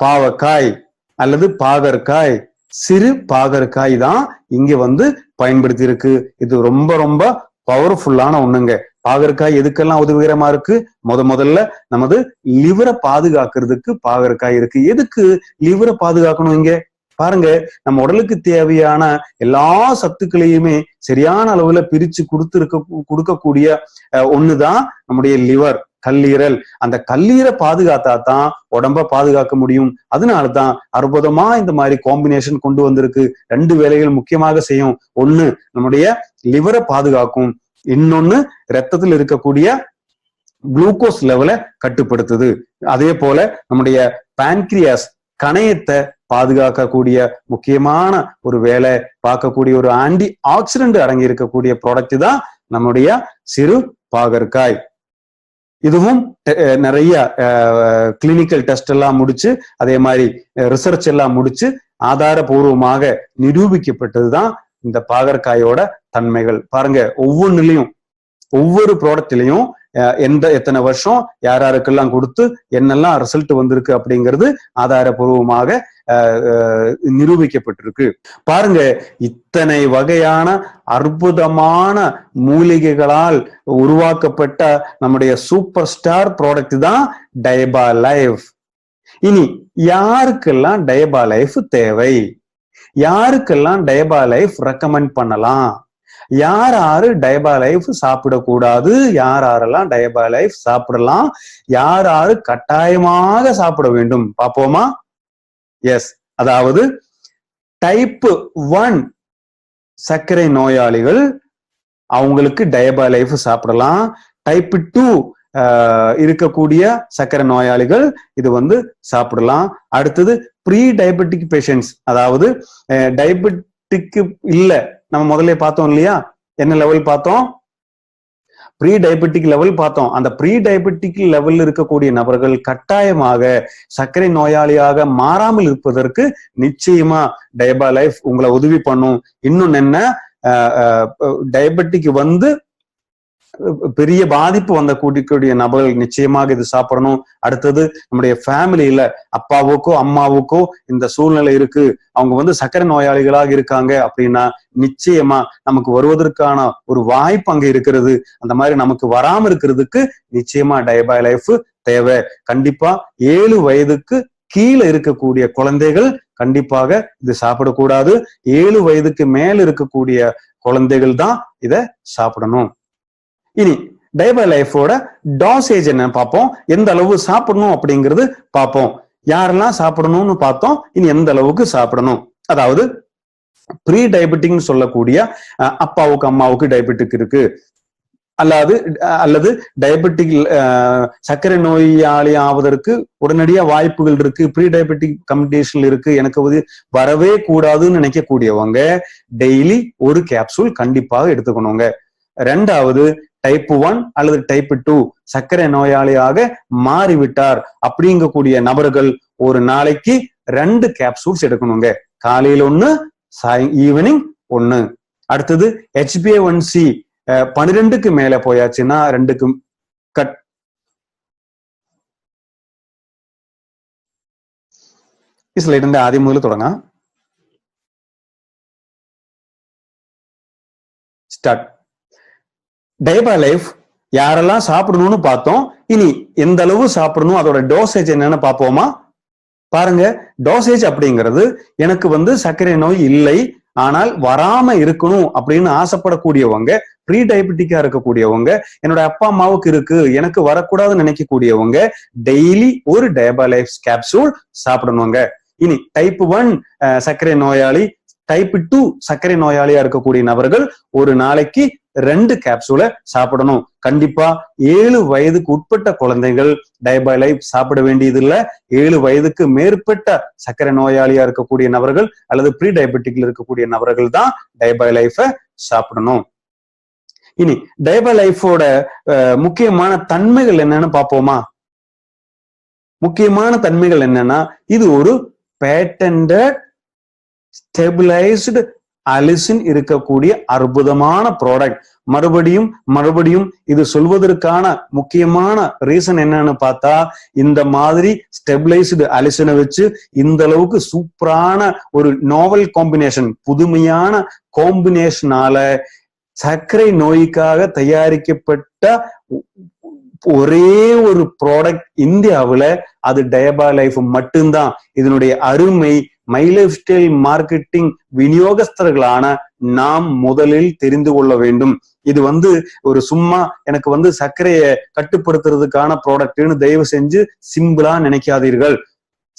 [SPEAKER 2] பாவக்காய் அல்லது பாகற்காய். சிறு பாகற்காய் தான் இங்க பயன்படுத்தி இருக்கு. இது ரொம்ப ரொம்ப பவர்ஃபுல்லான ஒண்ணுங்க. பாகற்காய் எதுக்கெல்லாம் உதவிகரமா இருக்கு? முதல்ல நமது லிவரை பாதுகாக்கிறதுக்கு பாகற்காய் இருக்கு. எதுக்கு லிவரை பாதுகாக்கணும்? இங்க பாருங்க, நம்ம உடலுக்கு தேவையான எல்லா சத்துக்களையுமே சரியான அளவுல பிரிச்சு கொடுக்கக்கூடிய ஒண்ணுதான் நம்முடைய லிவர், கல்லீரல். அந்த கல்லீரை பாதுகாத்தா தான் உடம்ப பாதுகாக்க முடியும். அதனாலதான் அற்புதமா இந்த மாதிரி காம்பினேஷன் கொண்டு வந்திருக்கு. 2 வேலைகள் முக்கியமாக செய்யும். ஒண்ணு நம்முடைய லிவரை பாதுகாக்கும், இன்னொன்னு ரத்தத்தில் இருக்கக்கூடிய குளுக்கோஸ் லெவலை கட்டுப்படுத்துது. அதே போல நம்முடைய பான்கிரியாஸ், கணையத்தை பாதுகாக்கக்கூடிய முக்கியமான ஒரு வேலை பார்க்கக்கூடிய ஒரு ஆன்டி ஆக்சிடென்ட் அடங்கி இருக்கக்கூடிய ப்ராடக்ட் தான் நம்முடைய சிறு பாகற்காய். இதுவும் நிறைய கிளினிக்கல் டெஸ்ட் எல்லாம் முடிச்சு, அதே மாதிரி ரிசர்ச் எல்லாம் முடிச்சு ஆதாரபூர்வமாக நிரூபிக்கப்பட்டதுதான் இந்த பாகற்காயோட தன்மைகள். பாருங்க, ஒவ்வொன்றுலயும் ஒவ்வொரு ப்ராடக்ட்லயும் எத்தனை வருஷம் யாருக்கெல்லாம் கொடுத்து என்னெல்லாம் ரிசல்ட் வந்திருக்கு அப்படிங்கிறது ஆதாரபூர்வமாக நிரூபிக்கப்பட்டிருக்கு. பாருங்க, இத்தனை வகையான அற்புதமான மூலிகைகளால் உருவாக்கப்பட்ட நம்முடைய சூப்பர் ஸ்டார் ப்ராடக்ட் தான் டயபா லைஃப். இனி யாருக்கெல்லாம் டயபா லைஃப் தேவை? யாருக்கெல்லாம் டயபா லைஃப் ரெக்கமெண்ட் பண்ணலாம்? யாரு டயபா லைஃப் சாப்பிடக்கூடாது? யாரெல்லாம் டயபா லைஃப் சாப்பிடலாம்? யாரு கட்டாயமாக சாப்பிட வேண்டும் பார்ப்போமா? எஸ், அதாவது டைப் 1 சர்க்கரை நோயாளிகள், அவங்களுக்கு டயபா லைஃப் சாப்பிடலாம். டைப் 2 இருக்கக்கூடிய சர்க்கரை நோயாளிகள் இது சாப்பிடலாம். அடுத்தது ப்ரீ டயபெட்டிக் பேஷண்ட்ஸ், அதாவது டயபெட்டிக் இல்ல, நம்ம முதல்ல பார்த்தோம் இல்லையா, என்ன லெவல் பார்த்தோம்? ப்ரீ டயபெட்டிக் லெவல் பார்த்தோம். அந்த ப்ரீ டயபெட்டிக் லெவல் இருக்கக்கூடிய நபர்கள் கட்டாயமாக சர்க்கரை நோயாளியாக மாறாமல் இருப்பதற்கு நிச்சயமா டயபா லைஃப் உங்களை உதவி பண்ணும். இன்னொன்னு என்ன, டயபெட்டிக் பெரிய பாதிப்பு கூடிய நபர்கள் நிச்சயமாக இது சாப்பிடணும். அடுத்தது நம்முடைய ஃபேமிலியில அப்பாவுக்கோ அம்மாவுக்கோ இந்த சூழ்நிலை இருக்கு, அவங்க சர்க்கரை நோயாளிகளாக இருக்காங்க அப்படின்னா நிச்சயமா நமக்கு வருவதற்கான ஒரு வாய்ப்பு அங்க இருக்கிறது. அந்த மாதிரி நமக்கு வராம இருக்கிறதுக்கு நிச்சயமா டயபா லைஃப் தேவை. கண்டிப்பா 7 வயதுக்கு கீழே இருக்கக்கூடிய குழந்தைகள் கண்டிப்பாக இது சாப்பிடக்கூடாது. 7 வயதுக்கு மேல இருக்கக்கூடிய குழந்தைகள் தான் இதை சாப்பிடணும். இனி டயபா லைஃபோட டோசேஜ் என்ன பார்ப்போம், எந்த அளவு சாப்பிடணும் அப்படிங்கிறது பார்ப்போம். யாரெல்லாம் சாப்பிடணும்னு பார்த்தோம், இனி எந்த அளவுக்கு சாப்பிடணும். அதாவது ப்ரீ டயபெட்டிக்னு சொல்லக்கூடிய அப்பாவுக்கு அம்மாவுக்கு டயபெட்டிக் இருக்கு, அல்லது டயபெட்டிக் சர்க்கரை நோயாளி ஆவதற்கு உடனடியா வாய்ப்புகள் இருக்கு, ப்ரீ டயபெட்டிக் கண்டிஷன்ல இருக்கு, எனக்கு வரவே கூடாதுன்னு நினைக்கக்கூடியவங்க டெய்லி 1 கேப்சூல் கண்டிப்பாக எடுத்துக்கணுங்க. 2வது டைப் 1 அல்லது டைப் 2 சர்க்கரை நோயாளியாக மாறிவிட்டார் அப்படிங்கக்கூடிய நபர்கள் ஒரு நாளைக்கு 2 கேப்சூல்ஸ் எடுக்கணுங்க. காலையில் 1, ஈவினிங் 1. அடுத்தது HbA1c 12க்கு மேல போயாச்சுன்னா 2க்கு கட். இதுல இருந்து ஆதி முதல்ல தொடங்க ஸ்டார்ட். டயபா லைஃப் யாரெல்லாம் சாப்பிடணும்னு பார்த்தோம், இனி எந்த அளவு சாப்பிடணும், அதோட டோசேஜ் என்னன்னு பார்ப்போமா? பாருங்க, டோசேஜ் அப்படிங்கிறது எனக்கு சர்க்கரை நோய் இல்லை ஆனால் வராம இருக்கணும் அப்படின்னு ஆசைப்படக்கூடியவங்க, ப்ரீ டயபெட்டிக்கா இருக்கக்கூடியவங்க, என்னோட அப்பா அம்மாவுக்கு இருக்கு எனக்கு வரக்கூடாதுன்னு நினைக்கக்கூடியவங்க டெய்லி 1 டயபா லைஃப் கேப்சூல் சாப்பிடணுங்க. இனி டைப் 1 சர்க்கரை நோயாளி, டைப் 2 சர்க்கரை நோயாளியா இருக்கக்கூடிய நபர்கள் ஒரு நாளைக்கு 2 கேப்சூலை சாப்பிடணும். கண்டிப்பா 7 வயதுக்கு உட்பட்ட குழந்தைகள் டயபா லைஃப் சாப்பிட வேண்டியது இல்ல. 7 வயதுக்கு மேற்பட்ட சர்க்கரை நோயாளியா இருக்கக்கூடிய நபர்கள் அல்லது ப்ரீ டயபெட்டிக்ல இருக்கக்கூடிய நபர்கள் தான் டயபா லைஃபை சாப்பிடணும். இனி டயபலைஃபோட முக்கியமான தன்மைகள் என்னன்னு பார்ப்போமா? முக்கியமான தன்மைகள் என்னன்னா, இது ஒரு பேட்டன்டட் ஸ்டெபிலைஸ்டு அலிசின் இருக்கக்கூடிய அற்புதமான ப்ராடக்ட். மறுபடியும் இது சொல்வதற்கான முக்கியமான ரீசன் என்னன்னு பார்த்தா, இந்த மாதிரி ஸ்டெபிலைஸ்டு அலிசினை வச்சு இந்த அளவுக்கு சூப்பரான ஒரு நாவல் காம்பினேஷன், புதுமையான காம்பினேஷனால சர்க்கரை நோய்க்காக தயாரிக்கப்பட்ட ஒரே ஒரு ப்ராடக்ட் இந்தியாவுல அது டயபாலைஃப் மட்டும்தான். இதனுடைய அருமை மை லைஃப் ஸ்டைல் மார்க்கெட்டிங் விநியோகஸ்தர்களான நாம் முதலில் தெரிந்து கொள்ள வேண்டும். இது ஒரு சும்மா எனக்கு சர்க்கரையை கட்டுப்படுத்துறதுக்கான ப்ராடக்ட்னு தயவு செஞ்சு சிம்பிளா நினைக்காதீர்கள்.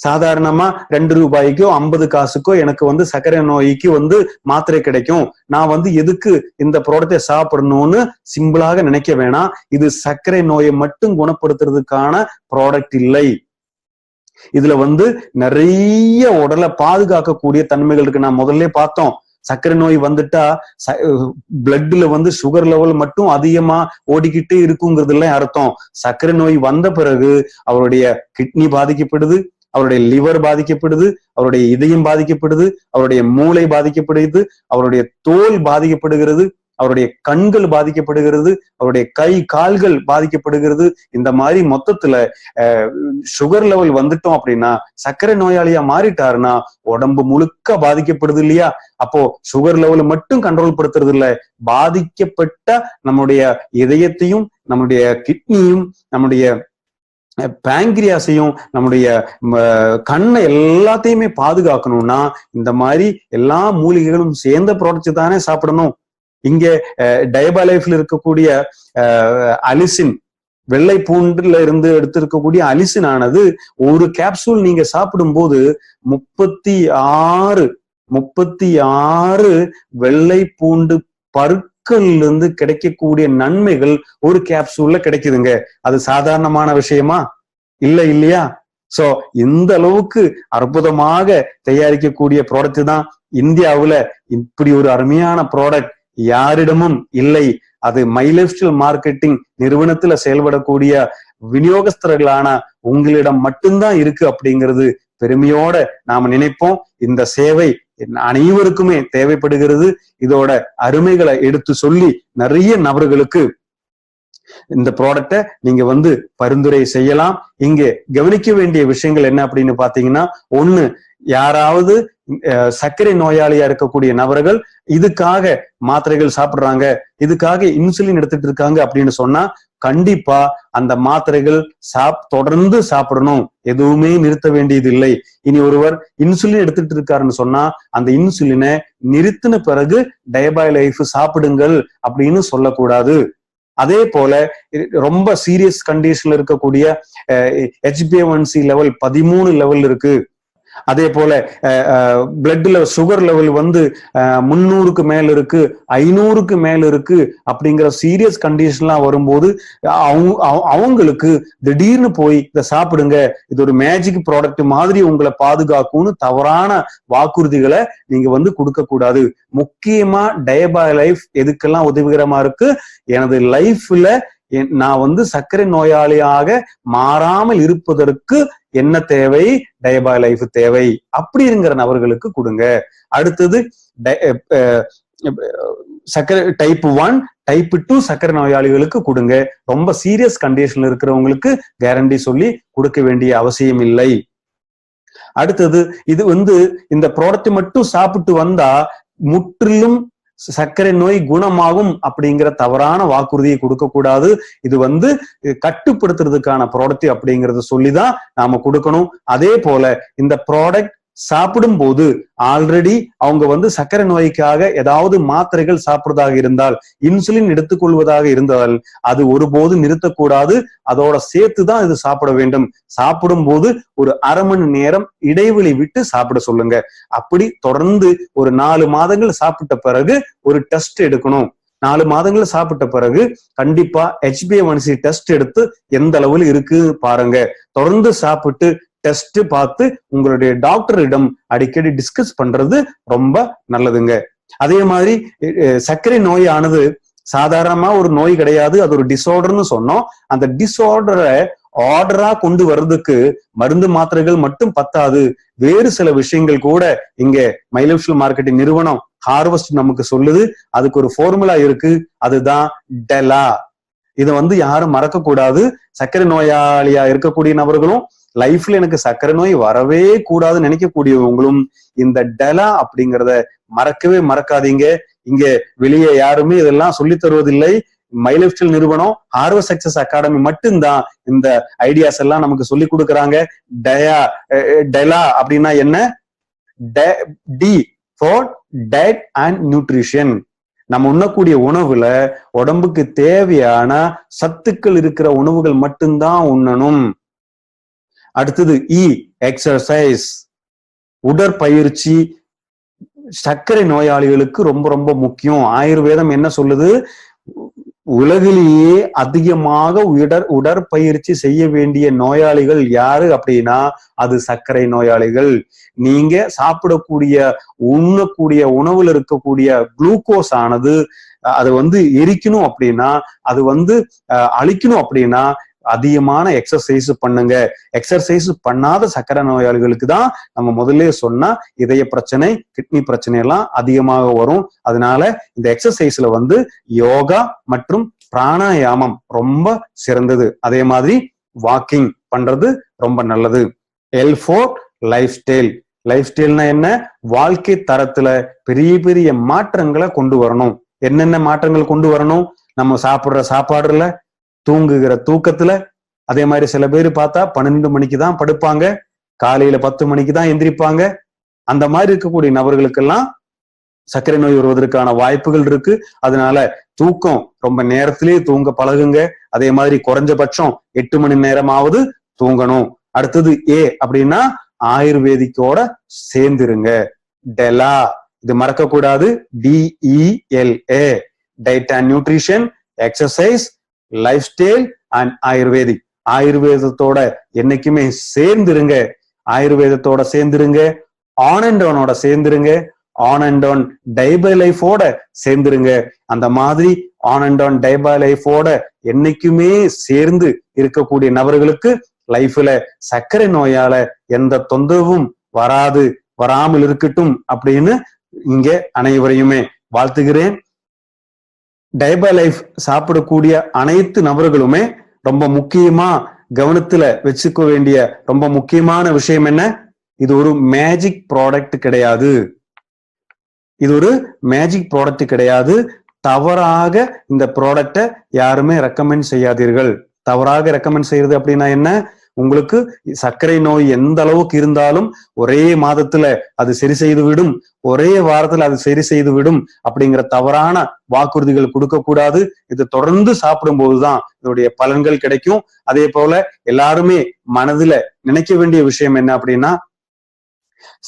[SPEAKER 2] சாதாரணமா 2 ரூபாய்க்கோ 50 காசுக்கோ எனக்கு சர்க்கரை நோய்க்கு மாத்திரை கிடைக்கும், நான் எதுக்கு இந்த ப்ராடக்டை சாப்பிடணும்னு சிம்பிளாக நினைக்க வேணாம். இது சர்க்கரை நோயை மட்டும் குணப்படுத்துறதுக்கான ப்ராடக்ட் இல்லை. இதுல நிறைய உடலை பாதுகாக்கக்கூடிய தன்மைகள் இருக்கு. நான் முதல்ல பார்த்தோம், சர்க்கரை நோய் வந்துட்டா பிளட்ல சுகர் லெவல் மட்டும் அதிகமா ஓடிக்கிட்டே இருக்குங்கிறது எல்லாம் அர்த்தம். சர்க்கரை நோய் வந்த பிறகு அவருடைய கிட்னி பாதிக்கப்படுது, அவருடைய லிவர் பாதிக்கப்படுது, அவருடைய இதயம் பாதிக்கப்படுது, அவருடைய மூளை பாதிக்கப்படுகிறது, அவருடைய தோல் பாதிக்கப்படுகிறது, அவருடைய கண்கள் பாதிக்கப்படுகிறது, அவருடைய கை கால்கள் பாதிக்கப்படுகிறது. இந்த மாதிரி மொத்தத்துல சுகர் லெவல் வந்துட்டோம் அப்படின்னா, சர்க்கரை நோயாளியா மாறிட்டாருன்னா உடம்பு முழுக்க பாதிக்கப்படுது இல்லையா? அப்போ சுகர் லெவல் மட்டும் கண்ட்ரோல் படுத்துறது இல்ல, பாதிக்கப்பட்ட நம்முடைய இதயத்தையும் நம்முடைய கிட்னியும் நம்முடைய பேங்க்ரியாஸையும் நம்முடைய கண்ணை எல்லாத்தையுமே பாதுகாக்கணும்னா இந்த மாதிரி எல்லா மூலிகைகளும் சேர்ந்த ப்ராடக்ட் தானே சாப்பிடணும். இங்க டயபாலைஃப்ல இருக்கக்கூடிய அலிசின், வெள்ளை பூண்டுல இருந்து எடுத்திருக்கக்கூடிய அலிசின் ஆனது ஒரு கேப்சூல் நீங்க சாப்பிடும் போது 36 வெள்ளை பூண்டு பருக்கள்ல இருந்து கிடைக்கக்கூடிய நன்மைகள் ஒரு கேப்சூல்ல கிடைக்குதுங்க. அது சாதாரணமான விஷயமா? இல்லையா? சோ இந்த அளவுக்கு அற்புதமாக தயாரிக்கக்கூடிய ப்ராடக்ட் தான் இந்தியாவுல. இப்படி ஒரு அருமையான ப்ராடக்ட் யாரிடமும் இல்லை. அது மை லைஃப் ஸ்டைல் மார்க்கெட்டிங் நிறுவனத்துல செயல்படக்கூடிய விநியோகஸ்தர்களான உங்களிடம் மட்டும்தான் இருக்கு அப்படிங்கிறது பெருமையோட நாம நினைப்போம். இந்த சேவை அனைவருக்குமே தேவைப்படுகிறது. இதோட அருமைகளை எடுத்து சொல்லி நிறைய நபர்களுக்கு இந்த ப்ராடக்டை நீங்க பரிந்துரை செய்யலாம். இங்க கவனிக்க வேண்டிய விஷயங்கள் என்ன அப்படின்னு பாத்தீங்கன்னா, ஒண்ணு, யாராவது சர்க்கரை நோயாளியா இருக்கக்கூடிய நபர்கள் இதுக்காக மாத்திரைகள் சாப்பிடுறாங்க, இதுக்காக இன்சுலின் எடுத்துட்டு இருக்காங்க அப்படின்னு சொன்னா கண்டிப்பா அந்த மாத்திரைகள் தொடர்ந்து சாப்பிடணும், எதுவுமே நிறுத்த வேண்டியது இல்லை. இனி ஒருவர் இன்சுலின் எடுத்துட்டு இருக்காருன்னு சொன்னா அந்த இன்சுலினை நிறுத்தின பிறகு டயபாலைஃப் சாப்பிடுங்கள் அப்படின்னு சொல்லக்கூடாது. அதே போல ரொம்ப சீரியஸ் கண்டிஷன்ல இருக்கக்கூடிய HbA1c லெவல் 13 லெவல் இருக்கு. அதே போல பிளட்ல சுகர் லெவல் 300க்கு மேல இருக்கு, 500க்கு மேல இருக்கு அப்படிங்கிற சீரியஸ் கண்டிஷன்லாம் வரும்போது அவங்களுக்கு திடீர்னு போய் இதை சாப்பிடுங்க, இது ஒரு மேஜிக் ப்ராடக்ட் மாதிரி உங்களை பாதுகாக்கும்னு தவறான வாக்குறுதிகளை நீங்க கொடுக்க கூடாது. முக்கியமா டயபாலைஃப் எதுக்கெல்லாம் உதவிகரமா இருக்கு, எனது லைஃப்ல நான் சர்க்கரை நோயாளியாக மாறாமல் இருப்பதற்கு என்ன தேவை, டயபாலைஃப் தேவை, அப்படிங்கிற நபர்களுக்கு கொடுங்க. அடுத்தது சர்க்கரை டைப் 1 டைப் 2 சர்க்கரை நோயாளிகளுக்கு கொடுங்க. ரொம்ப சீரியஸ் கண்டிஷன்ல இருக்கிறவங்களுக்கு கேரண்டி சொல்லி கொடுக்க வேண்டிய அவசியம் இல்லை. அடுத்தது இது இந்த ப்ராடக்ட் மட்டும் சாப்பிட்டு வந்தா முற்றிலும் சர்க்கரை நோய் குணமாகும் அப்படிங்கிற தவறான வாக்குறுதியை கொடுக்க கூடாது. இது கட்டுப்படுத்துறதுக்கான ப்ராடக்ட் அப்படிங்கறத சொல்லிதான் நாம கொடுக்கணும். அதே போல இந்த ப்ராடக்ட் சாப்பிடும் போது ஆல்ரெடி அவங்க சர்க்கரை நோய்க்காக ஏதாவது மாத்திரைகள் சாப்பிடுறதாக இருந்தால், இன்சுலின் எடுத்துக்கொள்வதாக இருந்தால் அது ஒருபோது நிறுத்தக்கூடாது. அதோட சேர்த்துதான் இது சாப்பிட வேண்டும். சாப்பிடும் போது ஒரு அரை மணி நேரம் இடைவெளி விட்டு சாப்பிட சொல்லுங்க. அப்படி தொடர்ந்து ஒரு 4 மாதங்கள் சாப்பிட்ட பிறகு ஒரு டெஸ்ட் எடுக்கணும். 4 மாதங்கள் சாப்பிட்ட பிறகு கண்டிப்பா HbA1c டெஸ்ட் எடுத்து எந்த அளவில் இருக்கு பாருங்க. தொடர்ந்து சாப்பிட்டு டெஸ்ட் பார்த்து உங்களுடைய டாக்டரிடம் அடிக்கடி டிஸ்கஸ் பண்றது ரொம்ப நல்லதுங்க. அதே மாதிரி சர்க்கரை நோயானது சாதாரணமா ஒரு நோய் கிடையாது, அது ஒரு டிஸார்டர்னு சொன்னோம். அந்த டிஸார்டரை ஆர்டரா கொண்டு வர்றதுக்கு மருந்து மாத்திரைகள் மட்டும் பத்தாது, வேறு சில விஷயங்கள் கூட இங்க மை லைஃப் ஸ்டைல் மார்க்கெட்டிங் நிறுவனம் ஹார்வெஸ்ட் நமக்கு சொல்லுது. அதுக்கு ஒரு ஃபார்முலா இருக்கு, அதுதான் டெலா. இதை யாரும் மறக்க கூடாது. சர்க்கரை நோயாளியா இருக்கக்கூடிய நபர்களும் லைஃப்ல எனக்கு சர்க்கரை நோய் வரவே கூடாதுன்னு நினைக்கக்கூடியவங்களும் இந்த டெலா அப்படிங்கிறத மறக்கவே மறக்காதீங்க. இங்க வெளியே யாருமே இதெல்லாம் சொல்லி தருவதில்லை. மை லைஃப் ஸ்டைல் நிறுவனம் ஹார்வெஸ்ட் சக்சஸ் அகாடமி மட்டும்தான் இந்த ஐடியாஸ் எல்லாம் நமக்கு சொல்லி கொடுக்குறாங்க. டெலா அப்படின்னா என்ன? D for diet and nutrition. நம்ம உண்ணக்கூடிய உணவுல உடம்புக்கு தேவையான சத்துக்கள் இருக்கிற உணவுகள் மட்டும்தான் உண்ணணும். அடுத்தது இ எக்ஸர்சைஸ், உடற்பயிற்சி சர்க்கரை நோயாளிகளுக்கு ரொம்ப ரொம்ப முக்கியம். ஆயுர்வேதம் என்ன சொல்லுது? உலகிலேயே அதிகமாக உடற்பயிற்சி செய்ய வேண்டிய நோயாளிகள் யாரு அப்படின்னா அது சர்க்கரை நோயாளிகள். நீங்க சாப்பிடக்கூடிய உண்ணக்கூடிய உணவுல இருக்கக்கூடிய குளுக்கோஸ் ஆனது அது எரிக்கணும் அப்படின்னா, அது அழிக்கணும் அப்படின்னா அதிகமான எக்ஸசைஸ் பண்ணுங்க. எக்ஸசைஸ் பண்ணாத சர்க்கரை நோயாளிகளுக்கு தான் நம்ம முதல்ல சொன்னா இதய பிரச்சனை, கிட்னி பிரச்சனை எல்லாம் அதிகமாக வரும். அதனால இந்த எக்ஸசைஸ்ல யோகா மற்றும் பிராணாயாமம் ரொம்ப சிறந்தது. அதே மாதிரி வாக்கிங் பண்றது ரொம்ப நல்லது. L4 life style. லைஃப் ஸ்டைல்னா என்ன? வாழ்க்கை தரத்துல பெரிய பெரிய மாற்றங்களை கொண்டு வரணும். என்னென்ன மாற்றங்கள் கொண்டு வரணும்? நம்ம சாப்பிடுற சாப்பாடுல, தூங்குகிற தூக்கத்துல. அதே மாதிரி சில பேர் பார்த்தா 12 மணிக்கு தான் படுப்பாங்க, காலையில 10 மணிக்கு தான் எந்திரிப்பாங்க. அந்த மாதிரி இருக்கக்கூடிய நபர்களுக்கெல்லாம் சர்க்கரை நோய் வருவதற்கான வாய்ப்புகள் இருக்கு. அதனால தூக்கம் ரொம்ப நேரத்திலேயே தூங்க பழகுங்க. அதே மாதிரி குறைஞ்சபட்சம் 8 மணி நேரமாவது தூங்கணும். அடுத்தது ஏ அப்படின்னா ஆயுர்வேதிக்கோட சேர்ந்துருங்க. டெலா, இது மறக்க கூடாது. DELA, diet and nutrition, exercise, lifestyle and Ayurvedic. ஆயுர்வேதத்தோட என்னைக்குமே சேர்ந்துருங்க. ஆயுர்வேதத்தோட சேர்ந்துருங்க. ஆன் அண்ட் ஆனோட சேர்ந்துருங்க. ஆன் அண்ட் ஆன் டை பை லைஃபோட சேர்ந்துருங்க. அந்த மாதிரி ஆன் அண்ட் ஆன் டை பை லைஃபோட என்னைக்குமே சேர்ந்து இருக்கக்கூடிய நபர்களுக்கு லைஃப்ல சர்க்கரை நோயால எந்த தொந்தரவும் வராமல் இருக்கட்டும் அப்படின்னு இங்க அனைவரையுமே வாழ்த்துகிறேன். டை பை லைஃப் சாப்பிடக்கூடிய அனைத்து நபர்களுமே ரொம்ப முக்கியமா கவனத்துல வச்சுக்க வேண்டிய ரொம்ப முக்கியமான விஷயம் என்ன? இது ஒரு மேஜிக் ப்ராடக்ட் கிடையாது. இது ஒரு மேஜிக் ப்ராடக்ட் கிடையாது. தவறாக இந்த ப்ராடக்டை யாருமே ரெக்கமெண்ட் செய்யாதீர்கள். தவறாக ரெக்கமெண்ட் செய்யறது அப்படின்னா என்ன? உங்களுக்கு சர்க்கரை நோய் எந்த அளவுக்கு இருந்தாலும் ஒரே மாதத்துல அது சரி செய்து விடும், ஒரே வாரத்துல அது சரி செய்து விடும் அப்படிங்கிற தவறான வாக்குறுதிகள் கொடுக்க கூடாது. இது தொடர்ந்து சாப்பிடும் போதுதான் இதோடைய பலன்கள் கிடைக்கும். அதே போல எல்லாருமே மனதுல நினைக்க வேண்டிய விஷயம் என்ன அப்படின்னா,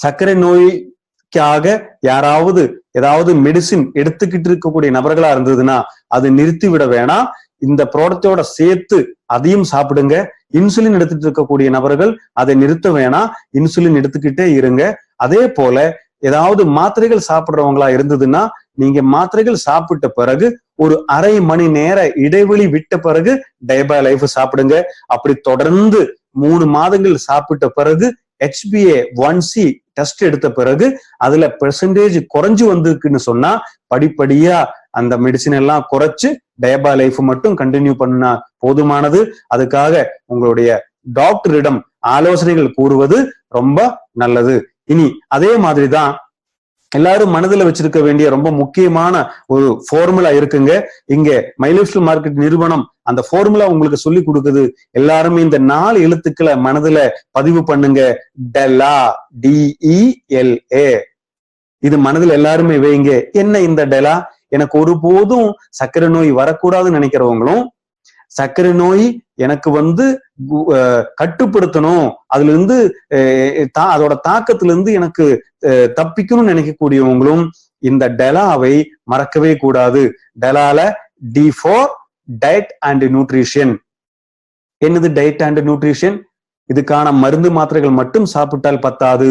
[SPEAKER 2] சர்க்கரை நோய்க்காக யாராவது ஏதாவது மெடிசின் எடுத்துக்கிட்டு இருக்கக்கூடிய நபர்களா இருந்ததுன்னா அது நிறுத்தி விட வேணாம். இந்த ப்ராடக்டோட சேர்த்து அதையும் சாப்பிடுங்க. இன்சுலின் எடுத்துட்டு இருக்கக்கூடிய நபர்கள் அதை நிறுத்த வேணாம், இன்சுலின் எடுத்துக்கிட்டே இருங்க. அதே போல ஏதாவது மாத்திரைகள் சாப்பிடுறவங்களா இருந்ததுன்னா நீங்க மாத்திரைகள் சாப்பிட்ட பிறகு ஒரு அரை மணி நேர இடைவெளி விட்ட பிறகு டயபா-லைஃப் சாப்பிடுங்க. அப்படி தொடர்ந்து 3 மாதங்கள் சாப்பிட்ட பிறகு HbA1c டெஸ்ட் எடுத்த பிறகு அதுல பெர்சன்டேஜ் குறைஞ்சு வந்திருக்குன்னு சொன்னா படிப்படியா அந்த மெடிசின் எல்லாம் குறைச்சு டயபா-லைஃப் மட்டும் கண்டினியூ பண்ணா போதுமானது. அதுக்காக உங்களுடைய டாக்டரிடம் ஆலோசனைகள் கூறுவது ரொம்ப நல்லது. இனி அதே மாதிரிதான் எல்லாரும் மனதில் வச்சிருக்க வேண்டிய ரொம்ப முக்கியமான ஒரு ஃபார்முலா இருக்குங்க. இங்க மை லைஃப் ஸ்டைல் மார்க்கெட் நிறுவனம் அந்த ஃபார்முலா உங்களுக்கு சொல்லி கொடுக்குது. எல்லாருமே இந்த 4 எழுத்துக்களை மனதுல பதிவு பண்ணுங்க. டெலா, DELA. இது மனதில் எல்லாருமே வைங்க. என்ன இந்த டெலா? எனக்கு ஒருபோதும் சர்க்கரை நோய் வரக்கூடாதுன்னு நினைக்கிறவங்களும், சர்க்கரை நோய் எனக்கு கட்டுப்படுத்தணும், அதுல இருந்து அதோட தாக்கத்துல இருந்து எனக்கு தப்பிக்கணும்னு நினைக்கக்கூடியவங்களும் இந்த டெலாவை மறக்கவே கூடாது. டெலால D4 டயட் அண்ட் நியூட்ரிஷன். என்னது டயட் அண்ட் நியூட்ரிஷன்? இதுக்கான மருந்து மாத்திரைகள் மட்டும் சாப்பிட்டால் பத்தாது.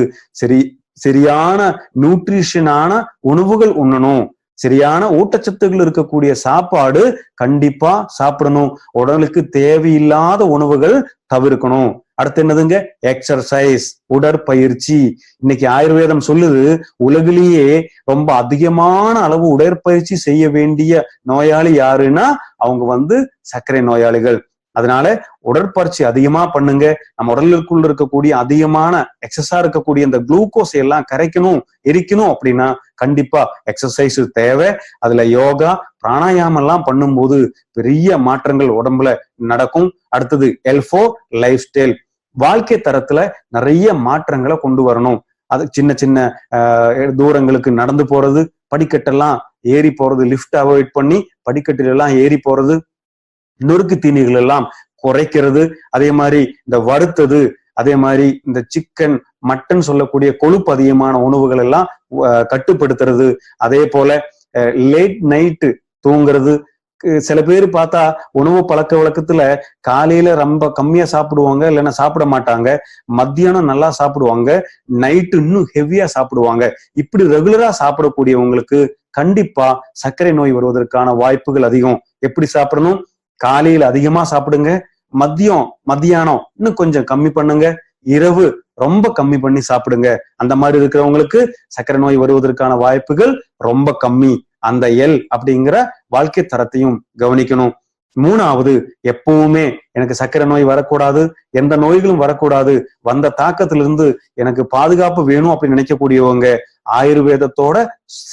[SPEAKER 2] சரியான நியூட்ரிஷனான உணவுகள் உண்ணணும். சரியான ஊட்டச்சத்துகள் இருக்கக்கூடிய சாப்பாடு கண்டிப்பா சாப்பிடணும். உடலுக்கு தேவையில்லாத உணவுகள் தவிர்க்கணும். அடுத்து என்னதுங்க? எக்ஸர்சைஸ், உடற்பயிற்சி. இன்னைக்கு ஆயுர்வேதம் சொல்லுது, உலகிலேயே ரொம்ப அதிகமான அளவு உடற்பயிற்சி செய்ய வேண்டிய நோயாளி யாருன்னா அவங்க சர்க்கரை நோயாளிகள். அதனால உடற்பயிற்சி அதிகமா பண்ணுங்க. நம்ம உடலுக்குள்ள இருக்கக்கூடிய அதிகமான எக்ஸஸா இருக்கக்கூடிய இந்த குளுக்கோஸ் எல்லாம் கரைக்கணும், எரிக்கணும் அப்படின்னா கண்டிப்பா எக்ஸசைஸ் தேவை. அதுல யோகா, பிராணாயாமம் எல்லாம் பண்ணும்போது பெரிய மாற்றங்கள் உடம்புல நடக்கும். அடுத்தது L4 லைஃப் ஸ்டைல், வாழ்க்கை தரத்துல நிறைய மாற்றங்களை கொண்டு வரணும். அது சின்ன சின்ன தூரங்களுக்கு நடந்து போறது, படிக்கட்டெல்லாம் ஏறி போறது, லிஃப்ட் அவாய்ட் பண்ணி படிக்கட்டுல எல்லாம் ஏறி போறது, நொறுக்கு தீனிகள் எல்லாம் குறைக்கிறது, அதே மாதிரி இந்த வறுத்தது, அதே மாதிரி இந்த சிக்கன், மட்டன் சொல்லக்கூடிய கொழுப்பு அதிகமான உணவுகள் எல்லாம் கட்டுப்படுத்துறது, அதே போல லேட் நைட்டு தூங்குறது. சில பேர் பார்த்தா உணவு பழக்க வழக்கத்துல காலையில ரொம்ப கம்மியா சாப்பிடுவாங்க, இல்லைன்னா சாப்பிட மாட்டாங்க, மத்தியானம் நல்லா சாப்பிடுவாங்க, நைட்டு இன்னும் ஹெவியா சாப்பிடுவாங்க. இப்படி ரெகுலரா சாப்பிடக்கூடியவங்களுக்கு கண்டிப்பா சர்க்கரை நோய் வருவதற்கான வாய்ப்புகள் அதிகம். எப்படி சாப்பிடணும்? காலையில அதிகமா சாப்பிடுங்க, மத்தியானம் இன்னும் கொஞ்சம் கம்மி பண்ணுங்க, இரவு ரொம்ப கம்மி பண்ணி சாப்பிடுங்க. அந்த மாதிரி இருக்கிறவங்களுக்கு சர்க்கரை நோய் வருவதற்கான வாய்ப்புகள் ரொம்ப கம்மி. அந்த அப்படிங்கிற வாழ்க்கை தரத்தையும் கவனிக்கணும். மூணாவது, எப்பவுமே எனக்கு சர்க்கரை நோய் வரக்கூடாது, எந்த நோய்களும் வரக்கூடாது, வந்த தாக்கத்திலிருந்து எனக்கு பாதுகாப்பு வேணும் அப்படின்னு நினைக்கக்கூடியவங்க ஆயுர்வேதத்தோட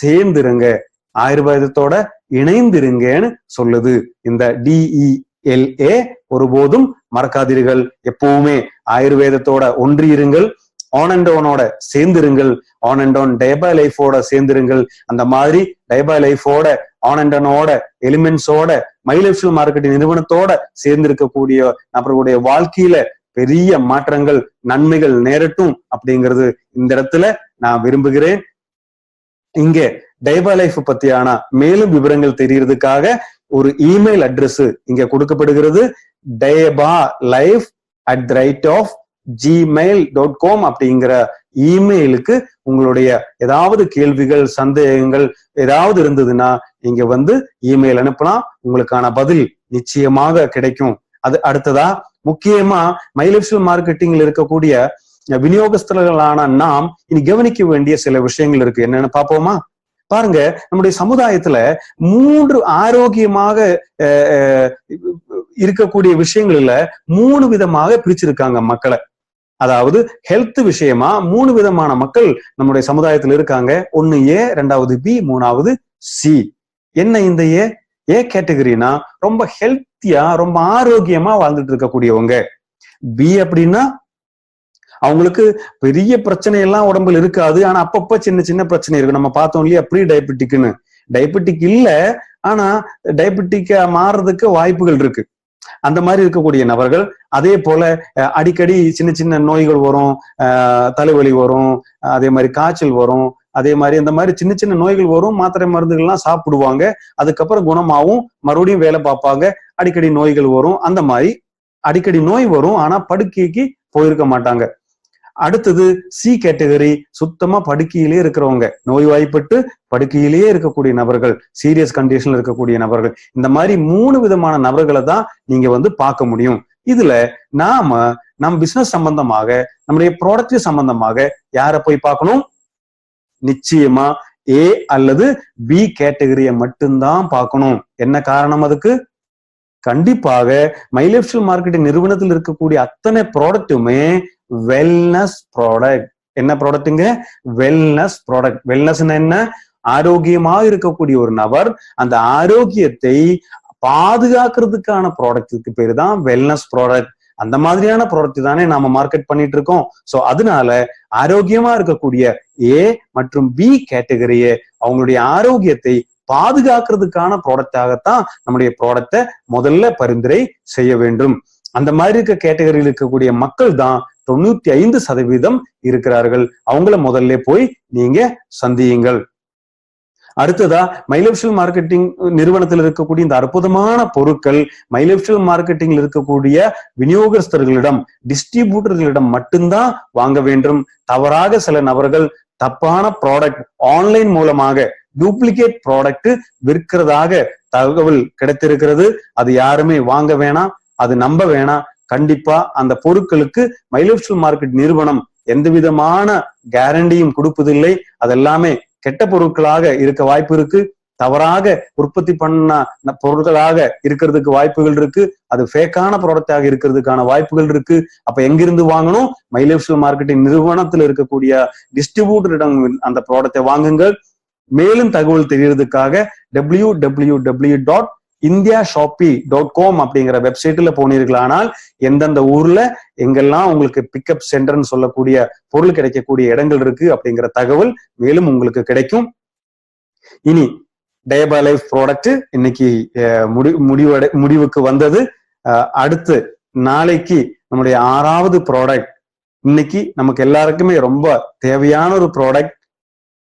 [SPEAKER 2] சேர்ந்துருங்க, ஆயுர்வேதத்தோட இணைந்திருங்கன்னு சொல்லுது இந்த DELA. ஒருபோதும் மறக்காதீர்கள். எப்பவுமே ஆயுர்வேதத்தோட ஒன்றியிருங்கள், ஆன் அண்ட் ஓனோட சேர்ந்திருங்கள், ஆன் அண்ட் ஓன் டைபா லைஃபோட சேர்ந்திருங்கள். அந்த மாதிரி டைபா லைஃபோட, ஆன் அண்ட் ஓனோட, எலிமெண்ட்ஸோட, மை லைஃப் ஸ்டைல் மார்க்கெட்டிங் நிறுவனத்தோட சேர்ந்திருக்கக்கூடிய நபர்களுடைய வாழ்க்கையில பெரிய மாற்றங்கள், நன்மைகள் நேரட்டும் அப்படிங்கிறது இந்த இடத்துல நான் விரும்புகிறேன். இங்க டைபா லைஃப் பத்தியான மேலும் விவரங்கள் தெரியறதுக்காக ஒரு இமெயில் அட்ரஸ் இங்க கொடுக்கப்படுகிறது. dibalife@gmail.com அப்படிங்கிற இமெயிலுக்கு உங்களுடைய ஏதாவது கேள்விகள், சந்தேகங்கள் ஏதாவது இருந்ததுன்னா இங்க இமெயில் அனுப்பலாம். உங்களுக்கான பதில் நிச்சயமாக கிடைக்கும். அது அடுத்ததா முக்கியமா மை லைஃப் ஸ்டைல் மார்க்கெட்டிங்ல இருக்கக்கூடிய விநியோகஸ்தர்களான நாம் இனி கவனிக்க வேண்டிய சில விஷயங்கள் இருக்கு. என்னன்னு பாப்போமா? பாருங்க, நம்முடைய சமுதாயத்துல 3 ஆரோக்கியமாக இருக்கக்கூடிய விஷயங்கள்ல 3 விதமாக பிரிச்சிருக்காங்க மக்களை. அதாவது ஹெல்த் விஷயமா 3 விதமான மக்கள் நம்முடைய சமுதாயத்துல இருக்காங்க. 1 A, 2வது B, 3வது C. என்ன இந்த ஏ கேட்டகரினா ரொம்ப ஹெல்த்தியா, ரொம்ப ஆரோக்கியமா வாழ்ந்துட்டு இருக்கக்கூடியவங்க. பி அப்படின்னா அவங்களுக்கு பெரிய பிரச்சனை எல்லாம் உடம்புல இருக்காது, ஆனா அப்பப்ப சின்ன சின்ன பிரச்சனை இருக்கு. நம்ம பார்த்தோம் இல்லையா ப்ரீ டயபெட்டிக்னு. டயபெட்டிக் இல்ல, ஆனா டயபெட்டிக்கா மாறுறதுக்கு வாய்ப்புகள் இருக்கு. அந்த மாதிரி இருக்கக்கூடிய நபர்கள். அதே போல அடிக்கடி சின்ன சின்ன நோய்கள் வரும், தலைவலி வரும், அதே மாதிரி காய்ச்சல் வரும், அதே மாதிரி அந்த மாதிரி சின்ன சின்ன நோய்கள் வரும், மாத்திரை மருந்துகள்லாம் சாப்பிடுவாங்க, அதுக்கப்புறம் குணமாவும் மறுபடியும் வேலை பார்ப்பாங்க, அடிக்கடி நோய்கள் வரும். அந்த மாதிரி அடிக்கடி நோய் வரும், ஆனா படுக்கைக்கு போயிருக்க மாட்டாங்க. அடுத்தது சி கேட்டகரி, சுத்தமா படுக்கையிலேயே இருக்கிறவங்க, நோய்வாய்ப்பட்டு படுக்கையிலேயே இருக்கக்கூடிய நபர்கள், சீரியஸ் கண்டிஷன்ல இருக்கக்கூடிய நபர்கள். இந்த மாதிரி 3 விதமான நபர்களை தான் நீங்க பார்க்க முடியும். இதுல நம் பிசினஸ் சம்பந்தமாக, நம்முடைய ப்ராடக்ட் சம்பந்தமாக யாரை போய் பார்க்கணும்? நிச்சயமா A அல்லது B கேட்டகரியை மட்டும்தான் பார்க்கணும். என்ன காரணம் அதுக்கு? கண்டிப்பாக மை லைஃப் ஸ்டைல் மார்க்கெட்டிங் நிறுவனத்தில் இருக்கக்கூடிய அத்தனை ப்ராடக்ட்டுமே வெல்னஸ் ப்ராடக்ட். என்ன ப்ராடக்ட்டுங்க? Wellness product. வெல்னஸ்னா என்ன? ஆரோக்கியமாக இருக்கக்கூடிய ஒரு நபர் அந்த ஆரோக்கியத்தை பாதுகாக்கிறதுக்கான ப்ராடக்ட்டுக்கு பேரு தான் வெல்னஸ் ப்ராடக்ட். அந்த மாதிரியான ப்ராடக்ட் தானே நாம மார்க்கெட் பண்ணிட்டு இருக்கோம். சோ அதனால ஆரோக்கியமா இருக்கக்கூடிய A மற்றும் B கேட்டகரியை அவங்களுடைய ஆரோக்கியத்தை பாதுகாக்கிறதுக்கான ப்ராடக்டாகத்தான் நம்முடைய ப்ராடக்டை முதல்ல பரிந்துரை செய்ய வேண்டும். அந்த மாதிரி இருக்க கேட்டகரியில் இருக்கக்கூடிய மக்கள் தான் 95% இருக்கிறார்கள். அவங்கள முதல்ல போய் நீங்க சந்தியுங்கள். அடுத்ததா மை லைஃப் ஸ்டைல் மார்க்கெட்டிங் நிறுவனத்தில் இருக்கக்கூடிய இந்த அற்புதமான பொருட்கள் மை லைஃப் ஸ்டைல் மார்க்கெட்டிங்ல இருக்கக்கூடிய விநியோகஸ்தர்களிடம், டிஸ்ட்ரிபியூட்டர்களிடம் மட்டும்தான் வாங்க வேண்டும். தவறாக சில நபர்கள் தப்பான ப்ராடக்ட் ஆன்லைன் மூலமாக டூப்ளிகேட் ப்ராடக்ட் விற்கிறதாக தகவல் கிடைத்திருக்கிறது. அது யாருமே வாங்க வேணாம், அது நம்ப வேணாம். கண்டிப்பா அந்த பொருட்களுக்கு மை லைஃப் ஸ்டைல் மார்க்கெட் நிறுவனம் எந்த விதமான கேரண்டியும் கொடுப்பதில்லை. அதெல்லாமே கெட்ட பொருட்களாக இருக்க வாய்ப்பு இருக்கு. தவறாக உற்பத்தி பண்ண பொருட்களாக இருக்கிறதுக்கு வாய்ப்புகள் இருக்கு. அது ஃபேக்கான ப்ராடக்டாக இருக்கிறதுக்கான வாய்ப்புகள் இருக்கு. அப்ப எங்கிருந்து வாங்கணும்? மை லைஃப் ஸ்டைல் மார்க்கெட்டிங் நிறுவனத்தில் இருக்கக்கூடிய டிஸ்ட்ரிபியூட்டரிடம் அந்த ப்ராடக்டை வாங்குங்கள். மேலும் தகவல் தெரியறதுக்காக www.indiashopee.com அப்படிங்கிற வெப்சைட்ல போனீர்களானால் எந்தெந்த ஊர்ல எங்கெல்லாம் உங்களுக்கு பிக்கப் சென்டர்னு சொல்லக்கூடிய பொருள் கிடைக்கக்கூடிய இடங்கள் இருக்கு அப்படிங்கிற தகவல் மேலும் உங்களுக்கு கிடைக்கும். இனி டேபா லைஃப் ப்ராடக்ட் இன்னைக்கு முடிவுக்கு வந்தது. அடுத்து நாளைக்கு நம்முடைய 6வது ப்ராடக்ட். இன்னைக்கு நமக்கு எல்லாருக்குமே ரொம்ப தேவையான ஒரு ப்ராடக்ட்,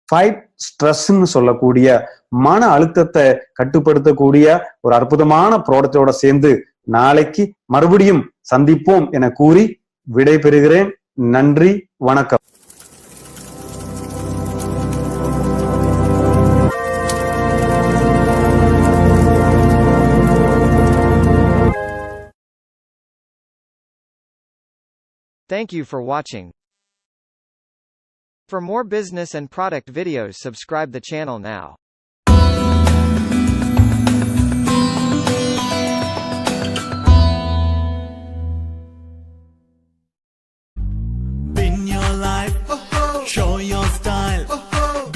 [SPEAKER 2] ஃபைட் ஸ்ட்ரெஸ்ன்னு சொல்லக்கூடிய மன அழுத்தத்தை கட்டுப்படுத்தக்கூடிய ஒரு அற்புதமான ப்ராடக்டோட சேர்ந்து நாளைக்கு மறுபடியும் சந்திப்போம் என கூறி விடை பெறுகிறேன். நன்றி, வணக்கம்.
[SPEAKER 3] Thank you for watching. For more business and product videos, subscribe the channel now.
[SPEAKER 4] Win your life, show your style,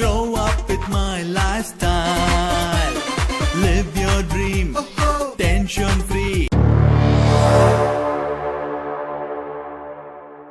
[SPEAKER 4] grow up with my lifestyle. Live your dream, tension free.